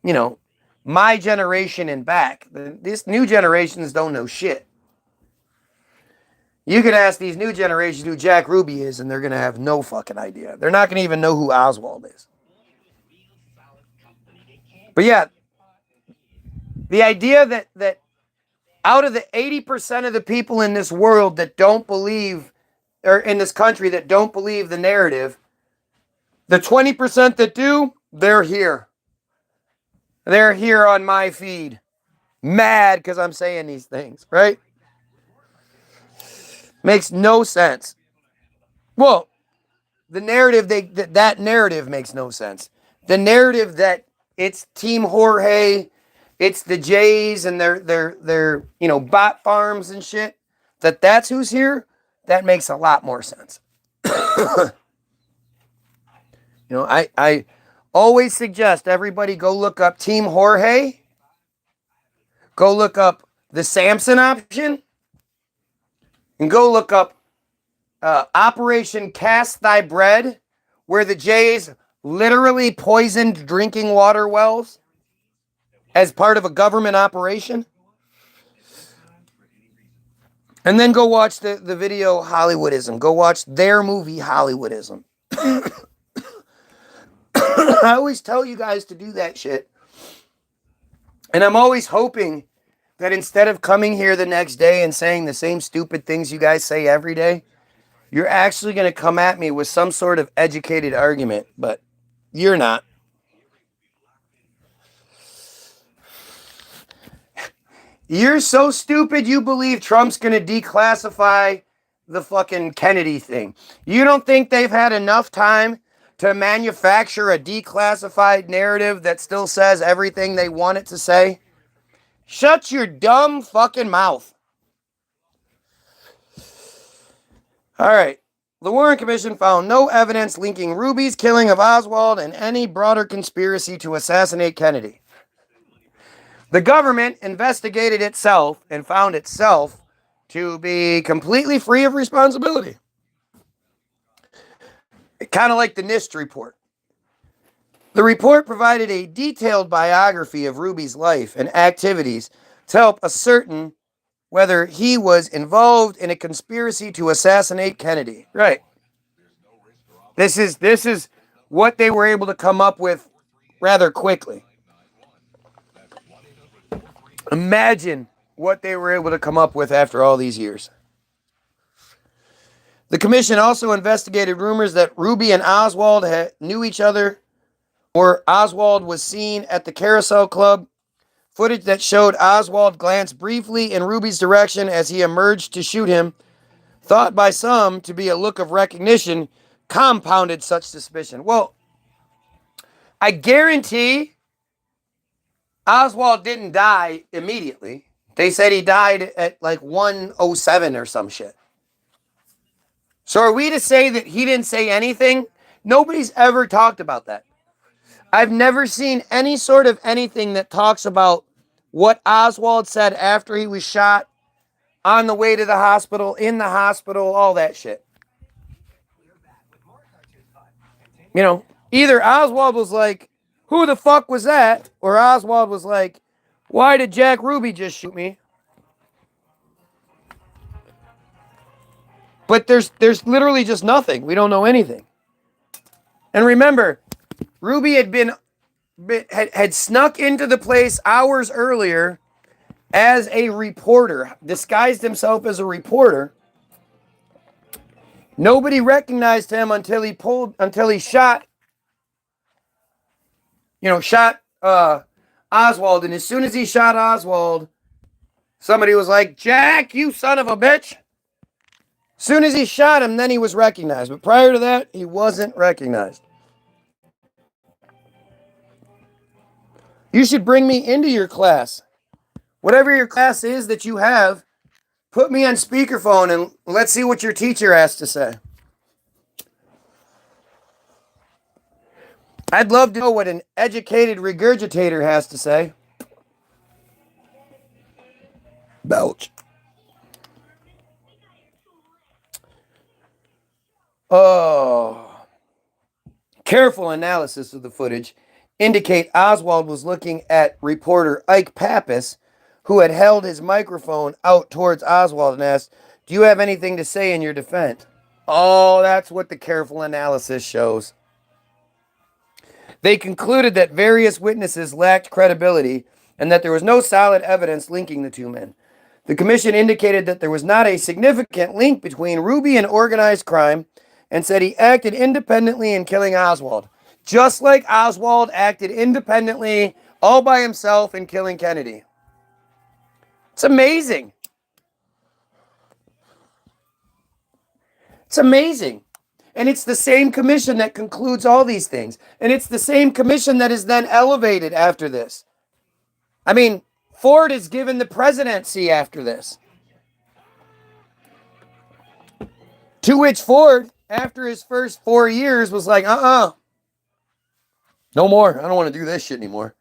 you know, my generation and back. These new generations don't know shit. You can ask these new generations who Jack Ruby is, and they're going to have no fucking idea. They're not going to even know who Oswald is. But yeah, the idea that out of the 80% of the people in this world that don't believe, or in this country that don't believe the narrative, the 20% that do, they're here. They're here on my feed. Mad because I'm saying these things, right? Makes no sense. Well, the narrative, that narrative makes no sense. The narrative that it's Team Jorge, it's the Jays and their bot farms and shit, that's who's here, that makes a lot more sense. I always suggest everybody go look up Team Jorge, go look up the Samson Option, and go look up Operation Cast Thy Bread, where the Jays literally poisoned drinking water wells as part of a government operation. And then go watch the video Hollywoodism. Go watch their movie Hollywoodism. I always tell you guys to do that shit. And I'm always hoping that instead of coming here the next day and saying the same stupid things you guys say every day, you're actually going to come at me with some sort of educated argument, but you're not. You're so stupid you believe Trump's going to declassify the fucking Kennedy thing. You don't think they've had enough time to manufacture a declassified narrative that still says everything they want it to say? Shut your dumb fucking mouth. All right. The Warren Commission found no evidence linking Ruby's killing of Oswald and any broader conspiracy to assassinate Kennedy. The government investigated itself and found itself to be completely free of responsibility. Kind of like the NIST report. The report provided a detailed biography of Ruby's life and activities to help ascertain whether he was involved in a conspiracy to assassinate Kennedy. Right. This is what they were able to come up with rather quickly. Imagine what they were able to come up with after all these years. The commission also investigated rumors that Ruby and Oswald knew each other, or Oswald was seen at the Carousel Club. Footage that showed Oswald glance briefly in Ruby's direction as he emerged to shoot him, thought by some to be a look of recognition, compounded such suspicion. Well, I guarantee Oswald didn't die immediately. They said he died at like 1:07 or some shit. So are we to say that he didn't say anything? Nobody's ever talked about that. I've never seen any sort of anything that talks about what Oswald said after he was shot, on the way to the hospital, in the hospital, all that shit. Either Oswald was like, who the fuck was that? Or Oswald was like, why did Jack Ruby just shoot me? But there's literally just nothing. We don't know anything. And remember, Ruby had snuck into the place hours earlier as a reporter, disguised himself as a reporter. Nobody recognized him until he shot, shot Oswald. And as soon as he shot Oswald, somebody was like, "Jack, you son of a bitch." As soon as he shot him, then he was recognized. But prior to that, he wasn't recognized. You should bring me into your class. Whatever your class is that you have, put me on speakerphone and let's see what your teacher has to say. I'd love to know what an educated regurgitator has to say. Belch. Oh. Careful analysis of the footage indicate Oswald was looking at reporter Ike Pappas, who had held his microphone out towards Oswald and asked, "Do you have anything to say in your defense?" Oh, that's what the careful analysis shows. They concluded that various witnesses lacked credibility and that there was no solid evidence linking the two men. The commission indicated that there was not a significant link between Ruby and organized crime and said he acted independently in killing Oswald, just like Oswald acted independently all by himself in killing Kennedy. It's amazing. It's amazing. And it's the same commission that concludes all these things. And it's the same commission that is then elevated after this. I mean, Ford is given the presidency after this. To which Ford, after his first 4 years, was like, no more. I don't want to do this shit anymore.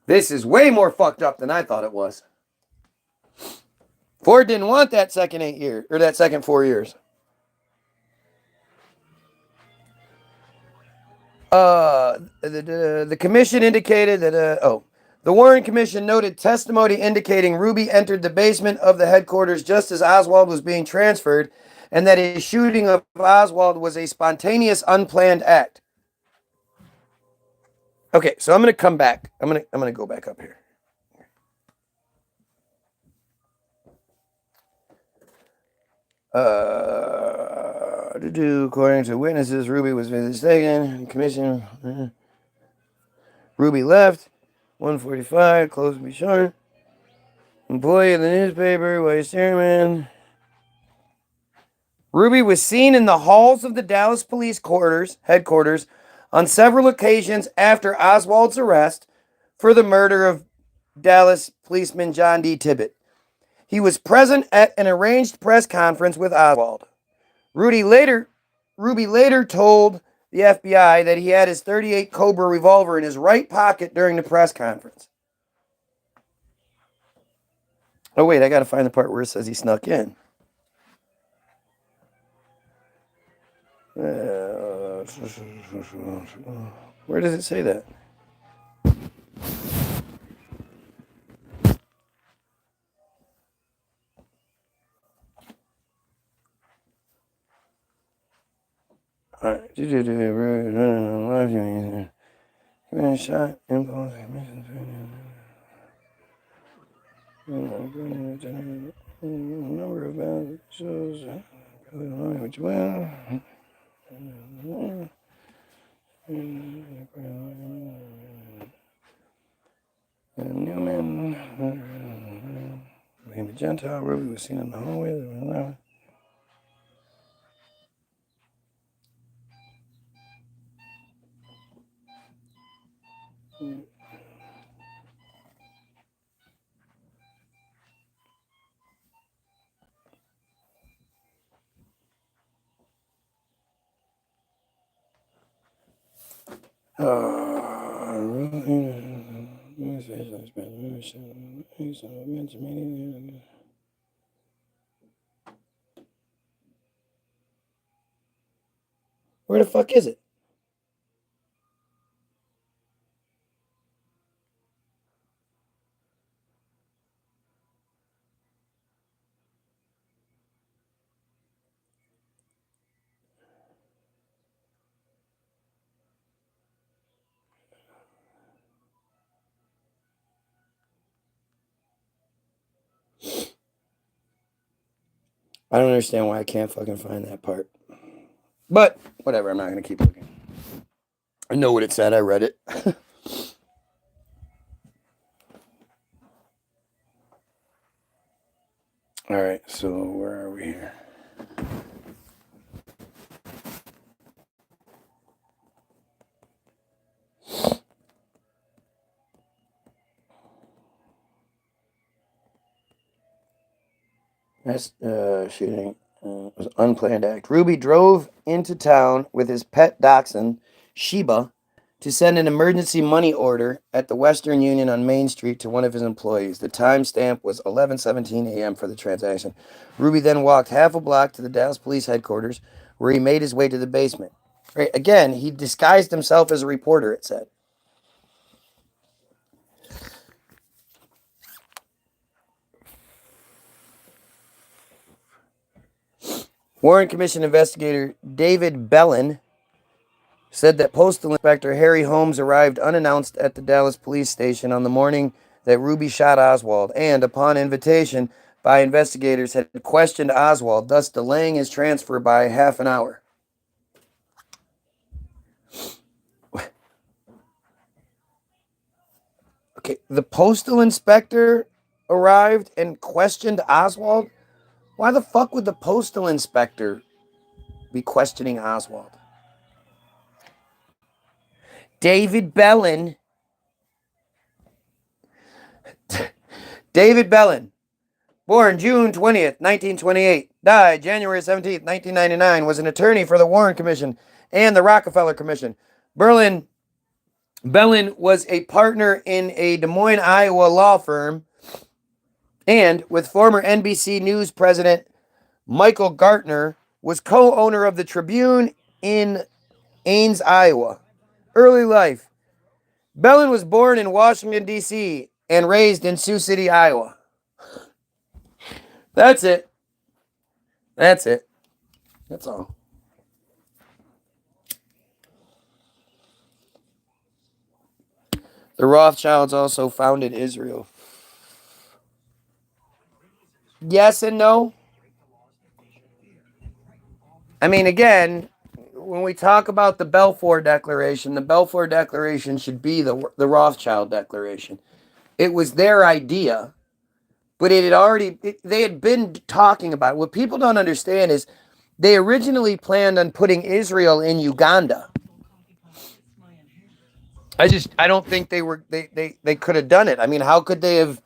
This is way more fucked up than I thought it was. Ford didn't want that second 8 years, or that second 4 years. The commission indicated that, the Warren Commission noted testimony indicating Ruby entered the basement of the headquarters just as Oswald was being transferred, and that his shooting of Oswald was a spontaneous, unplanned act. Okay, so I'm going to come back. I'm going to go back up here. According to witnesses, Ruby was mistaken. Commission. Ruby left. 1:45. Close to be shown. Employee of the newspaper, vice chairman. Ruby was seen in the halls of the Dallas police headquarters on several occasions after Oswald's arrest for the murder of Dallas policeman John D. Tippit. He was present at an arranged press conference with Oswald. Ruby later told the FBI that he had his .38 Cobra revolver in his right pocket during the press conference. Oh, wait, I got to find the part where it says he snuck in. Where does it say that? All right. Shot, impulse, number of ballots shows which well. Newman, the Gentile Ruby was seen in the hallway. Where the fuck is it? I don't understand why I can't fucking find that part. But whatever, I'm not going to keep looking. I know what it said. I read it. All right, so where are we here? That's shooting was an unplanned act. Ruby drove into town with his pet dachshund, Sheba, to send an emergency money order at the Western Union on Main Street to one of his employees. The timestamp was 11:17 a.m. for the transaction. Ruby then walked half a block to the Dallas Police headquarters, where he made his way to the basement. Right, again, he disguised himself as a reporter, it said. Warren Commission investigator David Bellin said that Postal Inspector Harry Holmes arrived unannounced at the Dallas police station on the morning that Ruby shot Oswald and, upon invitation by investigators, had questioned Oswald, thus delaying his transfer by half an hour. Okay, the Postal Inspector arrived and questioned Oswald? Why the fuck would the Postal Inspector be questioning Oswald? David Bellin. David Bellin, born June 20th, 1928, died January 17th, 1999, was an attorney for the Warren Commission and the Rockefeller Commission. Bellin was a partner in a Des Moines, Iowa law firm, and with former NBC News president Michael Gartner, was co-owner of the Tribune in Ames, Iowa. Early life. Bellin was born in Washington, D.C. and raised in Sioux City, Iowa. That's it. That's it. That's all. The Rothschilds also founded Israel. Yes and no. I mean, again, when we talk about the Balfour Declaration should be the Rothschild Declaration. It was their idea, but they had been talking about it. What people don't understand is they originally planned on putting Israel in Uganda. I don't think they could have done it. I mean, how could they have,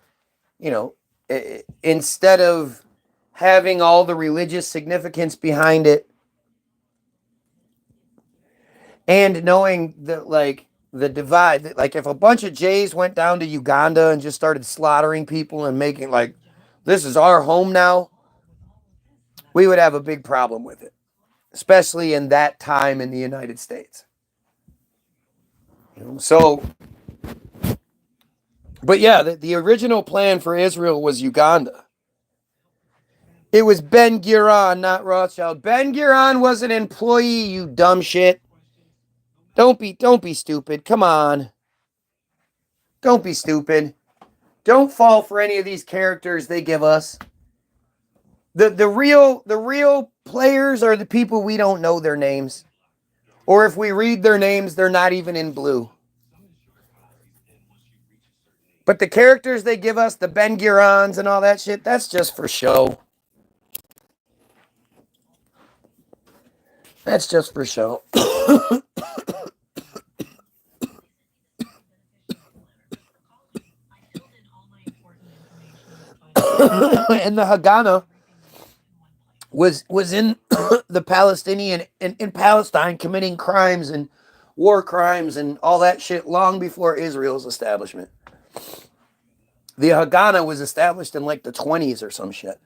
instead of having all the religious significance behind it and knowing the divide, like if a bunch of Jays went down to Uganda and just started slaughtering people and making this is our home now, we would have a big problem with it, especially in that time in the United States. So, but yeah, the original plan for Israel was Uganda. It was Ben Gurion, not Rothschild. Ben Gurion was an employee, you dumb shit. Don't be stupid. Come on. Don't be stupid. Don't fall for any of these characters they give us. The real players are the people we don't know their names. Or if we read their names, they're not even in blue. But the characters they give us, the Ben Gurions and all that shit, that's just for show. That's just for show. And the Haganah was in the Palestinian in Palestine committing crimes and war crimes and all that shit long before Israel's establishment. The Haganah was established in the 20s or some shit.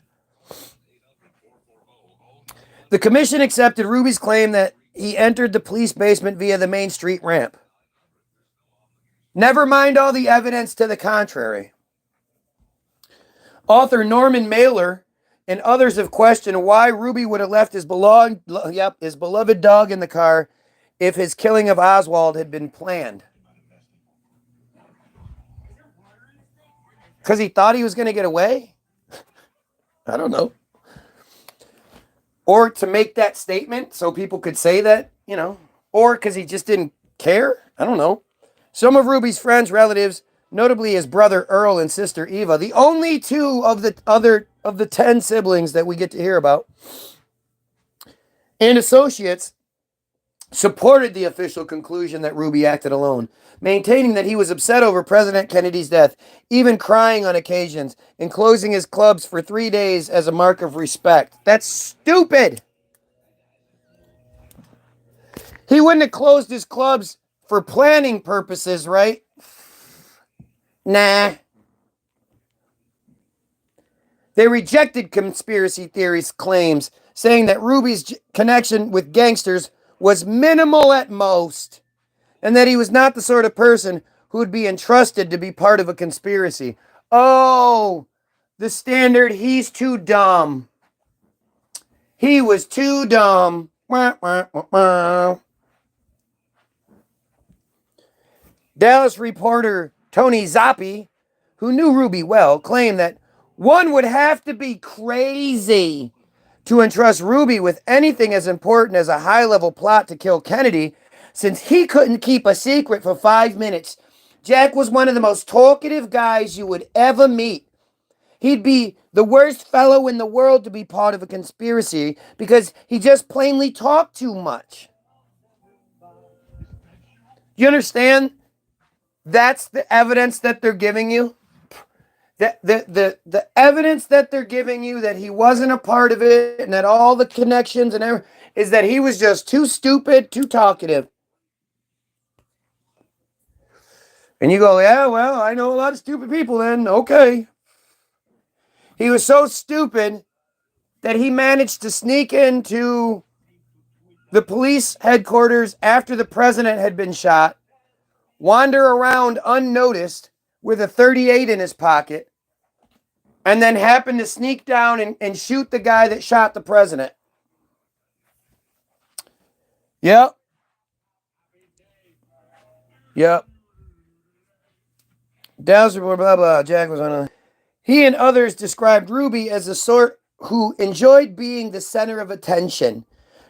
The commission accepted Ruby's claim that he entered the police basement via the main street ramp. Never mind all the evidence to the contrary. Author Norman Mailer and others have questioned why Ruby would have left his beloved dog in the car if his killing of Oswald had been planned. Because he thought he was going to get away? I don't know. or to make that statement so people could say that, you know, or because he just didn't care. I don't know. Some of Ruby's friends, relatives, notably his brother Earl and sister Eva, the only two of the 10 siblings that we get to hear about, and associates, supported the official conclusion that Ruby acted alone, maintaining that he was upset over President Kennedy's death, even crying on occasions, and closing his clubs for 3 days as a mark of respect. That's stupid. He wouldn't have closed his clubs for planning purposes, right? Nah. They rejected conspiracy theories' claims, saying that Ruby's connection with gangsters was minimal at most, and that he was not the sort of person who would be entrusted to be part of a conspiracy. Oh, the standard, he's too dumb. He was too dumb. Wah, wah, wah, wah. Dallas reporter Tony Zoppi, who knew Ruby well, claimed that one would have to be crazy to entrust Ruby with anything as important as a high-level plot to kill Kennedy, since he couldn't keep a secret for 5 minutes. Jack was one of the most talkative guys you would ever meet. He'd be the worst fellow in the world to be part of a conspiracy because he just plainly talked too much. You understand? That's the evidence that they're giving you. The evidence that they're giving you that he wasn't a part of it and that all the connections and everything is that he was just too stupid, too talkative. And you go, yeah, well, I know a lot of stupid people then. Okay. He was so stupid that he managed to sneak into the police headquarters after the president had been shot, wander around unnoticed with a .38 in his pocket, and then happen to sneak down and shoot the guy that shot the president. Yep. Dallas report, blah, blah. Jack was on a... He and others described Ruby as the sort who enjoyed being the center of attention,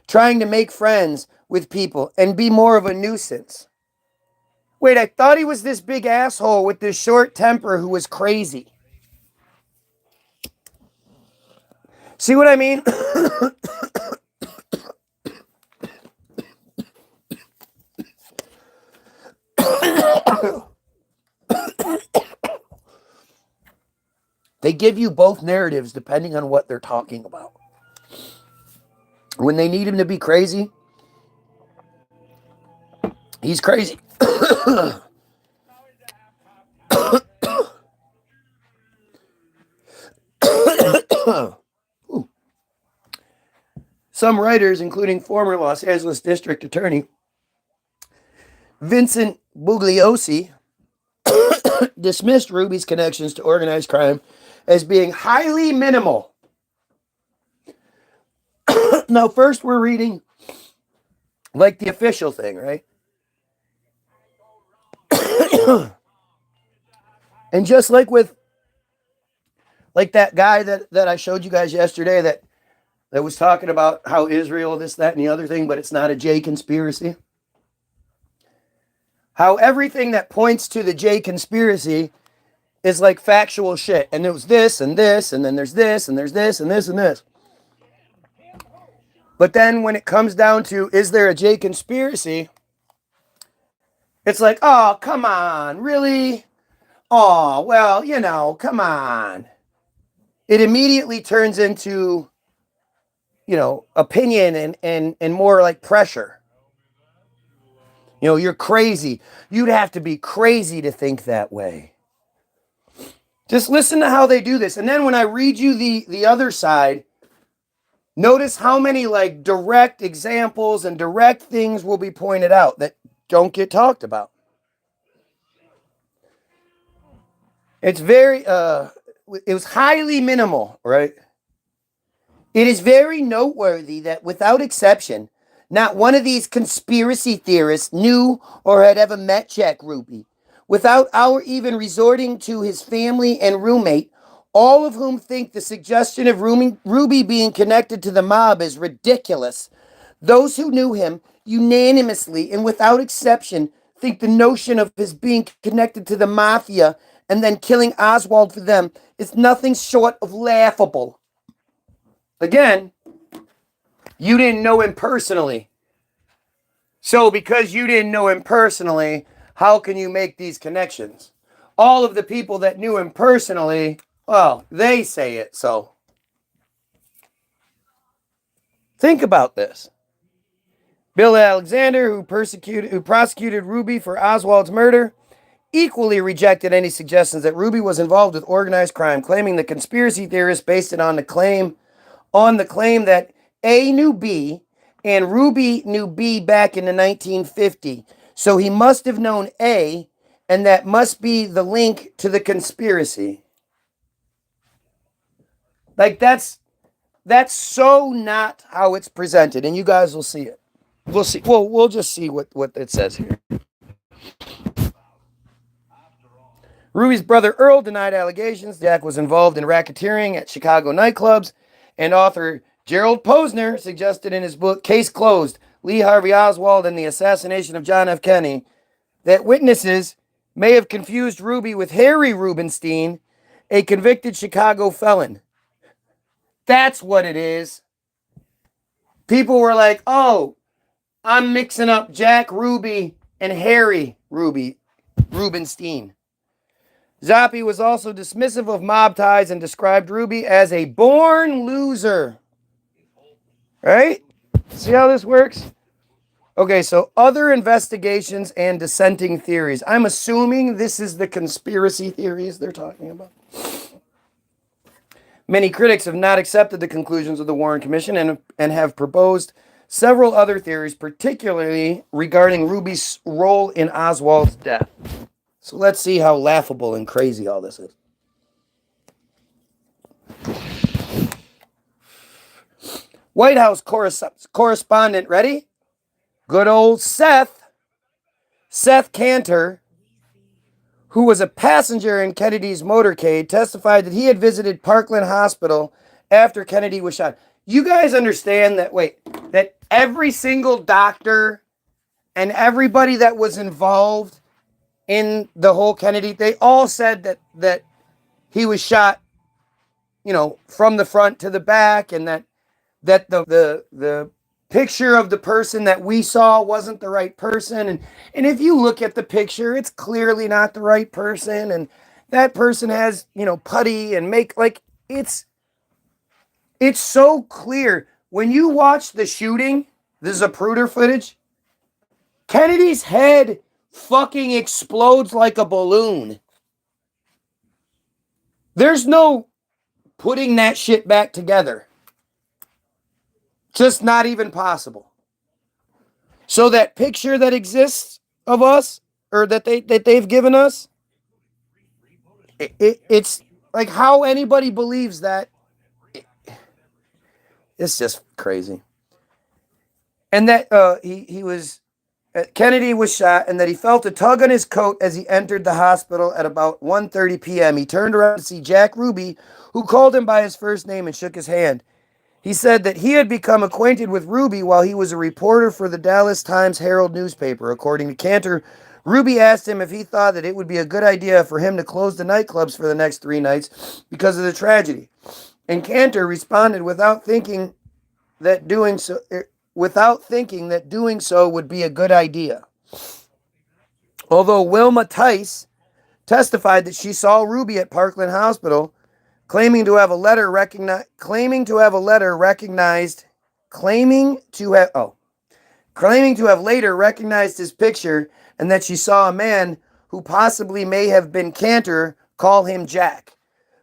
trying to make friends with people and be more of a nuisance. Wait, I thought he was this big asshole with this short temper who was crazy. See what I mean? They give you both narratives depending on what they're talking about. When they need him to be crazy, he's crazy. Some writers, including former Los Angeles District Attorney Vincent Bugliosi, dismissed Ruby's connections to organized crime as being highly minimal. Now, first we're reading like the official thing, right? And just like with like that guy that I showed you guys yesterday that was talking about how Israel, this, that, and the other thing, but it's not a J conspiracy. How everything that points to the J conspiracy is like factual shit. And there was this, and then there's this, and there's this, and this, and this. But then when it comes down to, is there a J conspiracy? It's like, oh, come on, really? Oh, well, you know, come on. It immediately turns into, you know, opinion and more like pressure. You know, you're crazy. You'd have to be crazy to think that way. Just listen to how they do this. And then when I read you the other side, notice how many like direct examples and direct things will be pointed out that don't get talked about. It's very, it was highly minimal, right? It is very noteworthy that without exception, not one of these conspiracy theorists knew or had ever met Jack Ruby. Without our even resorting to his family and roommate, all of whom think the suggestion of Ruby being connected to the mob is ridiculous. Those who knew him unanimously and without exception think the notion of his being connected to the mafia and then killing Oswald for them is nothing short of laughable. Again, you didn't know him personally. So because you didn't know him personally, how can you make these connections? All of the people that knew him personally, well, they say it, so. Think about this. Bill Alexander, who prosecuted Ruby for Oswald's murder, equally rejected any suggestions that Ruby was involved with organized crime, claiming the conspiracy theorists based it on the claim that A knew B and Ruby knew B back in the 1950. So he must have known A, and that must be the link to the conspiracy. Like that's so not how it's presented, and you guys will see it. We'll see. Well, we'll just see what it says here. Ruby's brother Earl denied allegations Jack was involved in racketeering at Chicago nightclubs, and author Gerald Posner suggested in his book Case Closed, Lee Harvey Oswald and the Assassination of John F. Kennedy, that witnesses may have confused Ruby with Harry Rubenstein, a convicted Chicago felon. That's what it is. People were like, oh, I'm mixing up Jack Ruby and Harry Rubenstein. Zappi was also dismissive of mob ties and described Ruby as a born loser. Right? See how this works? Okay, so other investigations and dissenting theories. I'm assuming this is the conspiracy theories they're talking about. Many critics have not accepted the conclusions of the Warren Commission and have proposed several other theories, particularly regarding Ruby's role in Oswald's death. So let's see how laughable and crazy all this is. White House correspondent, ready? Good old Seth Cantor, who was a passenger in Kennedy's motorcade, testified that he had visited Parkland Hospital after Kennedy was shot. You guys understand that every single doctor and everybody that was involved in the whole Kennedy, they all said that he was shot, from the front to the back, and that the picture of the person that we saw wasn't the right person. And if you look at the picture, it's clearly not the right person. And that person has, putty and it's so clear. When you watch the shooting, the Zapruder footage, Kennedy's head fucking explodes like a balloon. There's no putting that shit back together. Just not even possible. So that picture that exists of us, or that they've given us, it's like how anybody believes that. It's just crazy. And that Kennedy was shot, and that he felt a tug on his coat as he entered the hospital at about 1:30 p.m. He turned around to see Jack Ruby, who called him by his first name and shook his hand. He said that he had become acquainted with Ruby while he was a reporter for the Dallas Times-Herald newspaper. According to Cantor, Ruby asked him if he thought that it would be a good idea for him to close the nightclubs for the next 3 nights because of the tragedy. And Cantor responded without thinking that doing so would be a good idea. Although Wilma Tice testified that she saw Ruby at Parkland Hospital, claiming to have later recognized his picture, and that she saw a man who possibly may have been Cantor call him Jack.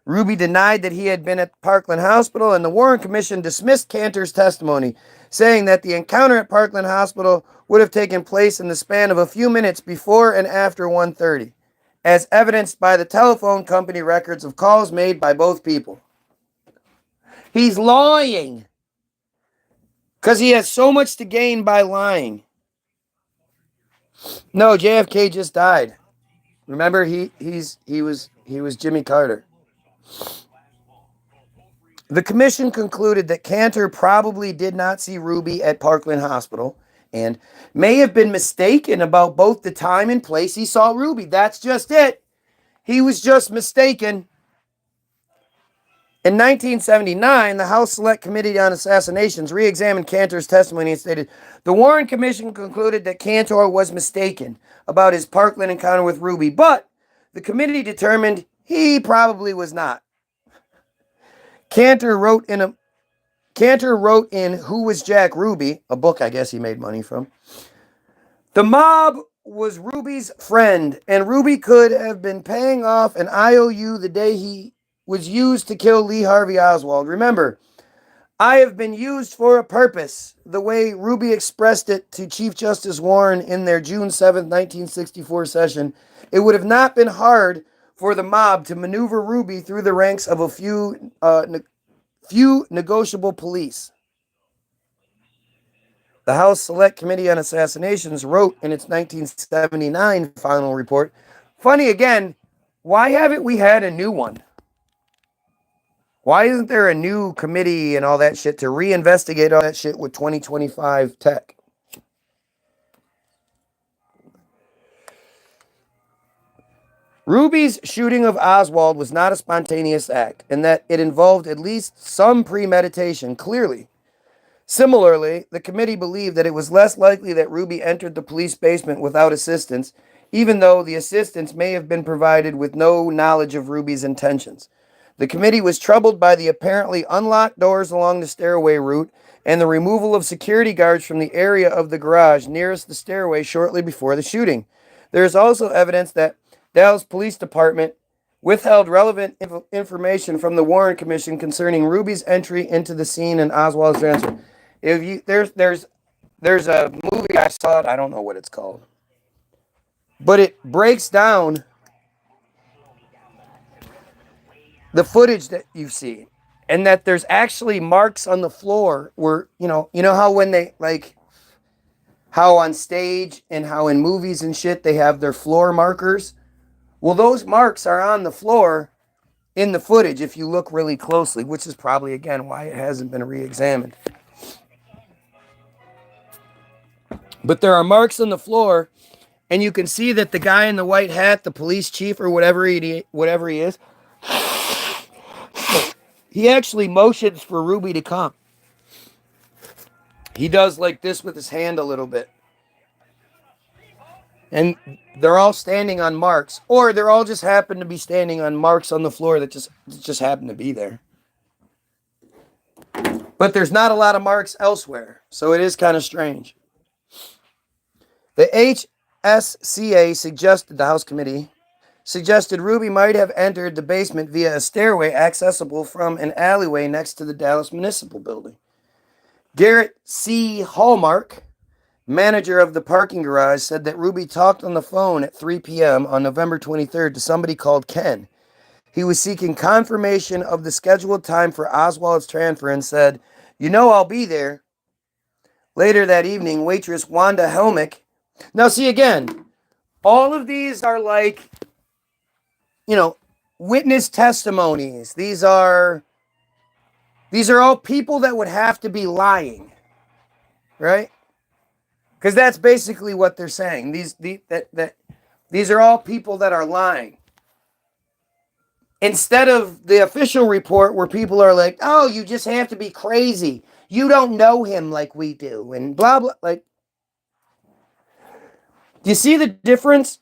Ruby denied that he had been at Parkland Hospital, and the Warren Commission dismissed Cantor's testimony, saying that the encounter at Parkland Hospital would have taken place in the span of a few minutes before and after 1:30. As evidenced by the telephone company records of calls made by both people. He's lying. Because he has so much to gain by lying. No, JFK just died. Remember, he was Jimmy Carter. The commission concluded that Cantor probably did not see Ruby at Parkland Hospital and may have been mistaken about both the time and place he saw Ruby. That's just it. He was just mistaken. In 1979, the House Select Committee on Assassinations re-examined Cantor's testimony and stated, the Warren Commission concluded that Cantor was mistaken about his Parkland encounter with Ruby, but the committee determined he probably was not. Cantor wrote in Who Was Jack Ruby, a book I guess he made money from. The mob was Ruby's friend, and Ruby could have been paying off an IOU the day he was used to kill Lee Harvey Oswald. Remember, I have been used for a purpose, the way Ruby expressed it to Chief Justice Warren in their June 7, 1964 session. It would have not been hard for the mob to maneuver Ruby through the ranks of a few negotiable police. The House Select Committee on Assassinations wrote in its 1979 final report, funny again, why haven't we had a new one? Why isn't there a new committee and all that shit to reinvestigate all that shit with 2025 tech? Ruby's shooting of Oswald was not a spontaneous act, and that it involved at least some premeditation, clearly. Similarly, the committee believed that it was less likely that Ruby entered the police basement without assistance, even though the assistance may have been provided with no knowledge of Ruby's intentions. The committee was troubled by the apparently unlocked doors along the stairway route and the removal of security guards from the area of the garage nearest the stairway shortly before the shooting. There is also evidence that Dallas Police Department withheld relevant information from the Warren Commission concerning Ruby's entry into the scene and Oswald's transfer. If you there's a movie I saw it, I don't know what it's called, but it breaks down the footage that you see, and that there's actually marks on the floor where, you know how when they, like, how on stage and how in movies and shit they have their floor markers. Well, those marks are on the floor in the footage if you look really closely, which is probably, again, why it hasn't been re-examined. But there are marks on the floor, and you can see that the guy in the white hat, the police chief or whatever he is, he actually motions for Ruby to come. He does like this with his hand a little bit. And they're all standing on marks, or they're all just happen to be standing on marks on the floor that just happen to be there. But there's not a lot of marks elsewhere, so it is kind of strange. The HSCA suggested, the House Committee suggested Ruby might have entered the basement via a stairway accessible from an alleyway next to the Dallas Municipal Building. Garrett C. Hallmark, manager of the parking garage, said that Ruby talked on the phone at 3 p.m. on November 23rd to somebody called Ken. He was seeking confirmation of the scheduled time for Oswald's transfer and said, I'll be there. Later that evening, waitress Wanda Helmick. Now, see, again, all of these are like, witness testimonies. These are all people that would have to be lying, right? Because that's basically what they're saying. These are all people that are lying. Instead of the official report where people are like, oh, you just have to be crazy. You don't know him like we do, and blah, blah. Like, do you see the difference?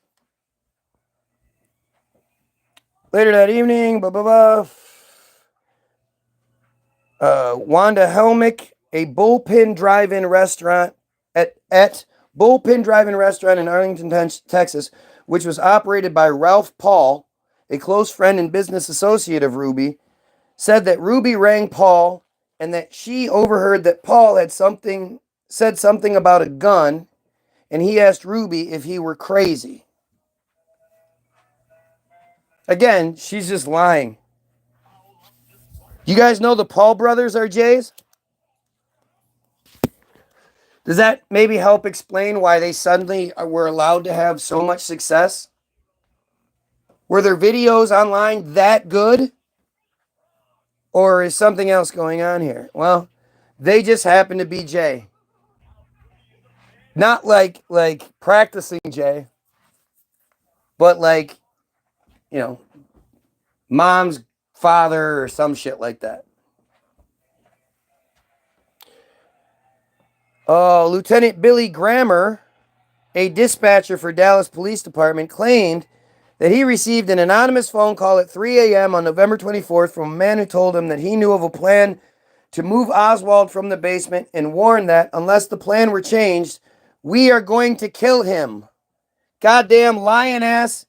Later that evening, blah, blah, blah. Wanda Helmick, a Bullpen Drive-In restaurant at Bullpen Drive-In restaurant in Arlington, Texas, which was operated by Ralph Paul, a close friend and business associate of Ruby, said that Ruby rang Paul and that she overheard that Paul had said something about a gun, and he asked Ruby if he were crazy. Again, she's just lying. You guys know the Paul brothers are Jays? Does that maybe help explain why they suddenly were allowed to have so much success? Were their videos online that good? Or is something else going on here? Well, they just happen to be Jay. Not like practicing Jay, but like, mom's father or some shit like that. Lieutenant Billy Grammer, a dispatcher for Dallas Police Department, claimed that he received an anonymous phone call at 3 a.m. on November 24th from a man who told him that he knew of a plan to move Oswald from the basement and warned that unless the plan were changed, we are going to kill him. Goddamn lion-ass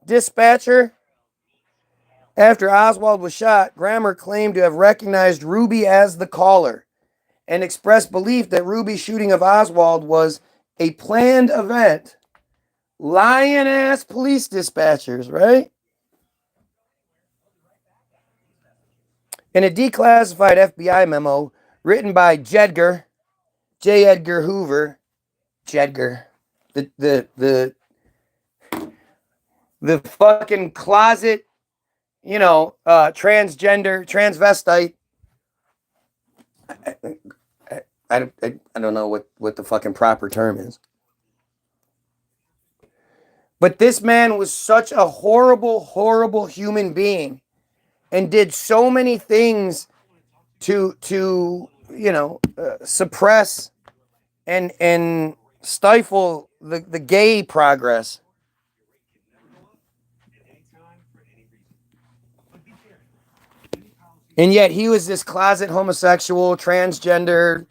dispatcher. After Oswald was shot, Grammer claimed to have recognized Ruby as the caller and expressed belief that Ruby's shooting of Oswald was a planned event. Lion-ass police dispatchers, right? In a declassified FBI memo written by J. Edgar Hoover, Jedgar, the fucking closet, transgender, transvestite. I don't know what the fucking proper term is. But this man was such a horrible, horrible human being and did so many things to suppress and stifle the gay progress. And yet he was this closet homosexual, transgender,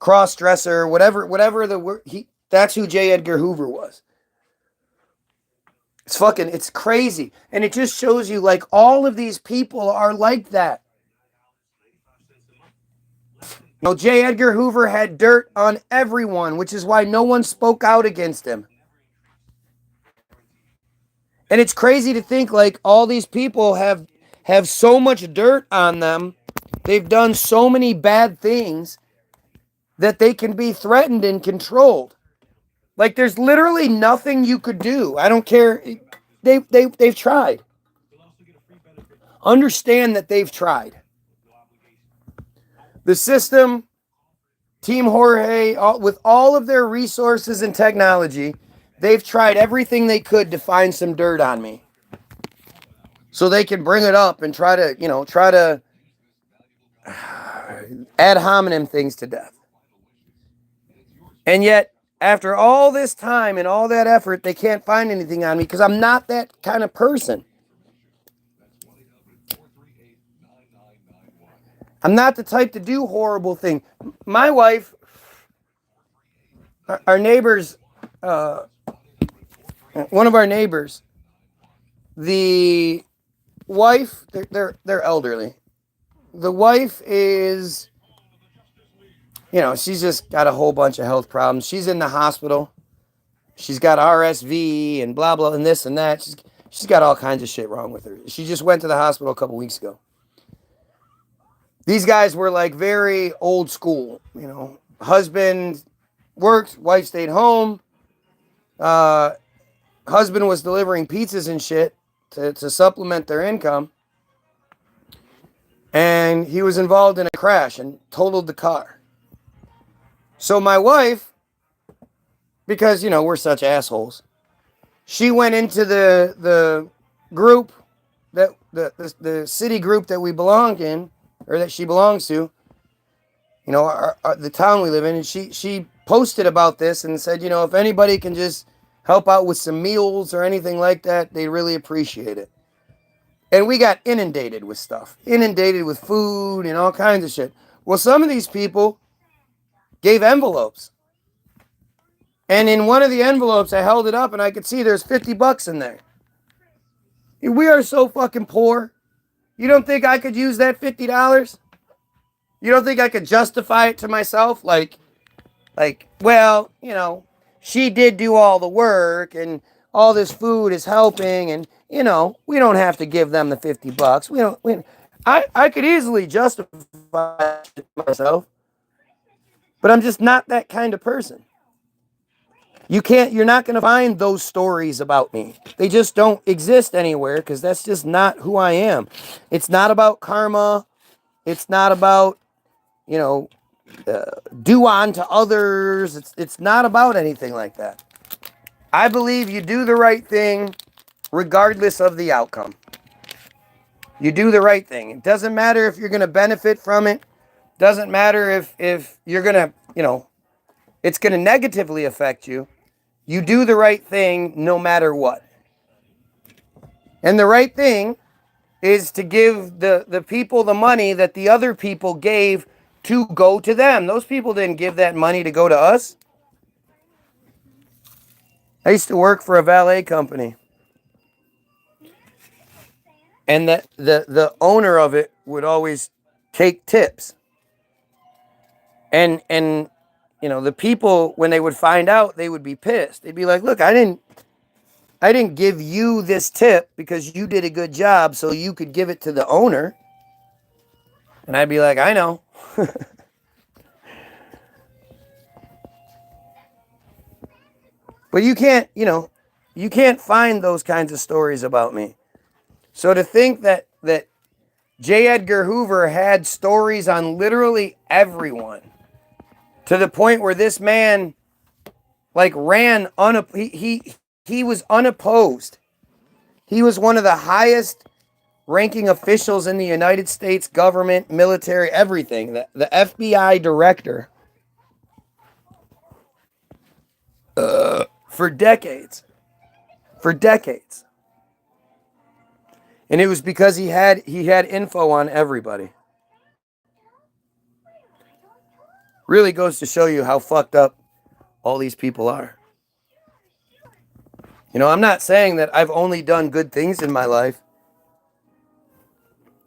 cross-dresser, whatever the word. That's who J. Edgar Hoover was. It's crazy. And it just shows you, like, all of these people are like that. J. Edgar Hoover had dirt on everyone, which is why no one spoke out against him. And it's crazy to think, like, all these people have so much dirt on them. They've done so many bad things that they can be threatened and controlled. Like, there's literally nothing you could do. I don't care. They've tried. Understand that they've tried. The system, Team Jorge, with all of their resources and technology, they've tried everything they could to find some dirt on me. So they can bring it up and try to ad hominem things to death. And yet, after all this time and all that effort, they can't find anything on me because I'm not that kind of person. I'm not the type to do horrible things. My wife, our neighbors, one of our neighbors, the wife, they're elderly. The wife is, she's just got a whole bunch of health problems. She's in the hospital. She's got RSV and blah, blah, and this and that. She's got all kinds of shit wrong with her. She just went to the hospital a couple weeks ago. These guys were like very old school, Husband worked, wife stayed home. Husband was delivering pizzas and shit to supplement their income. And he was involved in a crash and totaled the car. So my wife, because, we're such assholes, she went into the group, that the city group that we belong in, or that she belongs to, the town we live in, and she posted about this and said, if anybody can just help out with some meals or anything like that, they really appreciate it. And we got inundated with stuff, inundated with food and all kinds of shit. Well, some of these people gave envelopes. And in one of the envelopes, I held it up and I could see there's $50 in there. We are so fucking poor. You don't think I could use that $50? You don't think I could justify it to myself? Like, well, she did do all the work and all this food is helping and, we don't have to give them the $50. I could easily justify it to myself, but I'm just not that kind of person. You're not going to find those stories about me. They just don't exist anywhere because that's just not who I am. It's not about karma. It's not about, you know, do unto others. It's not about anything like that. I believe you do the right thing regardless of the outcome. You do the right thing. It doesn't matter if you're going to benefit from it. Doesn't matter if you're going to, you know, it's going to negatively affect you. You do the right thing no matter what. And the right thing is to give the people the money that the other people gave to go to them. Those people didn't give that money to go to us. I used to work for a valet company. And the owner of it would always take tips. And you know, the people, when they would find out, they would be pissed. They'd be like, look, I didn't give you this tip because you did a good job so you could give it to the owner. And I'd be like, I know. But you can't, you know, you can't find those kinds of stories about me. So to think that J. Edgar Hoover had stories on literally everyone, to the point where this man like ran he was unopposed. He was one of the highest ranking officials in the United States government, military, everything. The FBI director for decades. For decades. And it was because he had info on everybody. Really goes to show you how fucked up all these people are. You know, I'm not saying that I've only done good things in my life.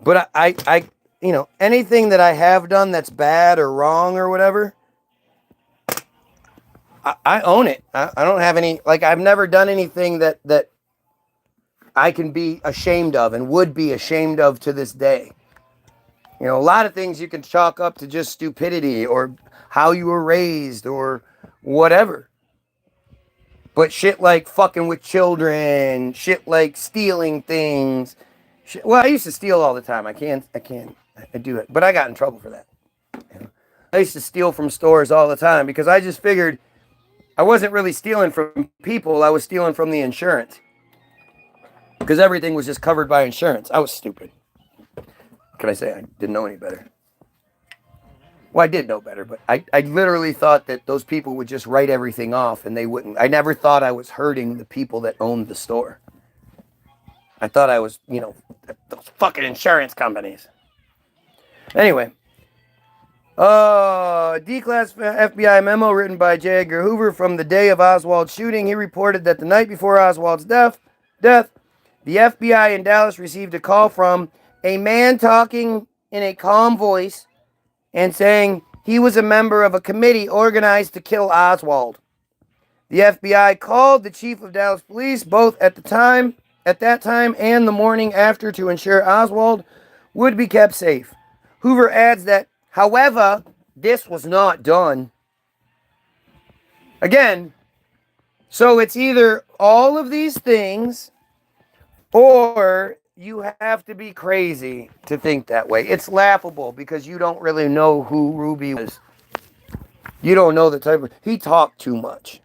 But I you know, anything that I have done that's bad or wrong or whatever, I own it. I don't have any, like, I've never done anything that I can be ashamed of and would be ashamed of to this day. You know, a lot of things you can chalk up to just stupidity or how you were raised or whatever. But shit like fucking with children, shit like stealing things. Well, I used to steal all the time. I do it. But I got in trouble for that. You know? I used to steal from stores all the time because I just figured I wasn't really stealing from people. I was stealing from the insurance. Because everything was just covered by insurance. I was stupid. Can I say I didn't know any better? Well, I did know better, but I literally thought that those people would just write everything off and they wouldn't. I never thought I was hurting the people that owned the store. I thought I was, you know, those fucking insurance companies. Anyway. Declassified FBI memo written by J. Edgar Hoover from the day of Oswald's shooting. He reported that the night before Oswald's death, the FBI in Dallas received a call from a man talking in a calm voice and saying he was a member of a committee organized to kill Oswald. The FBI called the chief of Dallas police both at that time and the morning after to ensure Oswald would be kept safe. Hoover adds that, however, this was not done. Again, so it's either all of these things or you have to be crazy to think that way. It's laughable because you don't really know who Ruby was. You don't know the type of... He talked too much.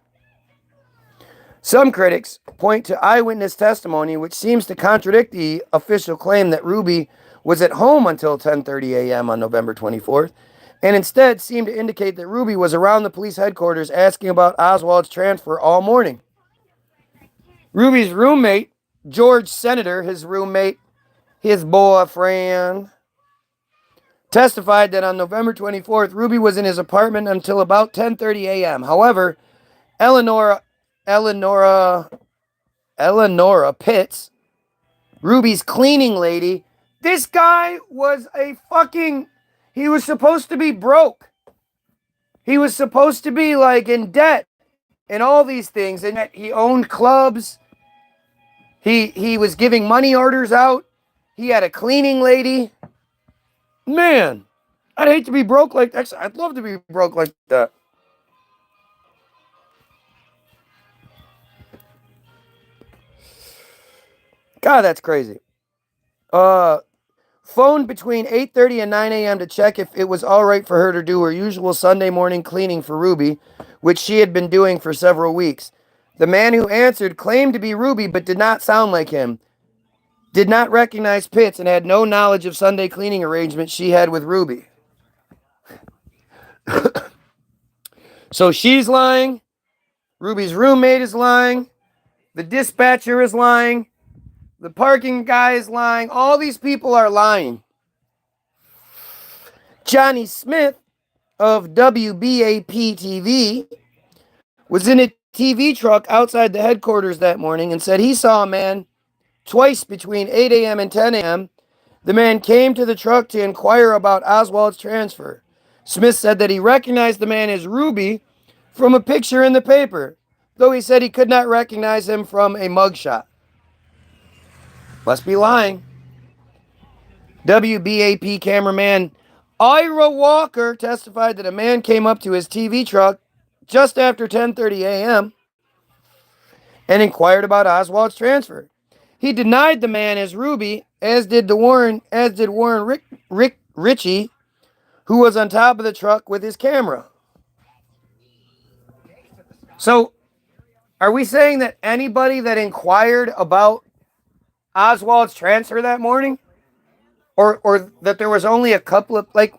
Some critics point to eyewitness testimony which seems to contradict the official claim that Ruby was at home until 10:30 a.m. on November 24th, and instead seem to indicate that Ruby was around the police headquarters asking about Oswald's transfer all morning. Ruby's roommate, George Senator, his roommate, his boyfriend, testified that on November 24th, Ruby was in his apartment until about 10:30 a.m. However, Eleanora Pitts, Ruby's cleaning lady, this guy was he was supposed to be broke. He was supposed to be like in debt and all these things, and yet he owned clubs. He was giving money orders out. He had a cleaning lady. Man, I'd hate to be broke like that. I'd love to be broke like that. God, that's crazy. Phoned between 8:30 and 9 a.m. to check if it was all right for her to do her usual Sunday morning cleaning for Ruby, which she had been doing for several weeks. The man who answered claimed to be Ruby but did not sound like him, did not recognize Pitts, and had no knowledge of Sunday cleaning arrangements she had with Ruby. So she's lying. Ruby's roommate is lying. The dispatcher is lying. The parking guy is lying. All these people are lying. Johnny Smith of WBAP TV was in a TV truck outside the headquarters that morning and said he saw a man twice between 8 a.m. and 10 a.m. The man came to the truck to inquire about Oswald's transfer. Smith said that he recognized the man as Ruby from a picture in the paper, though he said he could not recognize him from a mugshot. Must be lying. WBAP cameraman Ira Walker testified that a man came up to his TV truck just after 10:30 a.m. and inquired about Oswald's transfer. He denied the man as Ruby, as did Warren Ritchie, who was on top of the truck with his camera. So, are we saying that anybody that inquired about Oswald's transfer that morning, or that there was only a couple of, like,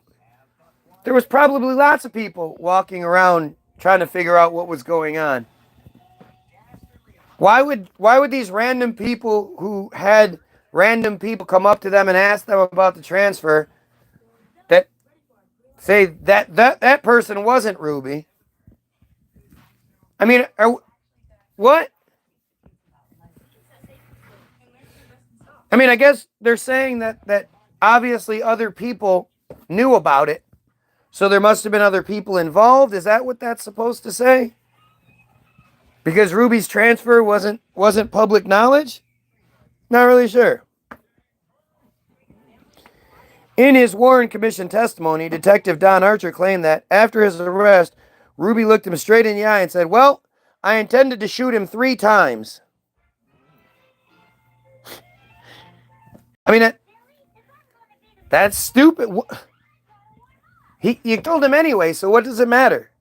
there was probably lots of people walking around trying to figure out what was going on? Why would these random people who had random people come up to them and ask them about the transfer that say that person wasn't Ruby? I mean, what? I mean, I guess they're saying that obviously other people knew about it, so there must have been other people involved. Is that what that's supposed to say? Because Ruby's transfer wasn't public knowledge? Not really sure. In his Warren Commission testimony, Detective Don Archer claimed that after his arrest, Ruby looked him straight in the eye and said, "Well, I intended to shoot him 3 times." I mean, that's stupid. You killed him anyway, so what does it matter?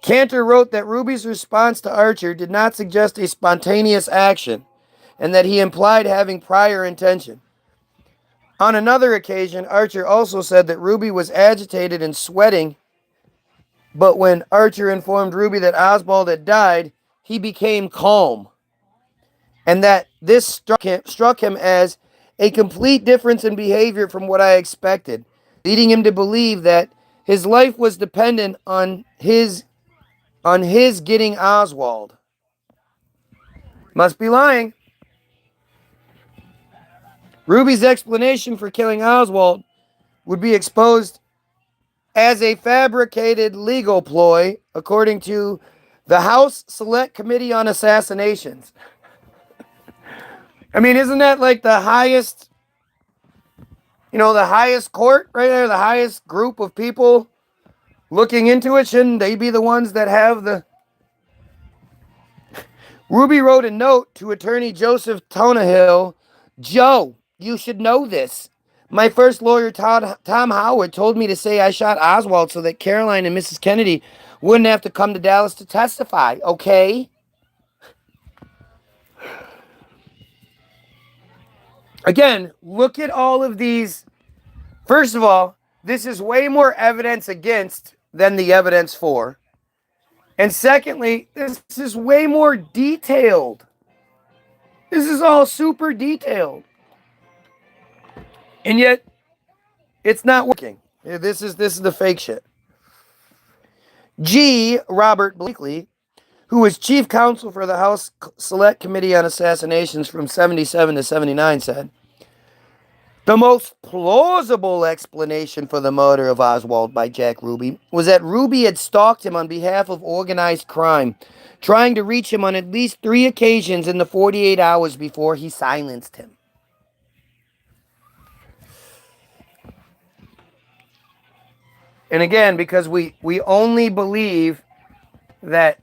Cantor wrote that Ruby's response to Archer did not suggest a spontaneous action, and that he implied having prior intention. On another occasion, Archer also said that Ruby was agitated and sweating, but when Archer informed Ruby that Oswald had died, he became calm, and that this struck him as a complete difference in behavior from what I expected, leading him to believe that his life was dependent on his getting Oswald. Must be lying. Ruby's explanation for killing Oswald would be exposed as a fabricated legal ploy, according to the House Select Committee on Assassinations. I mean, isn't that like the highest, the highest court right there, the highest group of people looking into it? Shouldn't they be the ones that have the... Ruby wrote a note to attorney Joseph Tonahill. "Joe, you should know this. My first lawyer, Tom Howard, told me to say I shot Oswald so that Caroline and Mrs. Kennedy wouldn't have to come to Dallas to testify, okay?" Again, look at all of these. First of all, this is way more evidence against than the evidence for. And secondly, this is way more detailed. This is all super detailed. And yet, it's not working. This is the fake shit. Robert Blakely, who was chief counsel for the House Select Committee on Assassinations from 77 to 79, said, "The most plausible explanation for the murder of Oswald by Jack Ruby was that Ruby had stalked him on behalf of organized crime, trying to reach him on at least 3 occasions in the 48 hours before he silenced him." And again, because we only believe that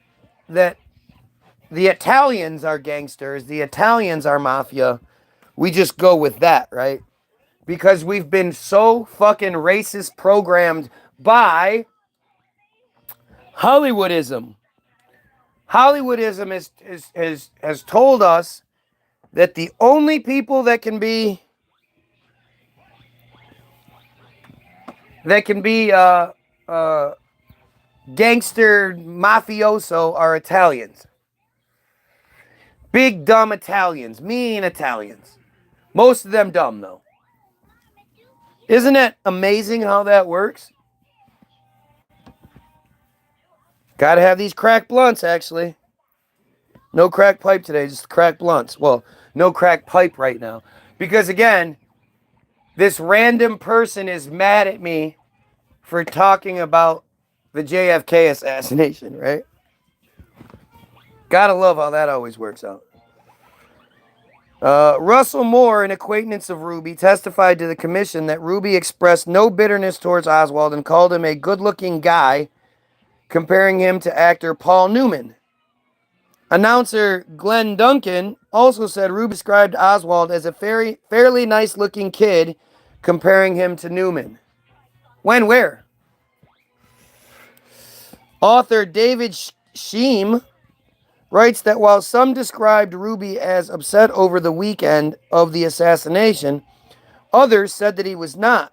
the Italians are gangsters, the Italians are mafia, we just go with that, right? Because we've been so fucking racist programmed by Hollywoodism. Hollywoodism has told us that the only people that can be gangster mafioso are Italians. Big dumb Italians, mean Italians. Most of them dumb though. Isn't it amazing how that works? Gotta have these crack blunts, actually. No crack pipe today, just crack blunts. Well, no crack pipe right now. Because again, this random person is mad at me for talking about the JFK assassination, right? Gotta love how that always works out. Russell Moore, an acquaintance of Ruby, testified to the commission that Ruby expressed no bitterness towards Oswald and called him a good-looking guy, comparing him to actor Paul Newman. Announcer Glenn Duncan also said Ruby described Oswald as a fairly nice-looking kid, comparing him to Newman. When? Where? Author David Sheem writes that while some described Ruby as upset over the weekend of the assassination, others said that he was not.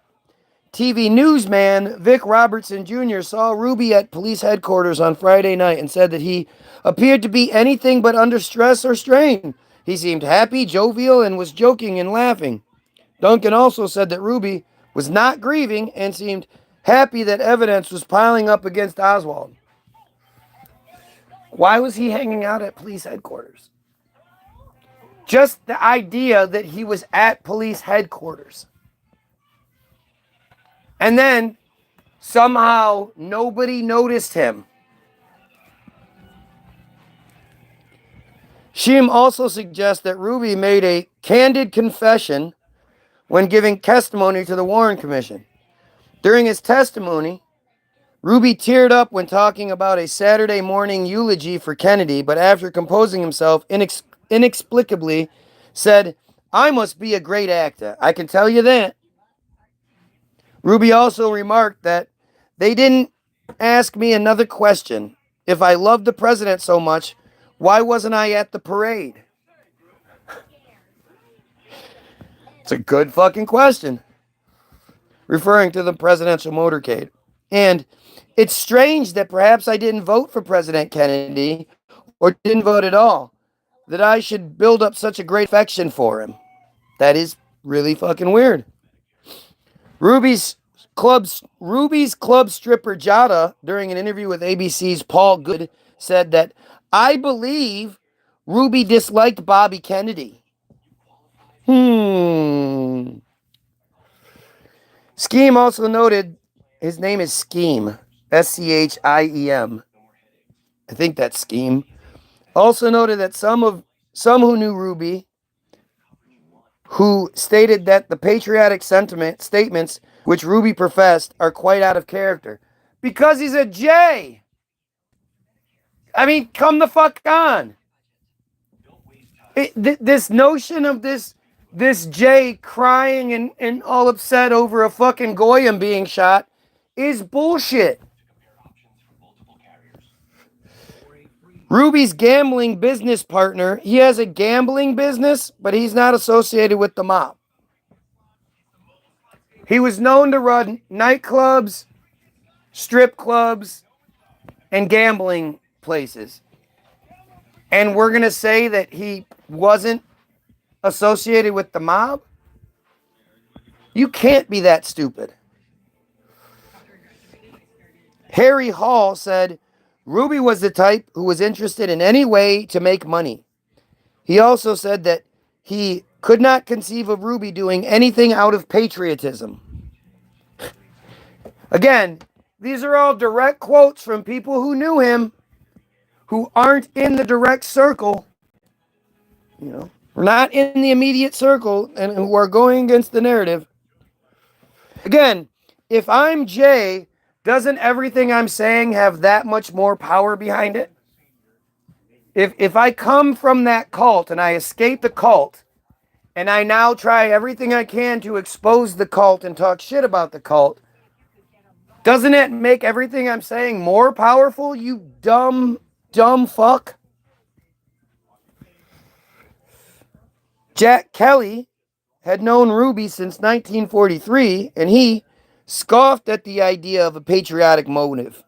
TV newsman Vic Robertson Jr. saw Ruby at police headquarters on Friday night and said that he appeared to be anything but under stress or strain. He seemed happy, jovial, and was joking and laughing. Duncan also said that Ruby was not grieving and seemed happy that evidence was piling up against Oswald. Why was he hanging out at police headquarters? Just the idea that he was at police headquarters. And then somehow nobody noticed him. Sheem also suggests that Ruby made a candid confession when giving testimony to the Warren Commission. During his testimony, Ruby teared up when talking about a Saturday morning eulogy for Kennedy, but after composing himself, inexplicably said, "I must be a great actor. I can tell you that." Ruby also remarked that they didn't ask me another question. If I loved the president so much, why wasn't I at the parade? It's a good fucking question. Referring to the presidential motorcade. And it's strange that perhaps I didn't vote for President Kennedy or didn't vote at all, that I should build up such a great affection for him. That is really fucking weird. Ruby's club stripper Jada, during an interview with ABC's Paul Good, said that, "I believe Ruby disliked Bobby Kennedy." Scheme also noted, his name is Scheme, Schiem. I think that's Scheme. Also noted that some who knew Ruby, who stated that the patriotic statements which Ruby professed are quite out of character. Because he's a J. I mean, come the fuck on. This notion of this J crying and all upset over a fucking Goyim being shot is bullshit. Ruby's gambling business partner, he has a gambling business, but he's not associated with the mob. He was known to run nightclubs, strip clubs, and gambling places. And we're going to say that he wasn't associated with the mob? You can't be that stupid. Harry Hall said, Ruby was the type who was interested in any way to make money. He also said that he could not conceive of Ruby doing anything out of patriotism. Again, these are all direct quotes from people who knew him, who aren't in the direct circle, we're not in the immediate circle, and who are going against the narrative. Again, if I'm Jay, doesn't everything I'm saying have that much more power behind it? if I come from that cult and I escape the cult and I now try everything I can to expose the cult and talk shit about the cult, doesn't it make everything I'm saying more powerful, you dumb fuck? Jack Kelly had known Ruby since 1943, and he scoffed at the idea of a patriotic motive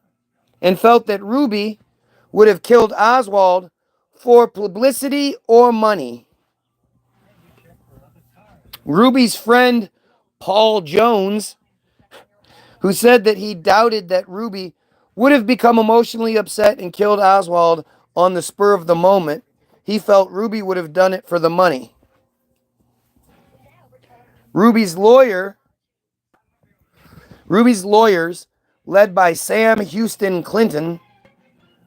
and felt that Ruby would have killed Oswald for publicity or money. Ruby's friend Paul Jones, who said that he doubted that Ruby would have become emotionally upset and killed Oswald on the spur of the moment, he felt Ruby would have done it for the money. Ruby's lawyers, led by Sam Houston Clinton,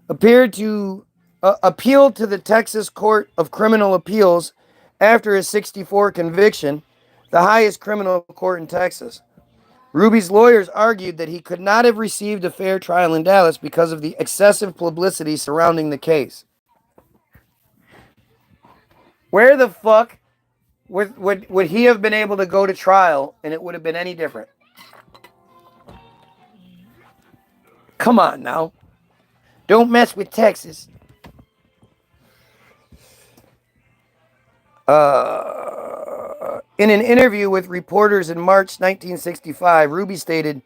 appealed to the Texas Court of Criminal Appeals after his 1964 conviction, the highest criminal court in Texas. Ruby's lawyers argued that he could not have received a fair trial in Dallas because of the excessive publicity surrounding the case. Where the fuck would he have been able to go to trial and it would have been any different? Come on now. Don't mess with Texas. In an interview with reporters in March 1965, Ruby stated,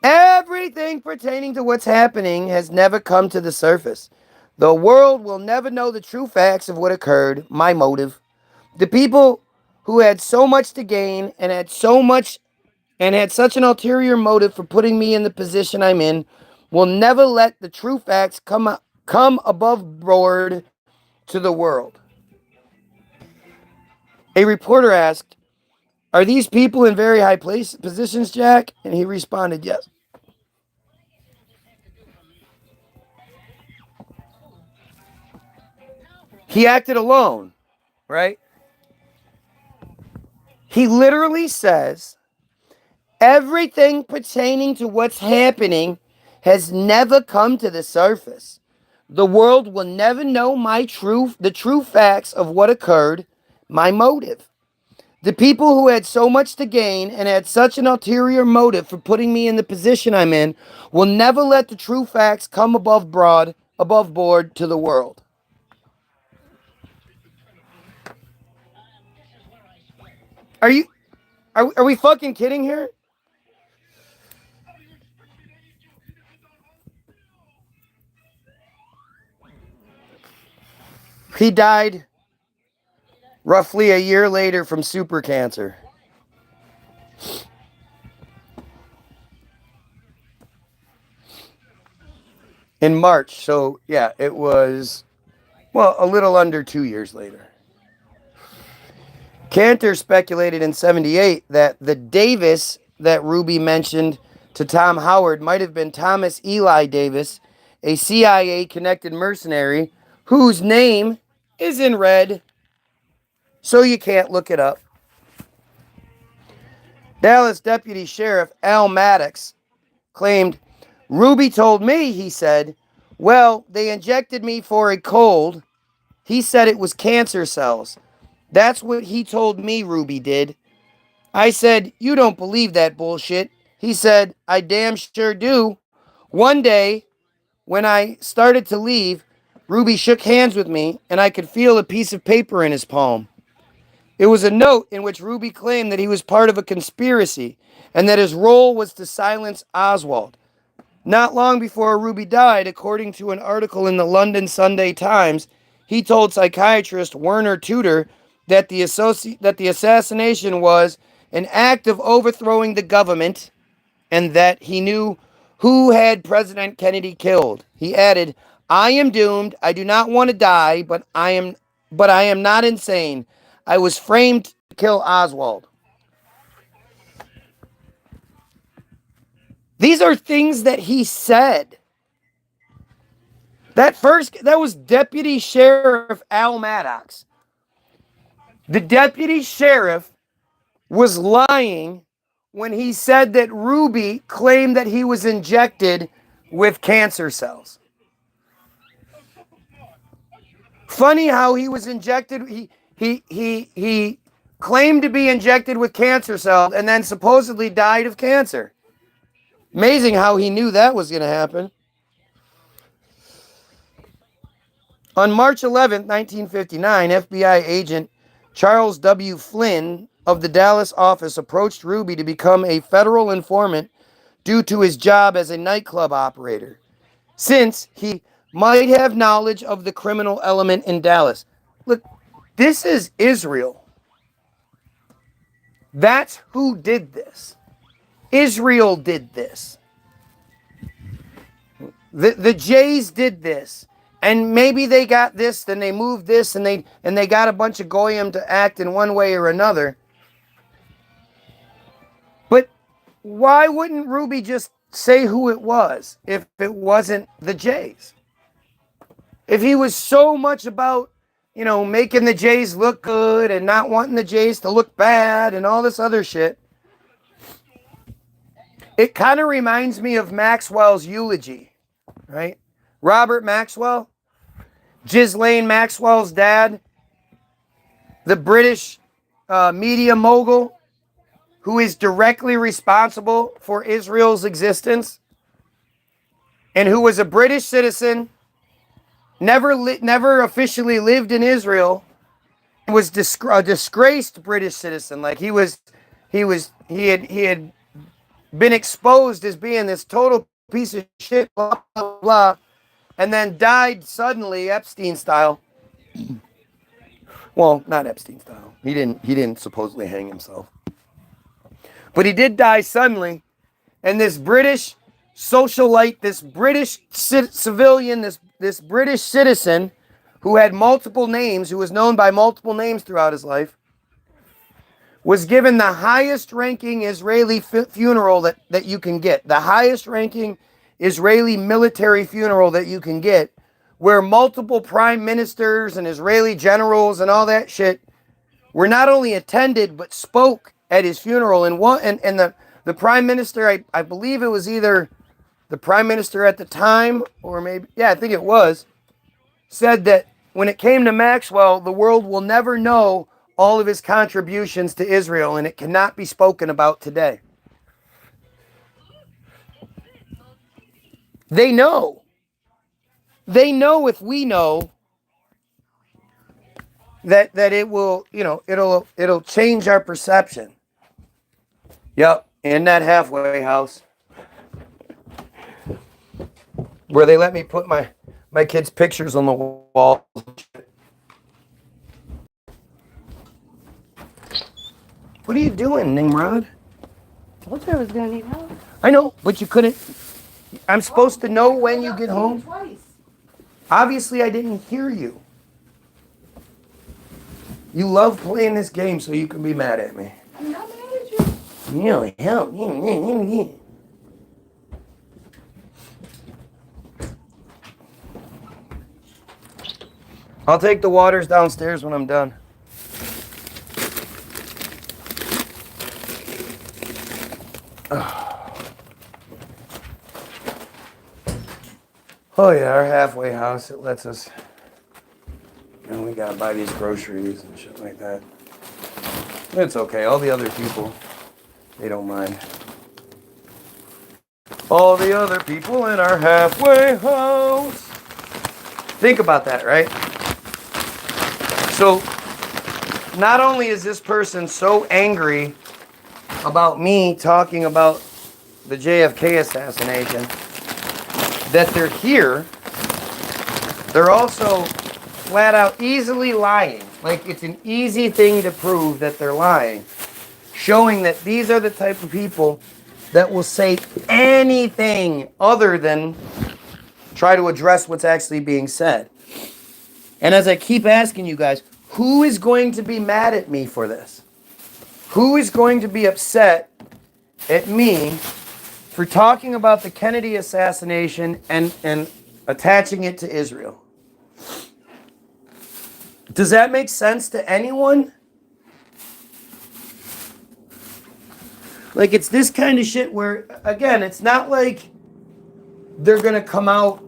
"Everything pertaining to what's happening has never come to the surface. The world will never know the true facts of what occurred, my motive. The people who had so much to gain and had such an ulterior motive for putting me in the position I'm in will never let the true facts come above board to the world." A reporter asked, "Are these people in very high positions, Jack?" And he responded, "Yes." He acted alone, right? He literally says, everything pertaining to what's happening has never come to the surface. The world will never know the true facts of what occurred, my motive. The people who had so much to gain and had such an ulterior motive for putting me in the position I'm in will never let the true facts come above board to the world. Are we fucking kidding here? He died roughly a year later from super cancer. In March, so yeah, it was, well, a little under 2 years later. Cantor speculated in 1978 that the Davis that Ruby mentioned to Tom Howard might have been Thomas Eli Davis, a CIA-connected mercenary whose name is in red, so you can't look it up. Dallas Deputy Sheriff Al Maddox claimed, "Ruby told me," he said, "well, they injected me for a cold. He said it was cancer cells. That's what he told me Ruby did. I said, you don't believe that bullshit." He said, "I damn sure do. One day, when I started to leave, Ruby shook hands with me, and I could feel a piece of paper in his palm. It was a note in which Ruby claimed that he was part of a conspiracy and that his role was to silence Oswald. Not long before Ruby died, according to an article in the London Sunday Times, he told psychiatrist Werner Tudor that the assassination was an act of overthrowing the government and that he knew who had President Kennedy killed. He added, "I am doomed. I do not want to die, but I am not insane. I was framed to kill Oswald." These are things that he said. That was Deputy Sheriff Al Maddox. The deputy sheriff was lying when he said that Ruby claimed that he was injected with cancer cells. Funny how he was injected. He claimed to be injected with cancer cells and then supposedly died of cancer. Amazing how he knew that was going to happen. On March 11th, 1959, FBI agent Charles W. Flynn of the Dallas office approached Ruby to become a federal informant due to his job as a nightclub operator, since he might have knowledge of the criminal element in Dallas. Look, this is Israel. That's who did this. Israel did this. The Jays did this. And maybe they got this, then they moved this, and they got a bunch of goyim to act in one way or another. But why wouldn't Ruby just say who it was if it wasn't the Jays? If he was so much about, making the Jays look good and not wanting the Jays to look bad and all this other shit, it kind of reminds me of Maxwell's eulogy, right? Robert Maxwell, Ghislaine Maxwell's dad, the British media mogul who is directly responsible for Israel's existence and who was a British citizen, never officially lived in Israel, was a disgraced British citizen. Like he had been exposed as being this total piece of shit, blah, blah, blah, and then died suddenly, Epstein style. Well, not Epstein style. He didn't supposedly hang himself. But he did die suddenly. And this British socialite, this British civilian, this British citizen who had multiple names, who was known by multiple names throughout his life, was given the highest ranking Israeli funeral that you can get. The highest ranking Israeli military funeral that you can get, where multiple prime ministers and Israeli generals and all that shit were not only attended but spoke at his funeral. And the prime minister, I believe it was either the prime minister at the time or maybe, yeah, I think it was, said that when it came to Maxwell, the world will never know all of his contributions to Israel, and it cannot be spoken about today. They know. They know if we know that it will, it'll change our perception. Yep, in that halfway house where they let me put my kids' pictures on the wall. What are you doing, Nimrod? I told you I was gonna need help. I know, but you couldn't. I'm supposed to know when you get home. Twice. Obviously, I didn't hear you. You love playing this game so you can be mad at me. I'm not mad at you. You help. I'll take the waters downstairs when I'm done. Oh yeah, our halfway house, it lets us, we gotta buy these groceries and shit like that. It's okay, all the other people, they don't mind. All the other people in our halfway house. Think about that, right? So, not only is this person so angry about me talking about the JFK assassination, that they're here, they're also flat out easily lying. Like, it's an easy thing to prove that they're lying, showing that these are the type of people that will say anything other than try to address what's actually being said. And as I keep asking you guys, who is going to be mad at me for this? Who is going to be upset at me for talking about the Kennedy assassination and attaching it to Israel? Does that make sense to anyone? Like, it's this kind of shit where, again, it's not like they're going to come out,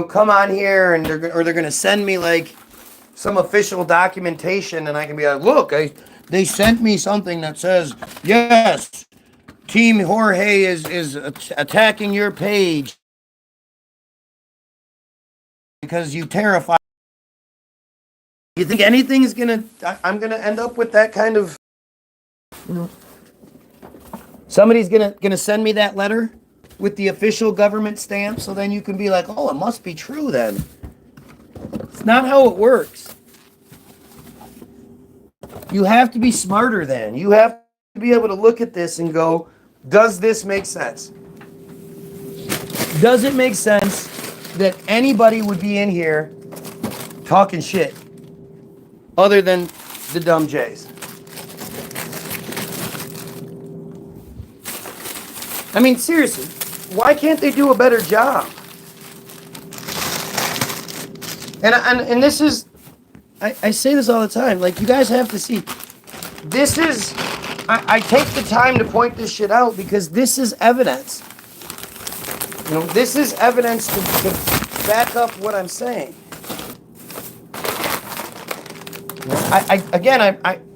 come on here and they're going to send me like some official documentation, and I can be like, look, they sent me something that says, yes, Team Jorge is attacking your page because you terrify. You think anything is I'm gonna end up with that kind of, somebody's gonna send me that letter with the official government stamp, so then you can be like, oh, it must be true then. It's not how it works. You have to be smarter then. You have to be able to look at this and go, does this make sense? Does it make sense that anybody would be in here talking shit other than the dumb Jays? I mean, seriously, why can't they do a better job? And this is, I say this all the time, like, you guys have to see, this is, I take the time to point this shit out because this is evidence. This is evidence to back up what I'm saying. I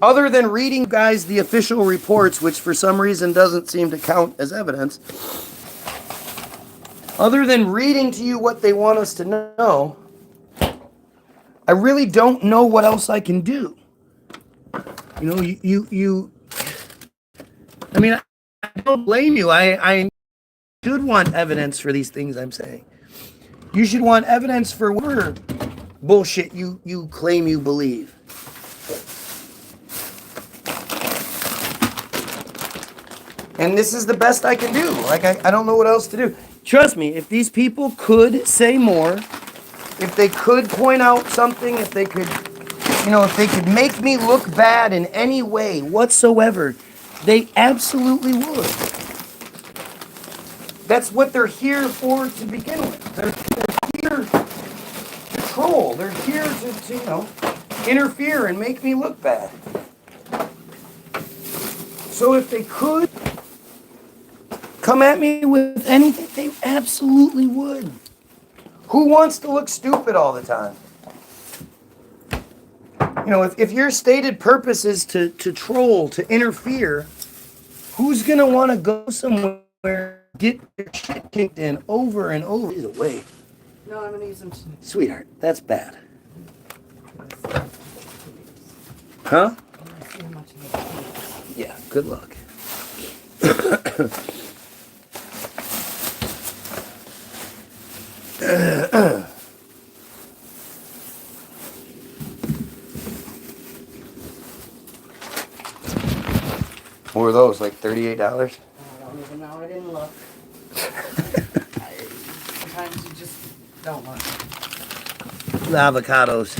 other than reading guys the official reports, which for some reason doesn't seem to count as evidence, other than reading to you what they want us to know, I really don't know what else I can do. I mean, I don't blame you. I should want evidence for these things I'm saying. You should want evidence for whatever bullshit you claim you believe. And this is the best I can do. Like, I don't know what else to do. Trust me, if these people could say more, if they could point out something, if they could, if they could make me look bad in any way whatsoever, they absolutely would. That's what they're here for to begin with. They're here to troll. They're here to interfere and make me look bad. So if they could come at me with anything, they absolutely would. Who wants to look stupid all the time? If your stated purpose is to troll, to interfere, who's going to want to go somewhere, get their shit kicked in over and over? Either way. No, I'm going to use them. Sweetheart, that's bad. Huh? Yeah, good luck. What were those, like $38? I don't even know. I didn't look. Sometimes you just don't look. The avocados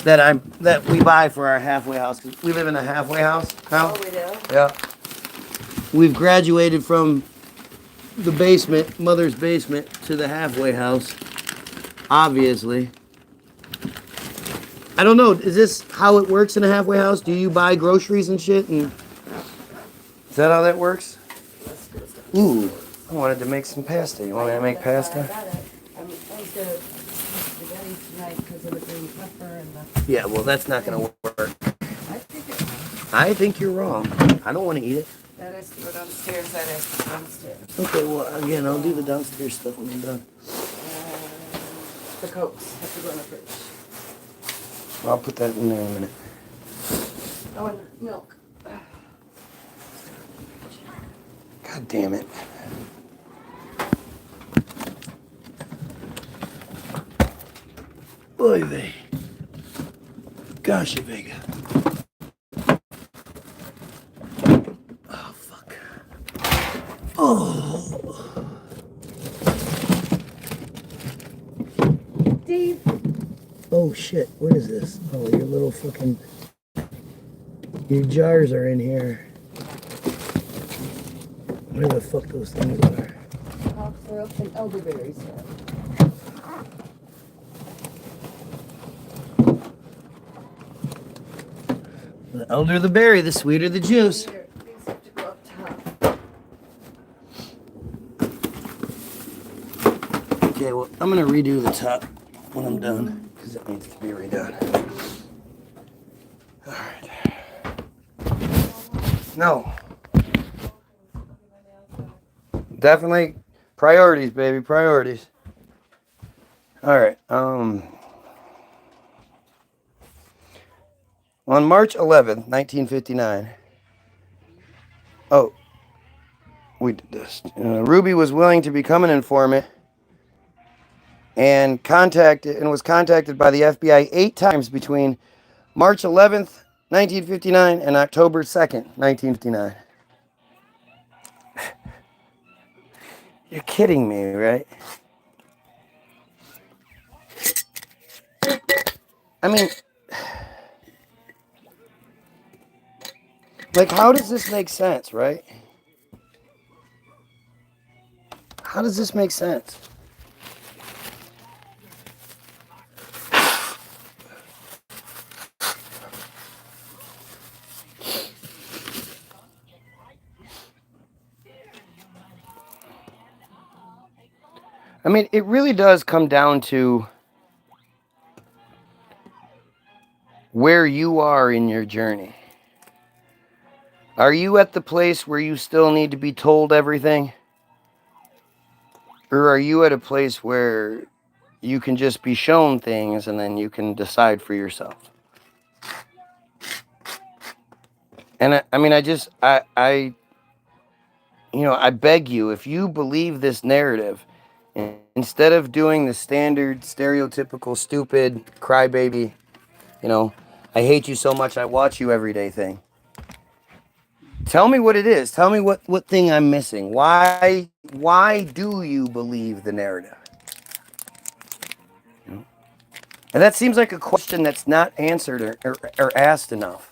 that we buy for our halfway house. We live in a halfway house. Oh, we do? Yeah. We've graduated from the basement, mother's basement, to the halfway house. Obviously. I don't know. Is this how it works in a halfway house? Do you buy groceries and shit? And is that how that works? Ooh, I wanted to make some pasta. You want me to make pasta? I got it. I was going to do spaghetti tonight because of the green pepper and the... Yeah, well, that's not going to work. I think you're wrong. I don't want to eat it. that has to go downstairs. That has to go downstairs. Okay, well, again, I'll do the downstairs stuff when I'm done. The Cokes have to go in the fridge. I'll put that in there in a minute. Oh, and milk. God damn it. Oy vey. Gosh, Vega. Oh, fuck. Oh. Dave. Oh, shit. What is this? Oh, your little fucking... Your jars are in here. Whatever the fuck those things are. Cough syrup and elderberry syrup. The elder the berry, the sweeter the juice. Here, these have to go up top. Okay, well, I'm going to redo the top when I'm done, because it needs to be redone. All right. No. Definitely priorities, baby, priorities. All right. On March 11th, 1959. Oh, we did this. Ruby was willing to become an informant and was contacted by the FBI 8 times between March 11th, 1959 and October 2nd, 1959. You're kidding me, right? I mean, like, how does this make sense, right? How does this make sense? I mean, it really does come down to where you are in your journey. Are you at the place where you still need to be told everything? Or are you at a place where you can just be shown things and then you can decide for yourself? And I mean, I beg you, if you believe this narrative, instead of doing the standard, stereotypical, stupid, crybaby, I hate you so much, I watch you every day thing. Tell me what it is. Tell me what thing I'm missing. Why do you believe the narrative? And that seems like a question that's not answered or asked enough.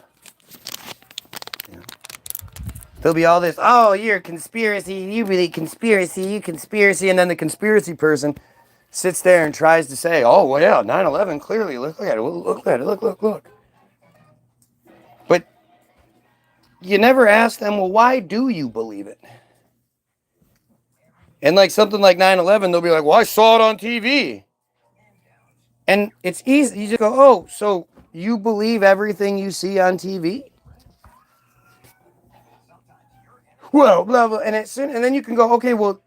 There'll be all this, oh, you're a conspiracy, you really conspiracy, you conspiracy, and then the conspiracy person sits there and tries to say, oh, well, yeah, 9/11, clearly, look at it, look at it, look. But you never ask them, well, why do you believe it? And like something like 9/11, they'll be like, well, I saw it on TV. And it's easy, you just go, oh, so you believe everything you see on TV? Well, blah, blah, and then you can go, okay, well,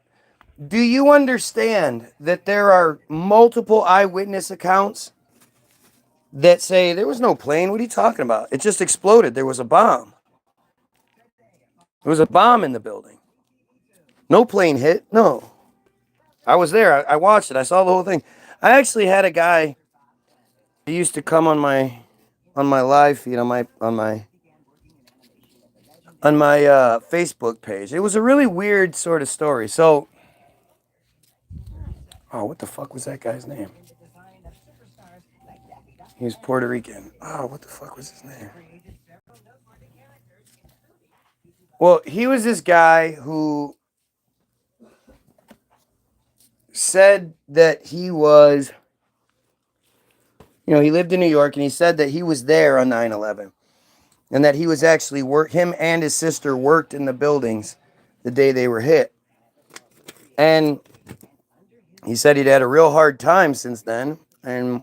do you understand that there are multiple eyewitness accounts that say there was no plane? What are you talking about? It just exploded. There was a bomb. There was a bomb in the building. No plane hit. No. I was there. I watched it. I saw the whole thing. I actually had a guy who used to come on my live feed, on my Facebook page. It was a really weird sort of story. So, oh, what the fuck was that guy's name? He was Puerto Rican. Oh, what the fuck was his name? Well, he was this guy who said that he was, he lived in New York, and he said that he was there on 9/11. And that he was actually him and his sister worked in the buildings the day they were hit. And he said he'd had a real hard time since then. And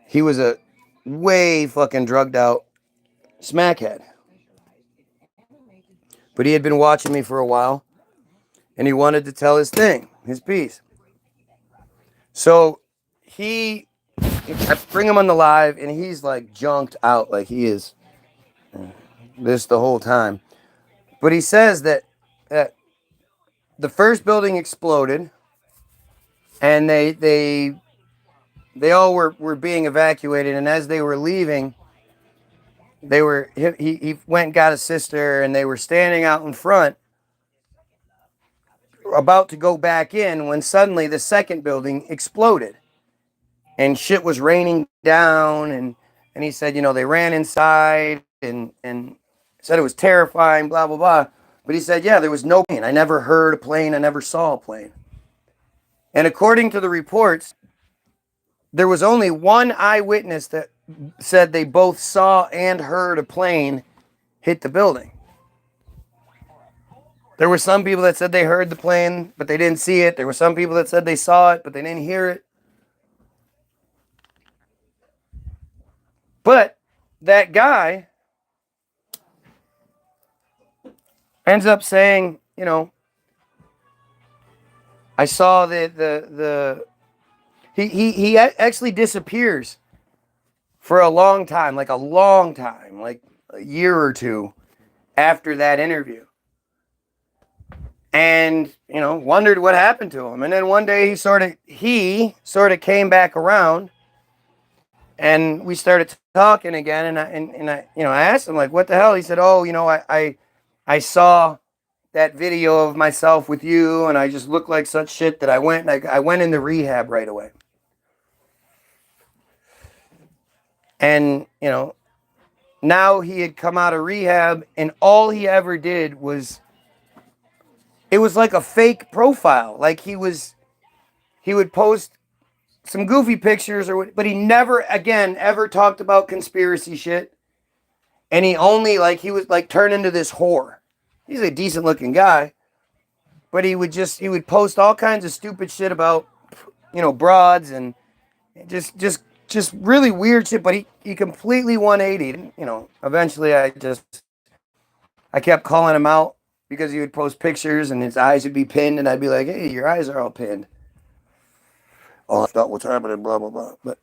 he was a way fucking drugged out smackhead. But he had been watching me for a while. And he wanted to tell his thing, his piece. So I bring him on the live, and he's like junked out, like he is this the whole time. But he says that the first building exploded, and they all were being evacuated, and as they were leaving, he went and got his sister, and they were standing out in front, about to go back in, when suddenly the second building exploded, and shit was raining down, and he said, they ran inside, and said it was terrifying, blah blah blah. But he said, yeah, there was no plane. I never heard a plane. I never saw a plane. And according to the reports, there was only one eyewitness that said they both saw and heard a plane hit the building. There were some people that said they heard the plane, but they didn't see it. There were some people that said they saw it, but they didn't hear it. But that guy ends up saying, you know, I saw he actually disappears for a long time, like a year or two after that interview. And, you know, wondered what happened to him. And then one day he sort of came back around, and we started talking again. And I you know, I asked him, like, what the hell? He said, oh, you know, I saw that video of myself with you, and I just looked like such shit that I went into rehab right away. And, you know, now he had come out of rehab, and all he ever did was, it was like a fake profile. Like he would post some goofy pictures, but he never again ever talked about conspiracy shit. And he only, like, he was like turned into this whore. He's a decent looking guy, but he would post all kinds of stupid shit about, you know, broads and just really weird shit. But he completely 180. You know, eventually I kept calling him out because he would post pictures and his eyes would be pinned, and I'd be like, hey, your eyes are all pinned. Oh, I thought what's happening, blah blah blah. But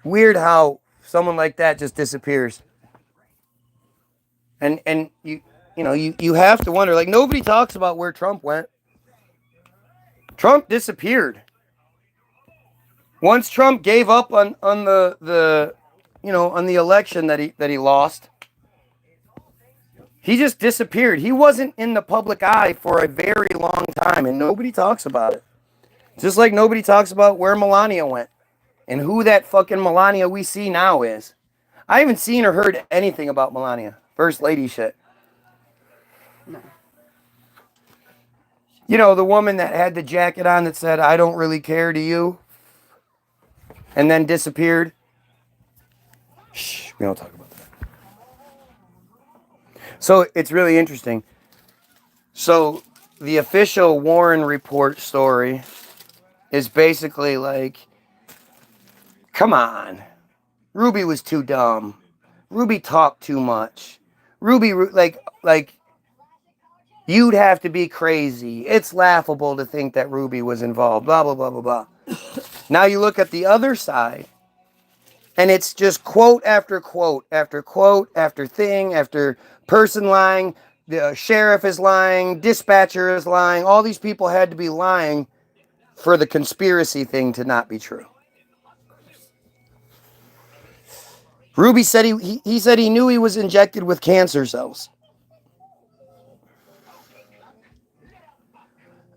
weird how someone like that just disappears. And you know, you have to wonder, like, nobody talks about where Trump went. Trump disappeared. Once Trump gave up on the you know, on the election that he lost, he just disappeared. He wasn't in the public eye for a very long time, and nobody talks about it. Just like nobody talks about where Melania went and who that fucking Melania we see now is. I haven't seen or heard anything about Melania. First lady shit. No. You know, the woman that had the jacket on that said, I don't really care to you, and then disappeared. Shh, we don't talk about that. So it's really interesting. So the official Warren Report story is basically like, come on. Ruby was too dumb. Ruby talked too much. Ruby, like, you'd have to be crazy. It's laughable to think that Ruby was involved. Blah, blah, blah, blah, blah. Now you look at the other side, and it's just quote after quote after quote after thing after person lying. The sheriff is lying. Dispatcher is lying. All these people had to be lying for the conspiracy thing to not be true. Ruby said he said he knew he was injected with cancer cells.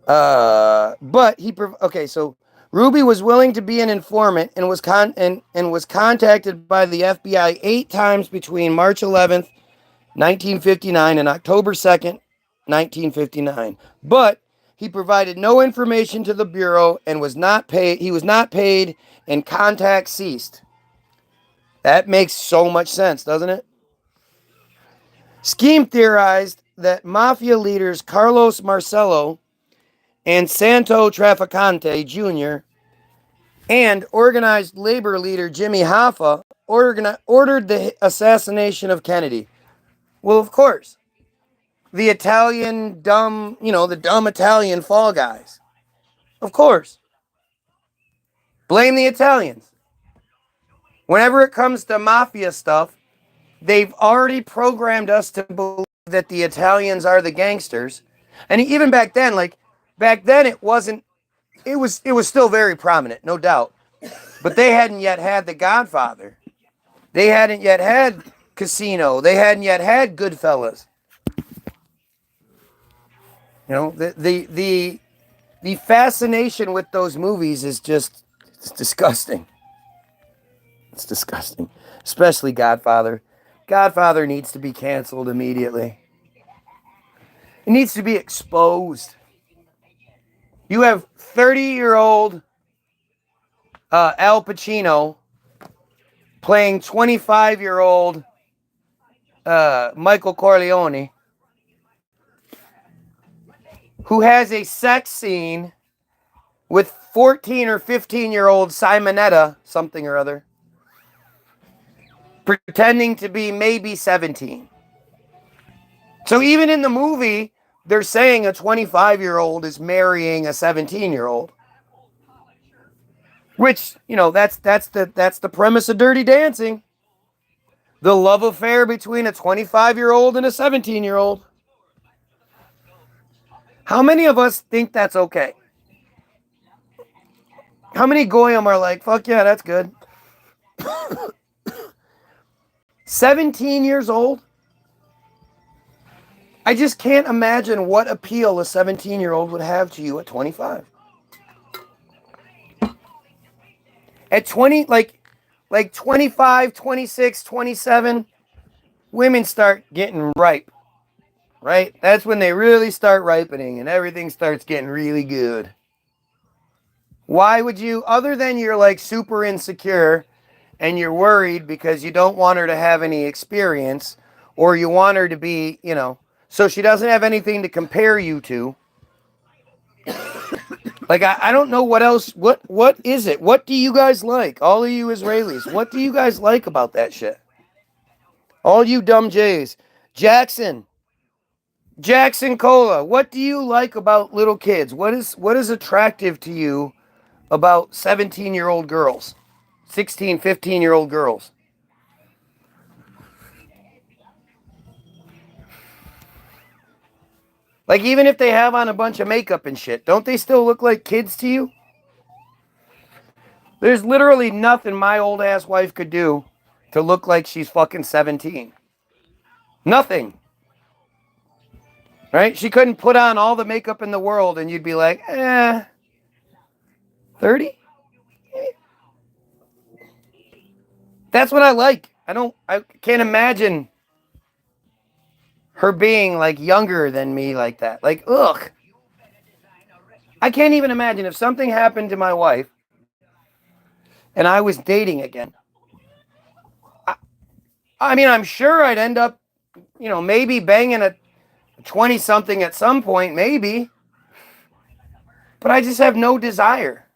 But so Ruby was willing to be an informant and was contacted by the FBI 8 times between March 11th, 1959 and October 2nd, 1959. But he provided no information to the Bureau and was not paid. He was not paid, and contact ceased. That makes so much sense, doesn't it? Scheme theorized that mafia leaders Carlos Marcello and Santo Trafficante Jr. and organized labor leader Jimmy Hoffa ordered the assassination of Kennedy. Well, of course. The Italian dumb, the dumb Italian fall guys. Of course. Blame the Italians. Whenever it comes to mafia stuff, they've already programmed us to believe that the Italians are the gangsters. And even back then, it wasn't, it was still very prominent, no doubt. But they hadn't yet had The Godfather. They hadn't yet had Casino. They hadn't yet had Goodfellas. The fascination with those movies is just, it's disgusting. It's disgusting. Especially Godfather. Godfather needs to be canceled immediately. It needs to be exposed. You have 30-year-old Al Pacino playing 25-year-old Michael Corleone, who has a sex scene with 14 or 15-year-old Simonetta, something or other, pretending to be maybe 17. So even in the movie, they're saying a 25-year-old is marrying a 17-year-old. Which, you know, that's the premise of Dirty Dancing. The love affair between a 25-year-old and a 17-year-old. How many of us think that's okay? How many goyim are like, fuck yeah, that's good? 17 years old? I just can't imagine what appeal a 17-year-old would have to you at 25. At 20, like 25, 26, 27, women start getting ripe, right? That's when they really start ripening and everything starts getting really good. Why would you, other than you're like super insecure and you're worried because you don't want her to have any experience, or you want her to be, you know, so she doesn't have anything to compare you to. Like, I don't know what else, what is it? What do you guys like? All of you Israelis, what do you guys like about that shit? All you dumb Jays. Jackson Cola, what do you like about little kids? What is attractive to you about 17-year-old girls? 16, 15-year-old girls? Like, even if they have on a bunch of makeup and shit, don't they still look like kids to you? There's literally nothing my old ass wife could do to look like she's fucking 17. Nothing. Right? She couldn't put on all the makeup in the world and you'd be like, 30? That's what I like. I can't imagine her being like younger than me like that. Like, ugh. I can't even imagine if something happened to my wife and I was dating again. I mean, I'm sure I'd end up, you know, maybe banging a 20-something at some point, maybe. But I just have no desire.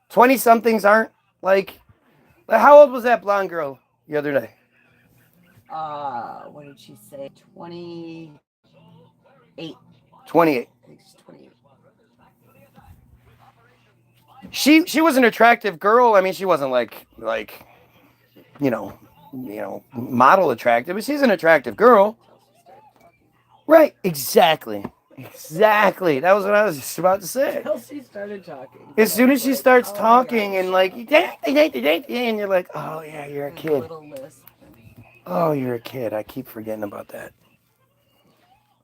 20-somethings aren't like, how old was that blonde girl the other day? What did she say? 28. 28. I think she's 28. She was an attractive girl. I mean, she wasn't like you know, model attractive, but she's an attractive girl. Right, exactly. That was what I was just about to say. She started talking. As soon as she starts talking and like, and you're like, oh yeah, you're a kid. Oh, you're a kid. I keep forgetting about that.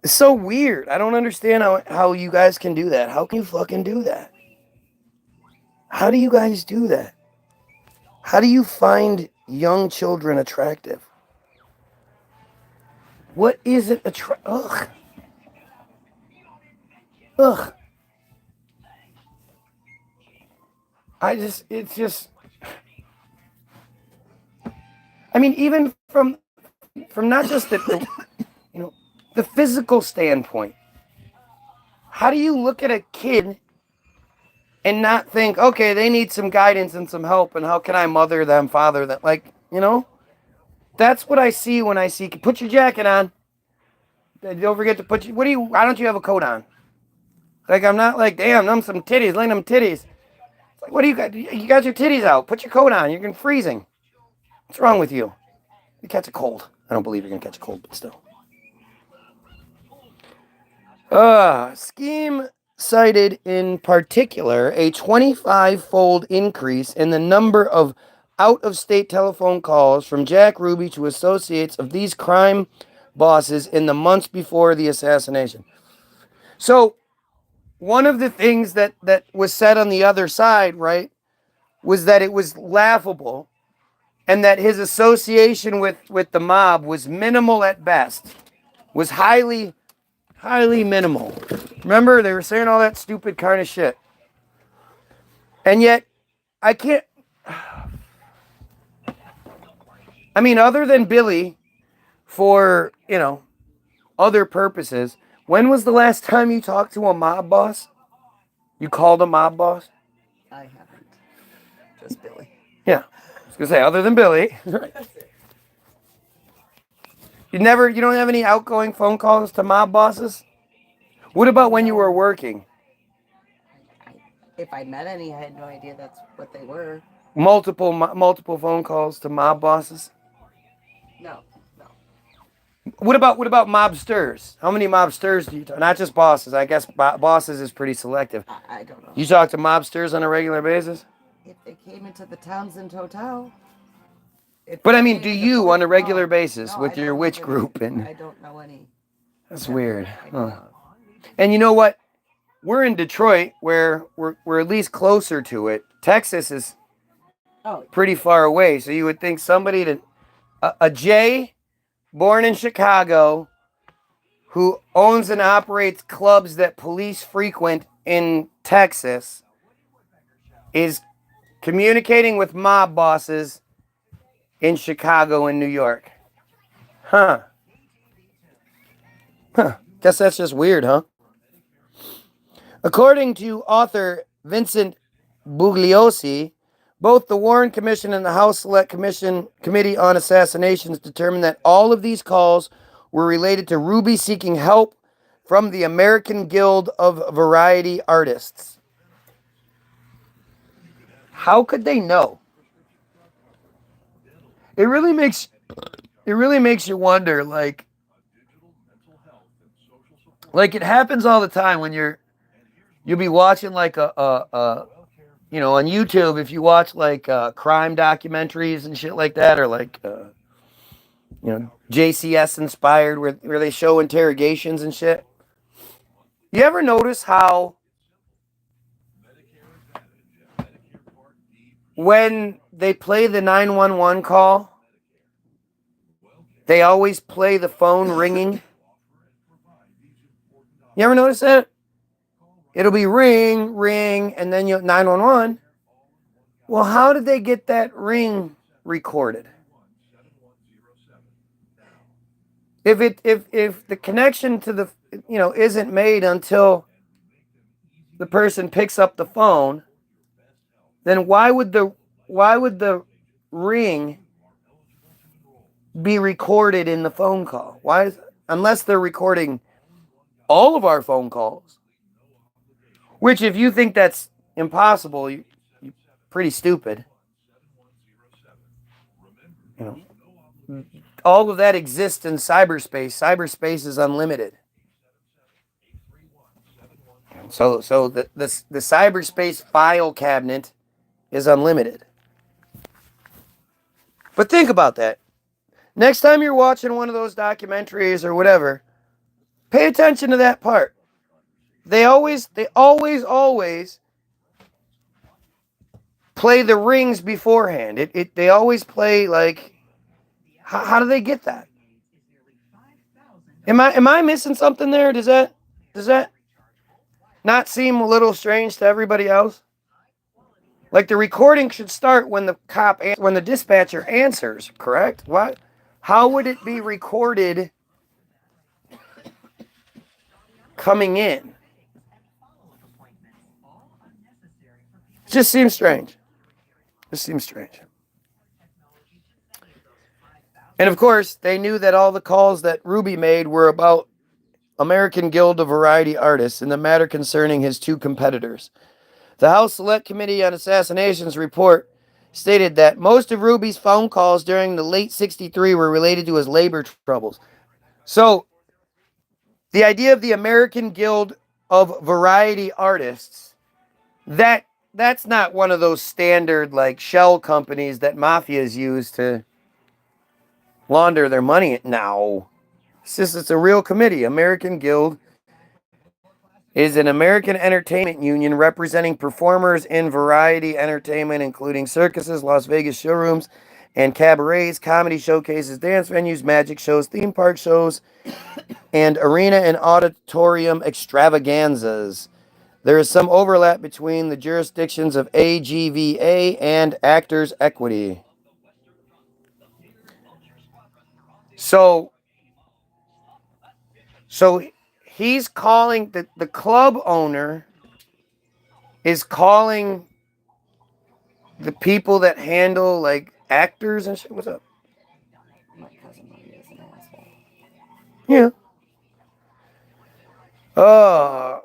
It's so weird. I don't understand how you guys can do that. How can you fucking do that? How do you guys do that? How do you find young children attractive? What is it Ugh. Ugh. It's just, I mean, even from not just the you know, the physical standpoint, how do you look at a kid and not think, okay, they need some guidance and some help, and how can I mother them, father them? Like, you know, that's what I see when I see, put your jacket on. Don't forget to why don't you have a coat on? Like, I'm not like, damn, them some titties, lay them titties. It's like, what do you got? You got your titties out. Put your coat on. You're freezing. What's wrong with you? You catch a cold. I don't believe you're going to catch a cold, but still. Scheme cited in particular a 25-fold increase in the number of out-of-state telephone calls from Jack Ruby to associates of these crime bosses in the months before the assassination. So, one of the things that was said on the other side, right, was that it was laughable and that his association with the mob was minimal at best, was highly minimal. Remember, they were saying all that stupid kind of shit. And yet, I can't, I mean, other than Billy, for, other purposes. When was the last time you talked to a mob boss? You called a mob boss? I haven't. Just Billy. Yeah. I was going to say, other than Billy. You don't have any outgoing phone calls to mob bosses? What about when you were working? If I met any, I had no idea that's what they were. Multiple phone calls to mob bosses? No. What about mobsters? How many mobsters do you talk? Not just bosses. I guess bosses is pretty selective. I don't know. You talk to mobsters on a regular basis? If they came into the Townsend Hotel. But I mean, do you on a regular basis No, with your witch group? I don't know any. That's weird. Huh. And you know what? We're in Detroit, where we're at least closer to it. Texas is pretty far away, so you would think somebody a Jay, born in Chicago, who owns and operates clubs that police frequent in Texas, is communicating with mob bosses in Chicago and New York. Huh. Guess that's just weird, huh? According to author Vincent Bugliosi, both the Warren Commission and the House Select Committee on Assassinations determined that all of these calls were related to Ruby seeking help from the American Guild of Variety Artists. How could they know? It really makes you wonder, like it happens all the time when you'll be watching like on YouTube, if you watch like crime documentaries and shit like that, or like JCS inspired, where they show interrogations and shit. You ever notice how when they play the 911 call, they always play the phone ringing? You ever notice that? It'll be ring, ring, and then 911. Well, how did they get that ring recorded? If the connection to the isn't made until the person picks up the phone, then why would the ring be recorded in the phone call? Unless they're recording all of our phone calls. Which, if you think that's impossible, you're pretty stupid. All of that exists in cyberspace. Cyberspace is unlimited. So the cyberspace file cabinet is unlimited. But think about that. Next time you're watching one of those documentaries or whatever, pay attention to that part. They always play the rings beforehand. They always play like, how do they get that? Am I missing something there? Does that not seem a little strange to everybody else? Like the recording should start when the dispatcher answers, correct? What? How would it be recorded coming in? It just seems strange. And of course, they knew that all the calls that Ruby made were about American Guild of Variety Artists and the matter concerning his two competitors. The House Select Committee on Assassinations report stated that most of Ruby's phone calls during the late 63 were related to his labor troubles. So, the idea of the American Guild of Variety Artists, that's not one of those standard like shell companies that mafias use to launder their money. No. It's a real committee. American Guild is an American entertainment union representing performers in variety entertainment, including circuses, Las Vegas showrooms, and cabarets, comedy showcases, dance venues, magic shows, theme park shows, and arena and auditorium extravaganzas. There is some overlap between the jurisdictions of AGVA and Actors Equity. So, So he's calling the club owner is calling the people that handle like actors and shit. What's up? My cousin Maria is an asshole. Yeah. Da.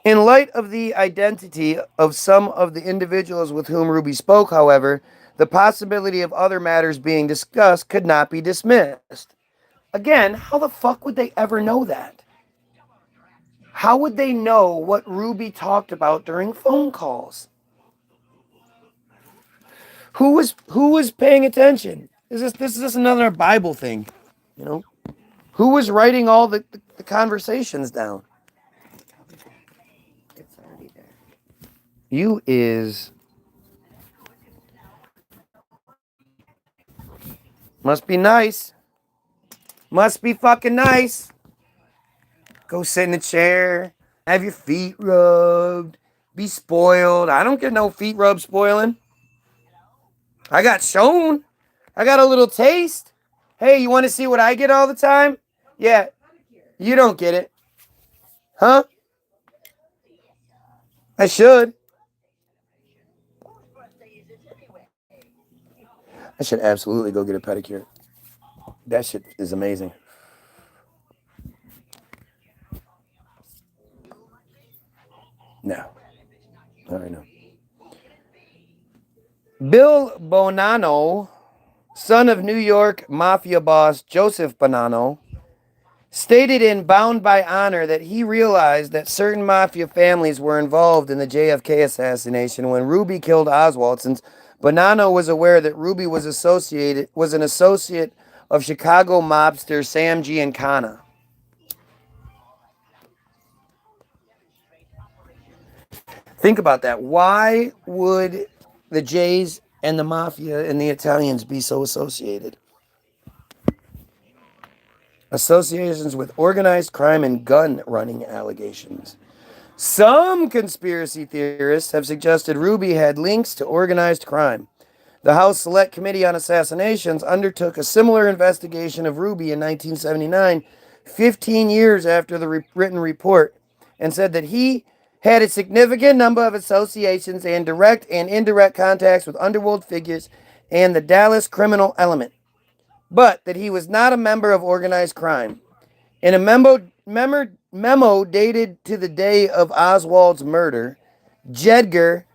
In light of the identity of some of the individuals with whom Ruby spoke, however, the possibility of other matters being discussed could not be dismissed. Again, how the fuck would they ever know that? How would they know what Ruby talked about during phone calls? Who was paying attention? This is just another Bible thing, you know? Who was writing all the conversations down? It's already there. You is must be nice. Must be fucking nice. Go sit in a chair, have your feet rubbed, be spoiled. I don't get no feet rub spoiling. I got shown. I got a little taste. Hey, you want to see what I get all the time? Yeah, you don't get it. Huh? I should. I should absolutely go get a pedicure. That shit is amazing. No. All right, no. Bill Bonanno, son of New York mafia boss Joseph Bonanno, stated in Bound by Honor that he realized that certain mafia families were involved in the JFK assassination when Ruby killed Oswald, since Bonanno was aware that Ruby was an associate of Chicago mobster Sam Giancana. Think about that. Why would the Jays and the mafia and the Italians be so associated? Associations with organized crime and gun running allegations. Some conspiracy theorists have suggested Ruby had links to organized crime. The House Select Committee on Assassinations undertook a similar investigation of Ruby in 1979, 15 years after the written report, and said that he had a significant number of associations and direct and indirect contacts with underworld figures and the Dallas criminal element, but that he was not a member of organized crime. In a memo dated to the day of Oswald's murder, J. Edgar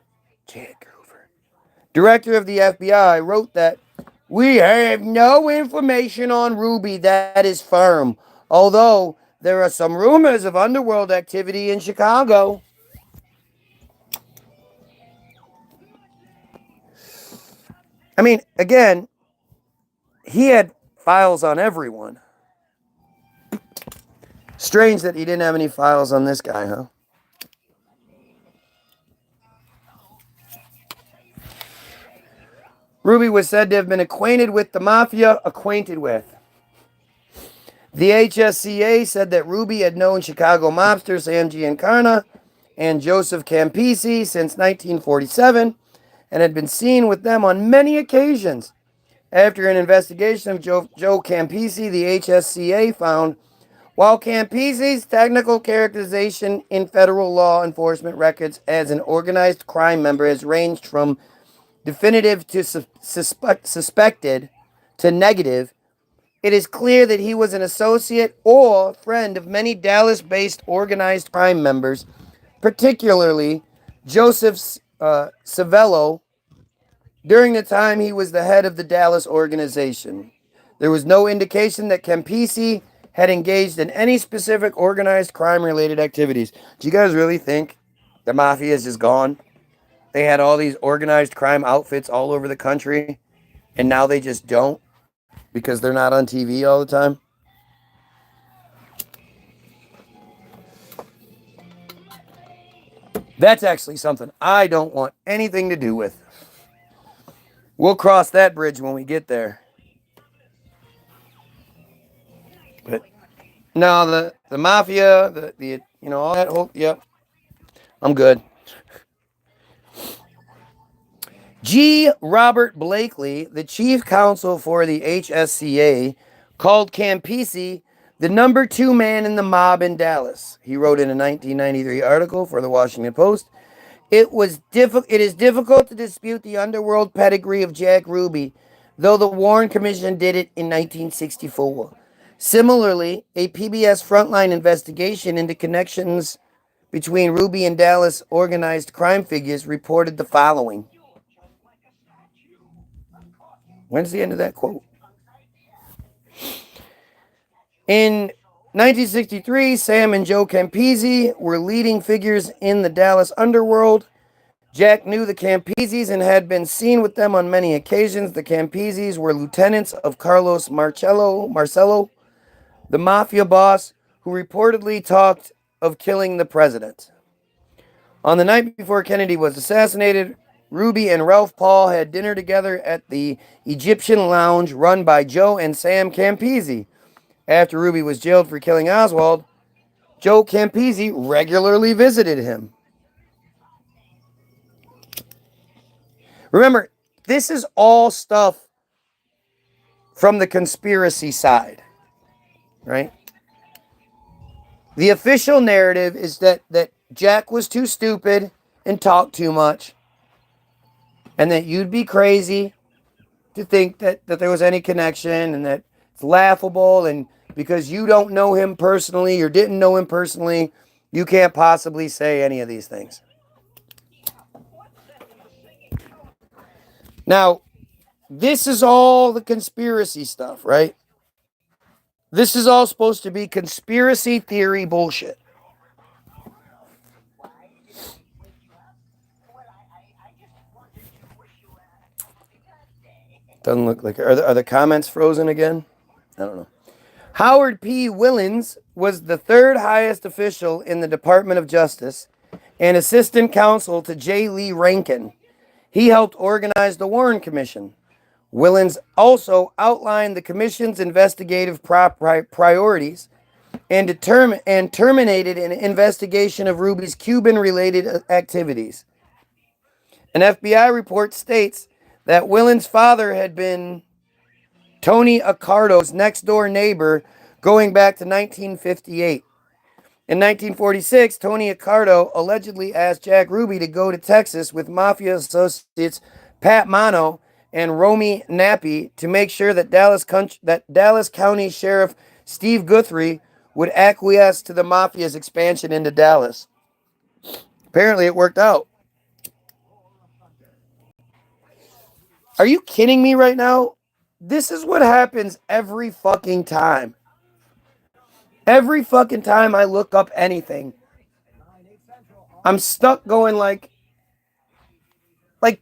Hoover, director of the FBI, wrote that we have no information on Ruby that is firm, although there are some rumors of underworld activity in Chicago. I mean, again, he had files on everyone. Strange that he didn't have any files on this guy, huh? Ruby was said to have been acquainted with the mafia. The HSCA said that Ruby had known Chicago mobster Sam Giancana and Joseph Campisi since 1947 and had been seen with them on many occasions. After an investigation of Joe Campisi, the HSCA found, while Campisi's technical characterization in federal law enforcement records as an organized crime member has ranged from definitive to suspected to negative, it is clear that he was an associate or friend of many Dallas-based organized crime members, particularly Joseph Savello, during the time he was the head of the Dallas organization. There was no indication that Campisi had engaged in any specific organized crime-related activities. Do you guys really think the mafia is just gone? They had all these organized crime outfits all over the country, and now they just don't because they're not on TV all the time? That's actually something I don't want anything to do with. We'll cross that bridge when we get there. But no, the mafia, the all that whole, yep, I'm good. G. Robert Blakely, the chief counsel for the HSCA, called Campisi The number 2 man in the mob in Dallas, he wrote in a 1993 article for the Washington Post. It is difficult to dispute the underworld pedigree of Jack Ruby, though the Warren Commission did it in 1964. Similarly, a PBS Frontline investigation into connections between Ruby and Dallas organized crime figures reported the following. When's the end of that quote? In 1963, Sam and Joe Campisi were leading figures in the Dallas underworld. Jack knew the Campisis and had been seen with them on many occasions. The Campisis were lieutenants of Carlos Marcello, the mafia boss who reportedly talked of killing the president. On the night before Kennedy was assassinated, Ruby and Ralph Paul had dinner together at the Egyptian lounge run by Joe and Sam Campisi. After Ruby was jailed for killing Oswald, Joe Campisi regularly visited him. Remember, this is all stuff from the conspiracy side, right? The official narrative is that Jack was too stupid and talked too much, and that you'd be crazy to think that there was any connection, and that it's laughable, and because you don't know him personally or didn't know him personally, you can't possibly say any of these things. Now, this is all the conspiracy stuff, right? This is all supposed to be conspiracy theory bullshit. Doesn't look like... Are the comments frozen again? I don't know. Howard P. Willens was the third highest official in the Department of Justice and assistant counsel to J. Lee Rankin. He helped organize the Warren Commission. Willens also outlined the commission's investigative priorities and terminated an investigation of Ruby's Cuban-related activities. An FBI report states that Willens' father had been Tony Accardo's next-door neighbor going back to 1958. In 1946, Tony Accardo allegedly asked Jack Ruby to go to Texas with Mafia associates Pat Mano and Romy Nappi to make sure that Dallas County Sheriff Steve Guthrie would acquiesce to the Mafia's expansion into Dallas. Apparently it worked out. Are you kidding me right now? This is what happens every fucking time. Every fucking time I look up anything, I'm stuck going like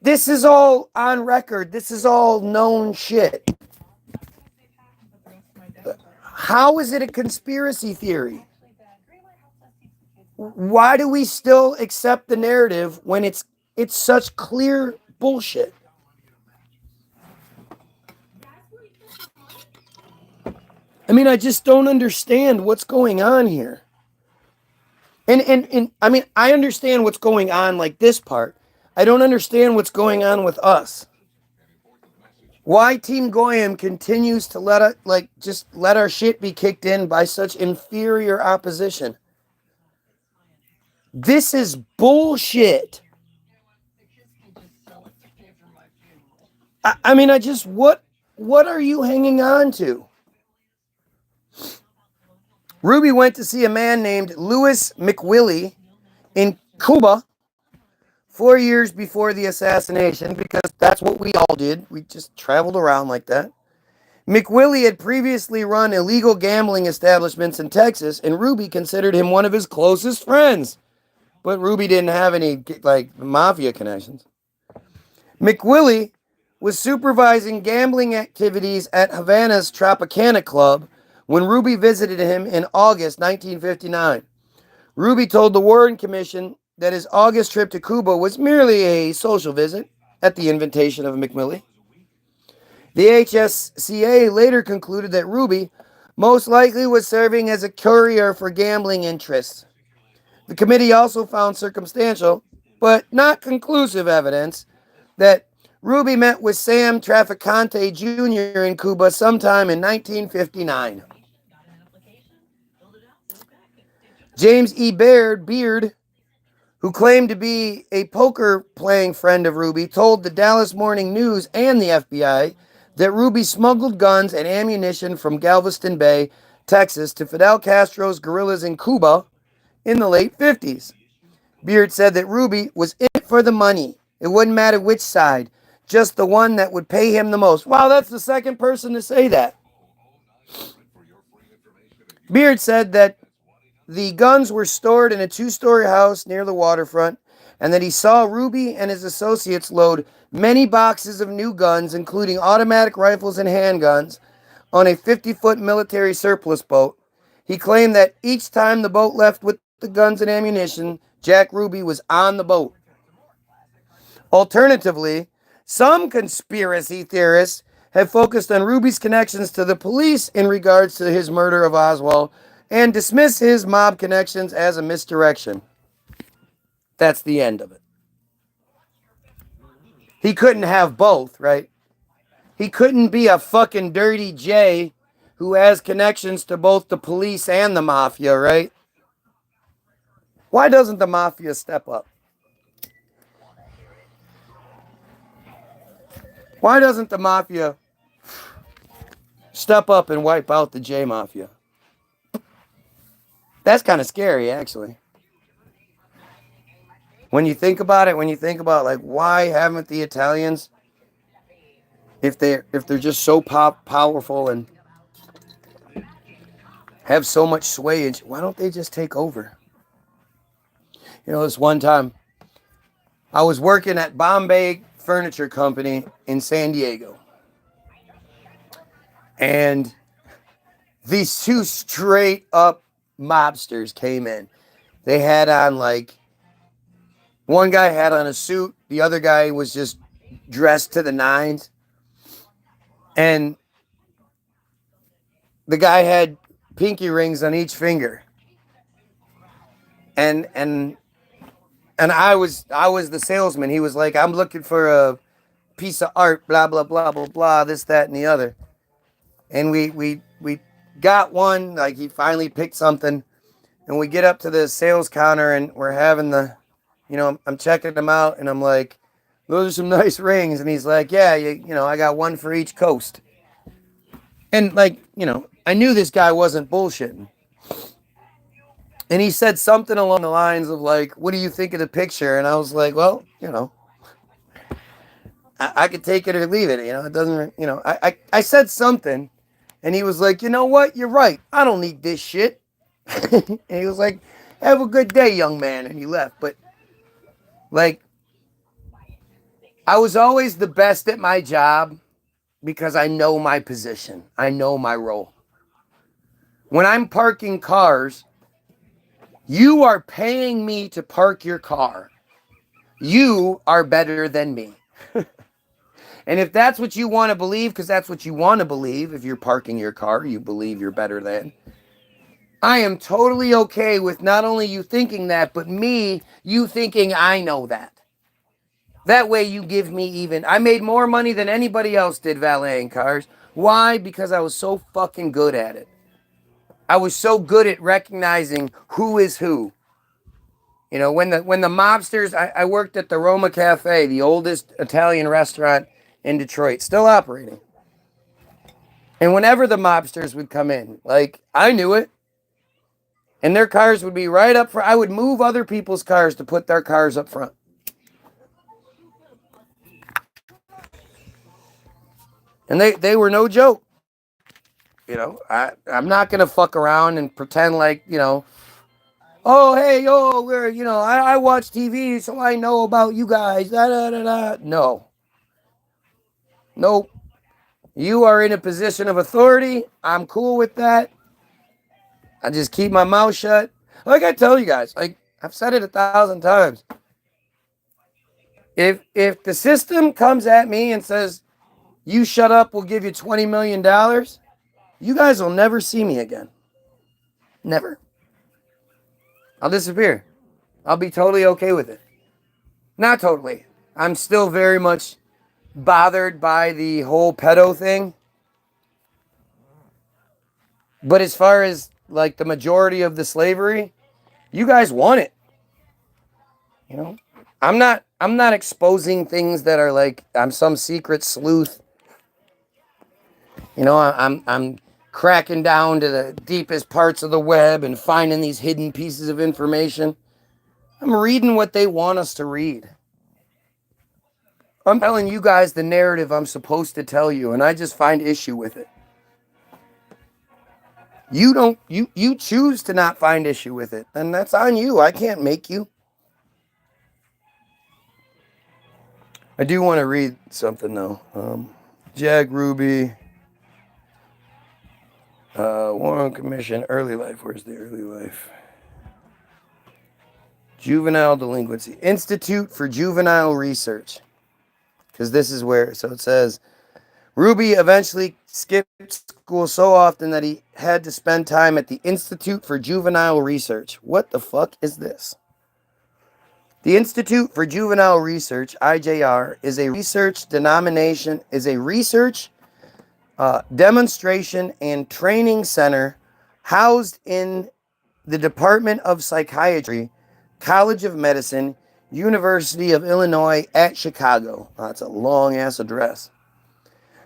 this is all on record. This is all known shit. How is it a conspiracy theory? Why do we still accept the narrative when it's such clear bullshit? I mean, I just don't understand what's going on here. And I mean, I understand what's going on, like this part. I don't understand what's going on with us. Why Team Goyim continues to let our shit be kicked in by such inferior opposition. This is bullshit. I mean, what are you hanging on to? Ruby went to see a man named Louis McWillie in Cuba 4 years before the assassination, because that's what we all did. We just traveled around like that. McWillie had previously run illegal gambling establishments in Texas, and Ruby considered him one of his closest friends. But Ruby didn't have any, mafia connections. McWillie was supervising gambling activities at Havana's Tropicana Club when Ruby visited him in August 1959. Ruby told the Warren Commission that his August trip to Cuba was merely a social visit at the invitation of McWillie. The HSCA later concluded that Ruby most likely was serving as a courier for gambling interests. The committee also found circumstantial, but not conclusive evidence that Ruby met with Sam Traficante Jr. in Cuba sometime in 1959. James E. Beard, who claimed to be a poker-playing friend of Ruby, told the Dallas Morning News and the FBI that Ruby smuggled guns and ammunition from Galveston Bay, Texas, to Fidel Castro's guerrillas in Cuba in the late 50s. Beard said that Ruby was in it for the money. It wouldn't matter which side, just the one that would pay him the most. Wow, that's the second person to say that. Beard said that the guns were stored in a 2-story house near the waterfront, and that he saw Ruby and his associates load many boxes of new guns, including automatic rifles and handguns, on a 50-foot military surplus boat. He claimed that each time the boat left with the guns and ammunition, Jack Ruby was on the boat. Alternatively, some conspiracy theorists have focused on Ruby's connections to the police in regards to his murder of Oswald and dismiss his mob connections as a misdirection. That's the end of it. He couldn't have both, right? He couldn't be a fucking dirty J who has connections to both the police and the mafia, right? Why doesn't the mafia step up? Why doesn't the mafia step up and wipe out the J Mafia? That's kind of scary, actually. When you think about it, like, why haven't the Italians, if they're just so powerful and have so much sway, why don't they just take over? You know, this one time, I was working at Bombay Furniture Company in San Diego, and these two straight up mobsters came in. They had on, like, one guy had on a suit, the other guy was just dressed to the nines, and the guy had pinky rings on each finger, and I was the salesman. He was like, I'm looking for a piece of art, blah blah blah blah blah, this, that, and the other. And we got one, like, he finally picked something, and we get up to the sales counter, and we're having the, you know, I'm checking them out, and I'm like, those are some nice rings. And he's like, yeah, you know, I got one for each coast. And, like, you know, I knew this guy wasn't bullshitting. And he said something along the lines of, like, what do you think of the picture? And I was like, well, you know, I could take it or leave it. You know, it doesn't, you know, I said something, and he was like, you know what? You're right. I don't need this shit. And he was like, have a good day, young man. And he left. But, like, I was always the best at my job because I know my position. I know my role. When I'm parking cars, you are paying me to park your car. You are better than me. And if that's what you want to believe, because that's what you want to believe, if you're parking your car, you believe you're better than. I am totally okay with not only you thinking that, but you thinking I know that. That way you give me even. I made more money than anybody else did valeting cars. Why? Because I was so fucking good at it. I was so good at recognizing who is who. You know, when the mobsters, I worked at the Roma Cafe, the oldest Italian restaurant in Detroit, still operating. And whenever the mobsters would come in, like, I knew it. And their cars would be right up front. I would move other people's cars to put their cars up front. And they were no joke. You know, I'm not going to fuck around and pretend like, you know, oh, hey, yo, we're, you know, I watch TV, so I know about you guys. Da, da, da, da. No. Nope. You are in a position of authority. I'm cool with that. I just keep my mouth shut. Like I tell you guys, like I've said it 1,000 times. If the system comes at me and says, you shut up, we'll give you $20 million, you guys will never see me again. Never. I'll disappear. I'll be totally okay with it. Not totally. I'm still very much bothered by the whole pedo thing. But as far as, like, the majority of the slavery, You guys want it. You know, I'm not exposing things that are like I'm some secret sleuth. You know, I'm cracking down to the deepest parts of the web and finding these hidden pieces of information. I'm reading what they want us to read. I'm telling you guys the narrative I'm supposed to tell you, and I just find issue with it. You choose to not find issue with it, and that's on you. I can't make you. I do want to read something though. Jack Ruby, Warren Commission, early life. Where's the early life? Juvenile delinquency. Institute for Juvenile Research. Because this is where, so it says, Ruby eventually skipped school so often that he had to spend time at the Institute for Juvenile Research. What the fuck is this? The Institute for Juvenile Research, IJR, is a research demonstration and training center housed in the Department of Psychiatry, College of Medicine, University of Illinois at Chicago. Oh, that's a long-ass address.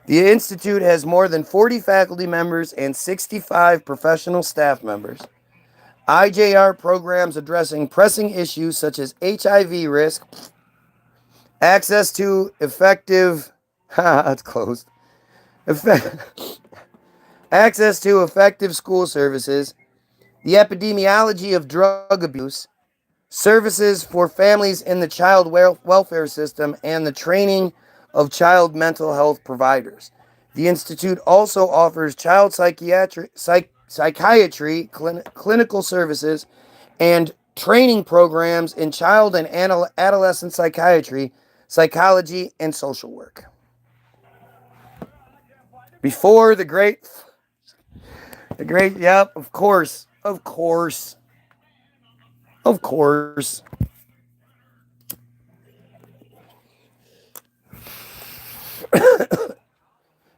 The Institute has more than 40 faculty members and 65 professional staff members. IJR programs addressing pressing issues such as HIV risk, access to effective... it's closed. Access to effective school services, the epidemiology of drug abuse, services for families in the child welfare system, and the training of child mental health providers. The Institute also offers child psychiatry, clinical services, and training programs in child and adolescent psychiatry, psychology, and social work. Before the great, yep, of course.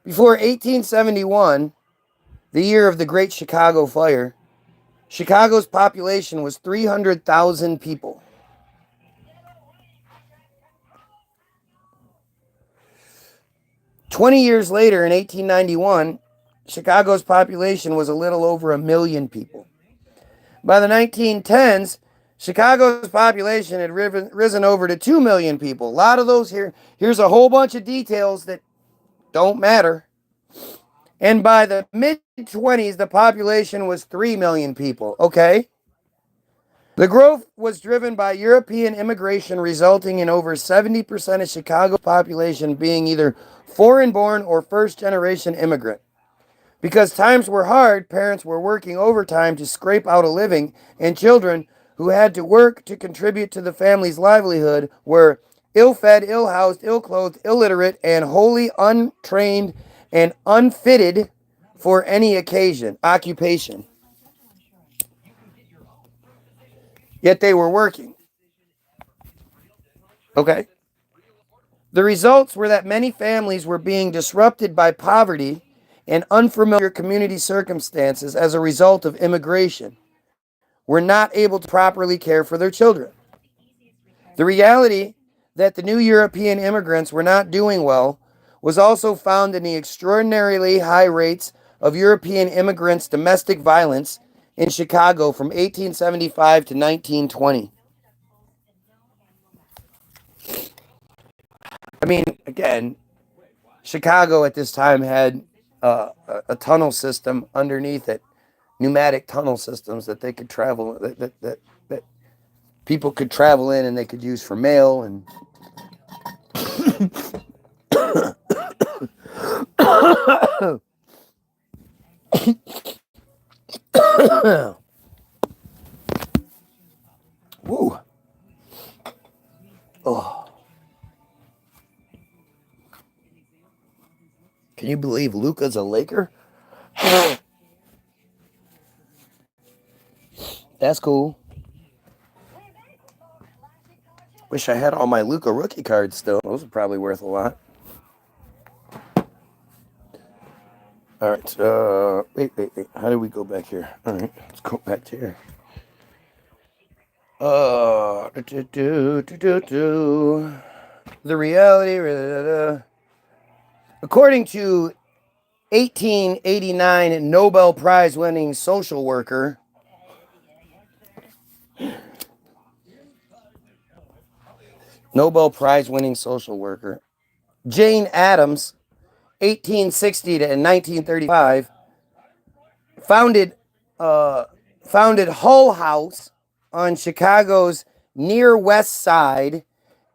Before 1871, the year of the Great Chicago Fire, Chicago's population was 300,000 people. "20 years later, in 1891, Chicago's population was a little over 1 million people. By the 1910s, Chicago's population had risen over to 2 million people. A lot of those here. Here's a whole bunch of details that don't matter. And by the mid-20s, the population was 3 million people. Okay? The growth was driven by European immigration, resulting in over 70% of Chicago's population being either foreign-born or first-generation immigrant. Because times were hard, parents were working overtime to scrape out a living, and children who had to work to contribute to the family's livelihood were ill-fed, ill-housed, ill-clothed, illiterate, and wholly untrained and unfitted for any occupation. Yet they were working. Okay? The results were that many families were being disrupted by poverty and unfamiliar community circumstances as a result of immigration, were not able to properly care for their children. The reality that the new European immigrants were not doing well was also found in the extraordinarily high rates of European immigrants' domestic violence in Chicago from 1875 to 1920. I mean, again, Chicago at this time had a tunnel system underneath it, pneumatic tunnel systems that they could travel, that people could travel in and they could use for mail and woo. Oh. Can you believe Luka's a Laker? That's cool. Wish I had all my Luka rookie cards still. Those are probably worth a lot. All right. Wait. How do we go back here? All right. Let's go back to here. The reality. According to 1889 Nobel Prize winning social worker Jane Addams, 1860 to 1935, founded uh, founded Hull House on Chicago's near west side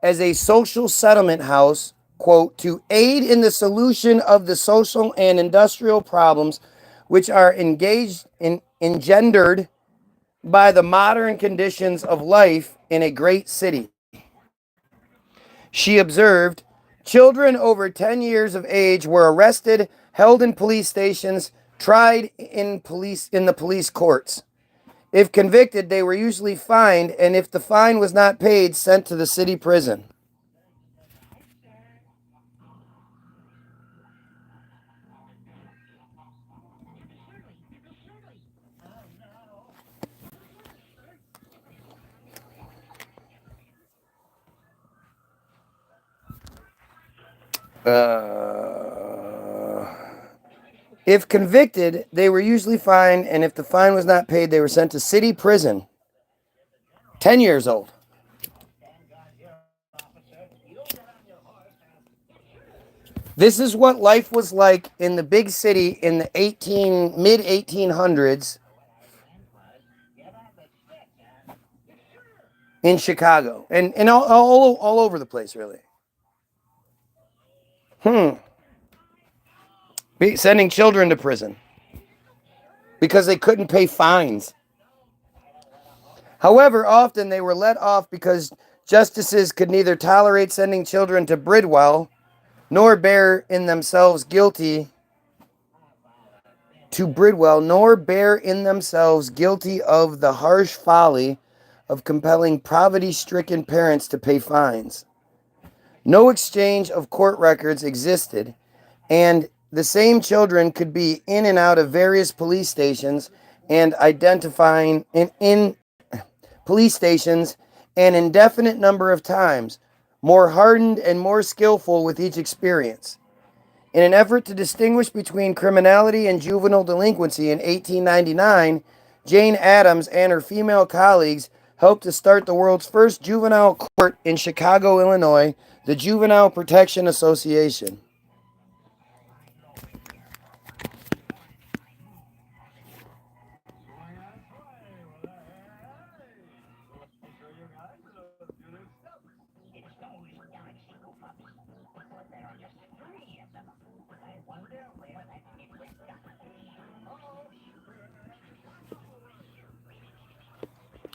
as a social settlement house, quote, to aid in the solution of the social and industrial problems which are engendered by the modern conditions of life in a great city. She observed, children over 10 years of age were arrested, held in police stations, tried in the police courts. If convicted, they were usually fined, and if the fine was not paid, sent to the city prison. If convicted, they were usually fined, and if the fine was not paid, they were sent to city prison. 10 years old. This is what life was like in the big city in the mid 1800s in Chicago and all over the place, really. Sending children to prison because they couldn't pay fines. However, often they were let off because justices could neither tolerate sending children to Bridwell nor bear in themselves guilty of the harsh folly of compelling poverty-stricken parents to pay fines. No exchange of court records existed, and the same children could be in and out of various police stations and identifying in police stations an indefinite number of times, more hardened and more skillful with each experience. In an effort to distinguish between criminality and juvenile delinquency in 1899, Jane Addams and her female colleagues helped to start the world's first juvenile court in Chicago, Illinois, the Juvenile Protection Association.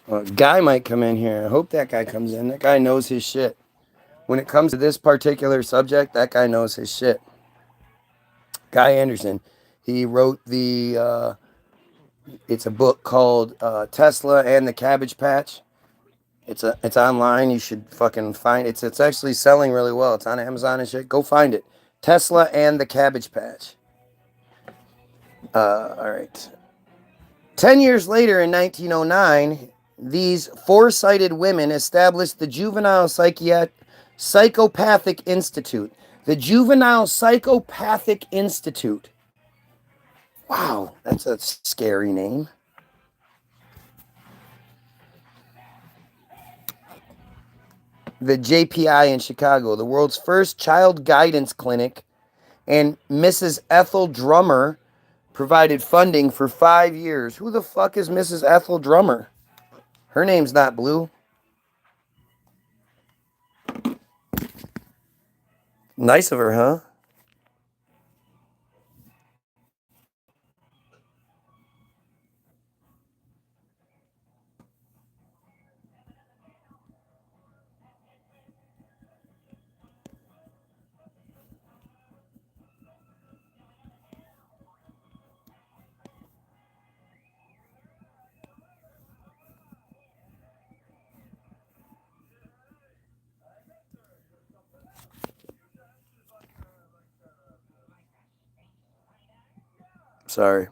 A guy might come in here. I hope that guy comes in. That guy knows his shit. When it comes to this particular subject, that guy knows his shit. Guy Anderson. He wrote it's a book called Tesla and the Cabbage Patch. It's online. You should fucking find it. It's actually selling really well. It's on Amazon and shit. Go find it. Tesla and the Cabbage Patch. All right. 10 years later, in 1909, these four-sighted women established the Juvenile Psychopathic Institute. The Juvenile Psychopathic Institute. Wow, that's a scary name. The JPI in Chicago, the world's first child guidance clinic, and Mrs. Ethel Drummer provided funding for 5 years. Who the fuck is Mrs. Ethel Drummer? Her name's not Blue. Nice of her, huh? Sorry.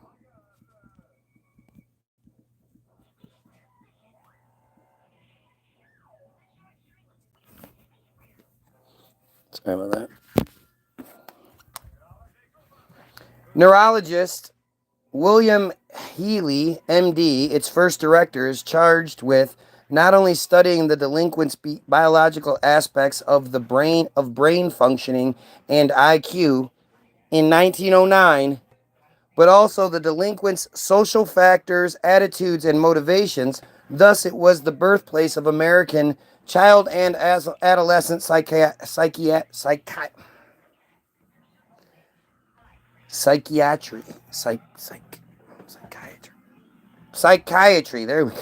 Sorry about that. Neurologist William Healy, MD, its first director, is charged with not only studying the delinquent's biological aspects of brain functioning and IQ in 1909, but also the delinquent's social factors, attitudes, and motivations. Thus, it was the birthplace of American child and adolescent psychiatry. Psychiatry. There we go.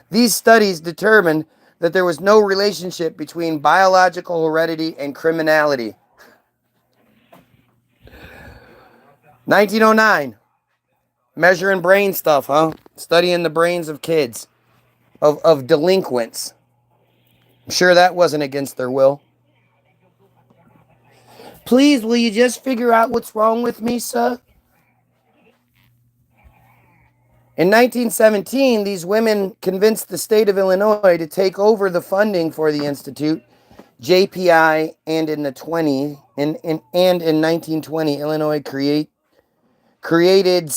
These studies determined that there was no relationship between biological heredity and criminality. 1909. Measuring brain stuff, huh? Studying the brains of kids, of delinquents. I'm sure that wasn't against their will. Please, will you just figure out what's wrong with me, sir? In 1917, these women convinced the state of Illinois to take over the funding for the institute, JPI, and in 1920, Illinois created,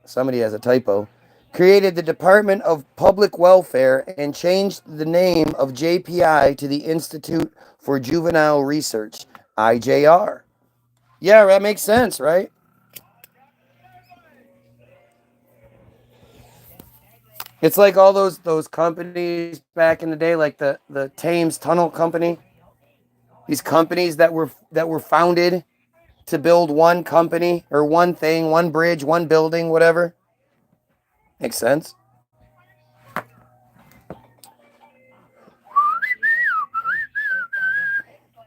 somebody has a typo, created the Department of Public Welfare and changed the name of JPI to the Institute for Juvenile Research, IJR. Yeah, that makes sense, right? It's like all those companies back in the day, like the Thames Tunnel Company. These companies that were founded to build one company or one thing, one bridge, one building, whatever. Makes sense.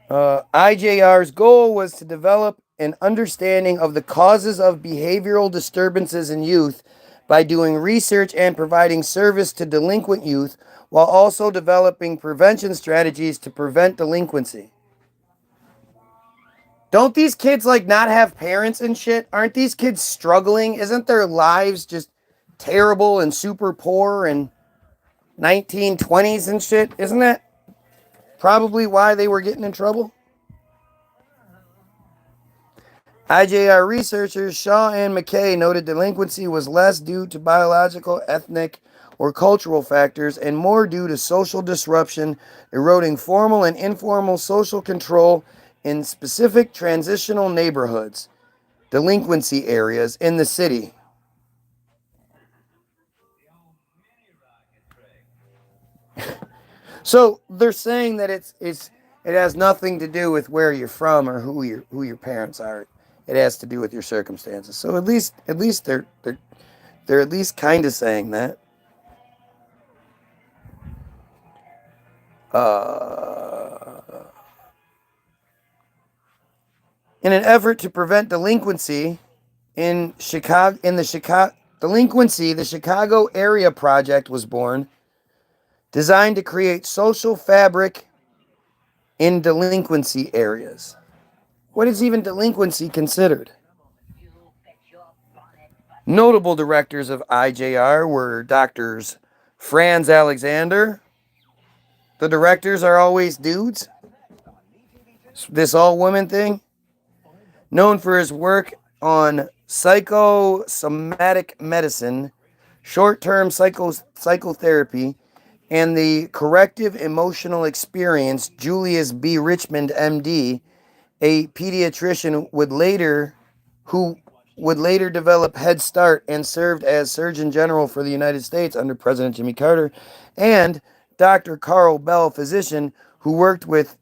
IJR's goal was to develop an understanding of the causes of behavioral disturbances in youth by doing research and providing service to delinquent youth while also developing prevention strategies to prevent delinquency. Don't these kids like not have parents and shit? Aren't these kids struggling? Isn't their lives just terrible and super poor and 1920s and shit? Isn't that probably why they were getting in trouble? IJR researchers Shaw and McKay noted delinquency was less due to biological, ethnic, or cultural factors and more due to social disruption, eroding formal and informal social control in specific transitional neighborhoods, delinquency areas in the city. So they're saying that it has nothing to do with where you're from or who your parents are. It has to do with your circumstances. So at least they're at least kind of saying that. In an effort to prevent delinquency the Chicago Area Project was born, designed to create social fabric in delinquency areas. What is even delinquency considered? Notable directors of IJR were Doctors Franz Alexander. The directors are always dudes. This all-women thing. Known for his work on psychosomatic medicine, short-term psychotherapy, and the corrective emotional experience, Julius B. Richmond, MD, a pediatrician who would later develop Head Start and served as Surgeon General for the United States under President Jimmy Carter, and Dr. Carl Bell, physician who worked with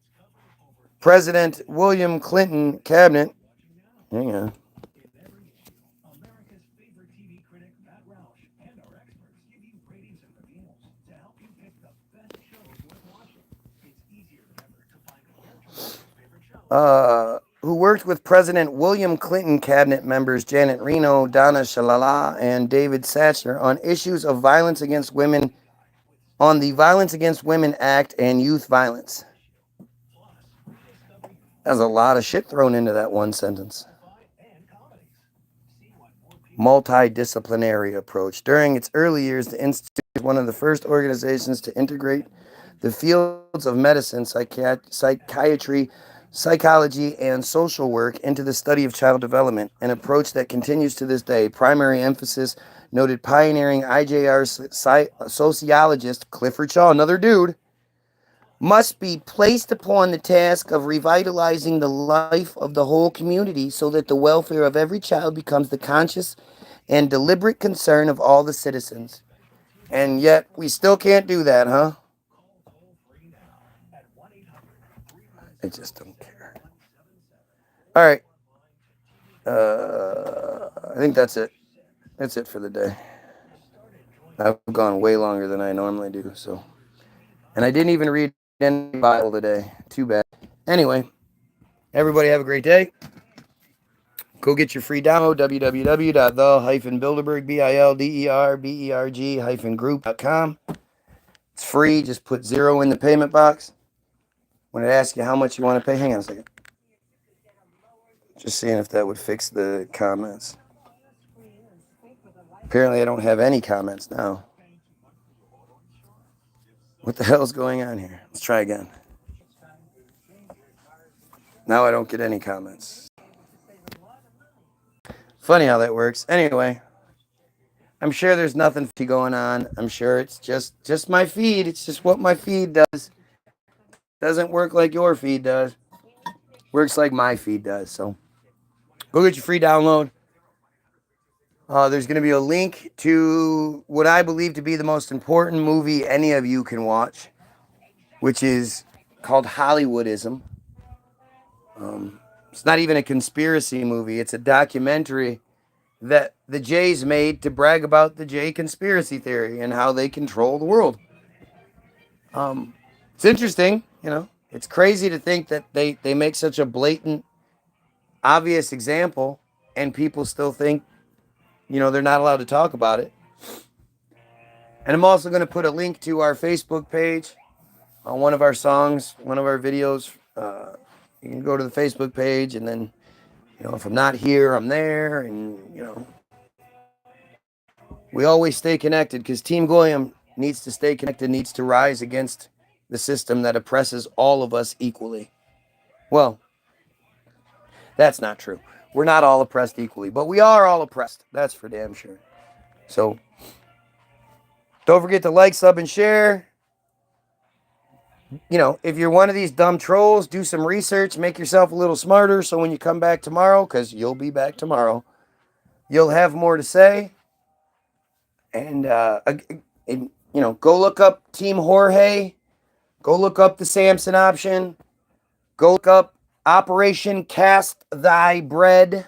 President William Clinton cabinet. Hang on. Who worked with President William Clinton cabinet members Janet Reno, Donna Shalala, and David Satcher on issues of violence against women, on the Violence Against Women Act and youth violence. There's a lot of shit thrown into that one sentence. Multidisciplinary approach. During its early years, the Institute was one of the first organizations to integrate the fields of medicine, psychiatry, psychology, and social work into the study of child development, an approach that continues to this day. Primary emphasis, noted pioneering IJR sociologist Clifford Shaw, another dude, must be placed upon the task of revitalizing the life of the whole community so that the welfare of every child becomes the conscious and deliberate concern of all the citizens. And yet, we still can't do that, huh? I just don't care. All right. I think that's it. That's it for the day. I've gone way longer than I normally do, so. And I didn't even read any Bible today. Too bad. Anyway, everybody have a great day. Go get your free download, www.the-bilderberg-group.com. It's free. Just put 0 in the payment box. When it asks you how much you want to pay, hang on a second. Just seeing if that would fix the comments. Apparently I don't have any comments now. What the hell is going on here? Let's try again. Now I don't get any comments. Funny how that works. Anyway, I'm sure there's nothing going on. I'm sure it's just my feed. It's just what my feed does. Doesn't work like your feed does. Works like my feed does. So go get your free download. There's going to be a link to what I believe to be the most important movie any of you can watch, which is called Hollywoodism. It's not even a conspiracy movie. It's a documentary that the Jays made to brag about the Jay conspiracy theory and how they control the world. It's interesting, you know. It's crazy to think that they make such a blatant, obvious example and people still think, you know, they're not allowed to talk about it. And I'm also going to put a link to our Facebook page on one of our songs, one of our videos. You can go to the Facebook page, and then, you know, if I'm not here, I'm there. And, you know, we always stay connected because Team Goyam needs to stay connected, needs to rise against the system that oppresses all of us equally. Well, that's not true. We're not all oppressed equally, but we are all oppressed. That's for damn sure. So don't forget to like, sub, and share. You know, if you're one of these dumb trolls, do some research, make yourself a little smarter so when you come back tomorrow, because you'll be back tomorrow, you'll have more to say. And, you know, go look up Team Jorge. Go look up the Samson Option. Go look up Operation Cast Thy Bread.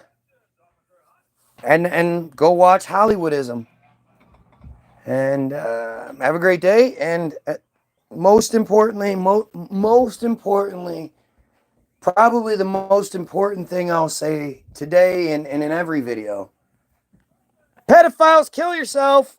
And go watch Hollywoodism. And have a great day. And most importantly, probably the most important thing I'll say today and in every video. Pedophiles, kill yourself.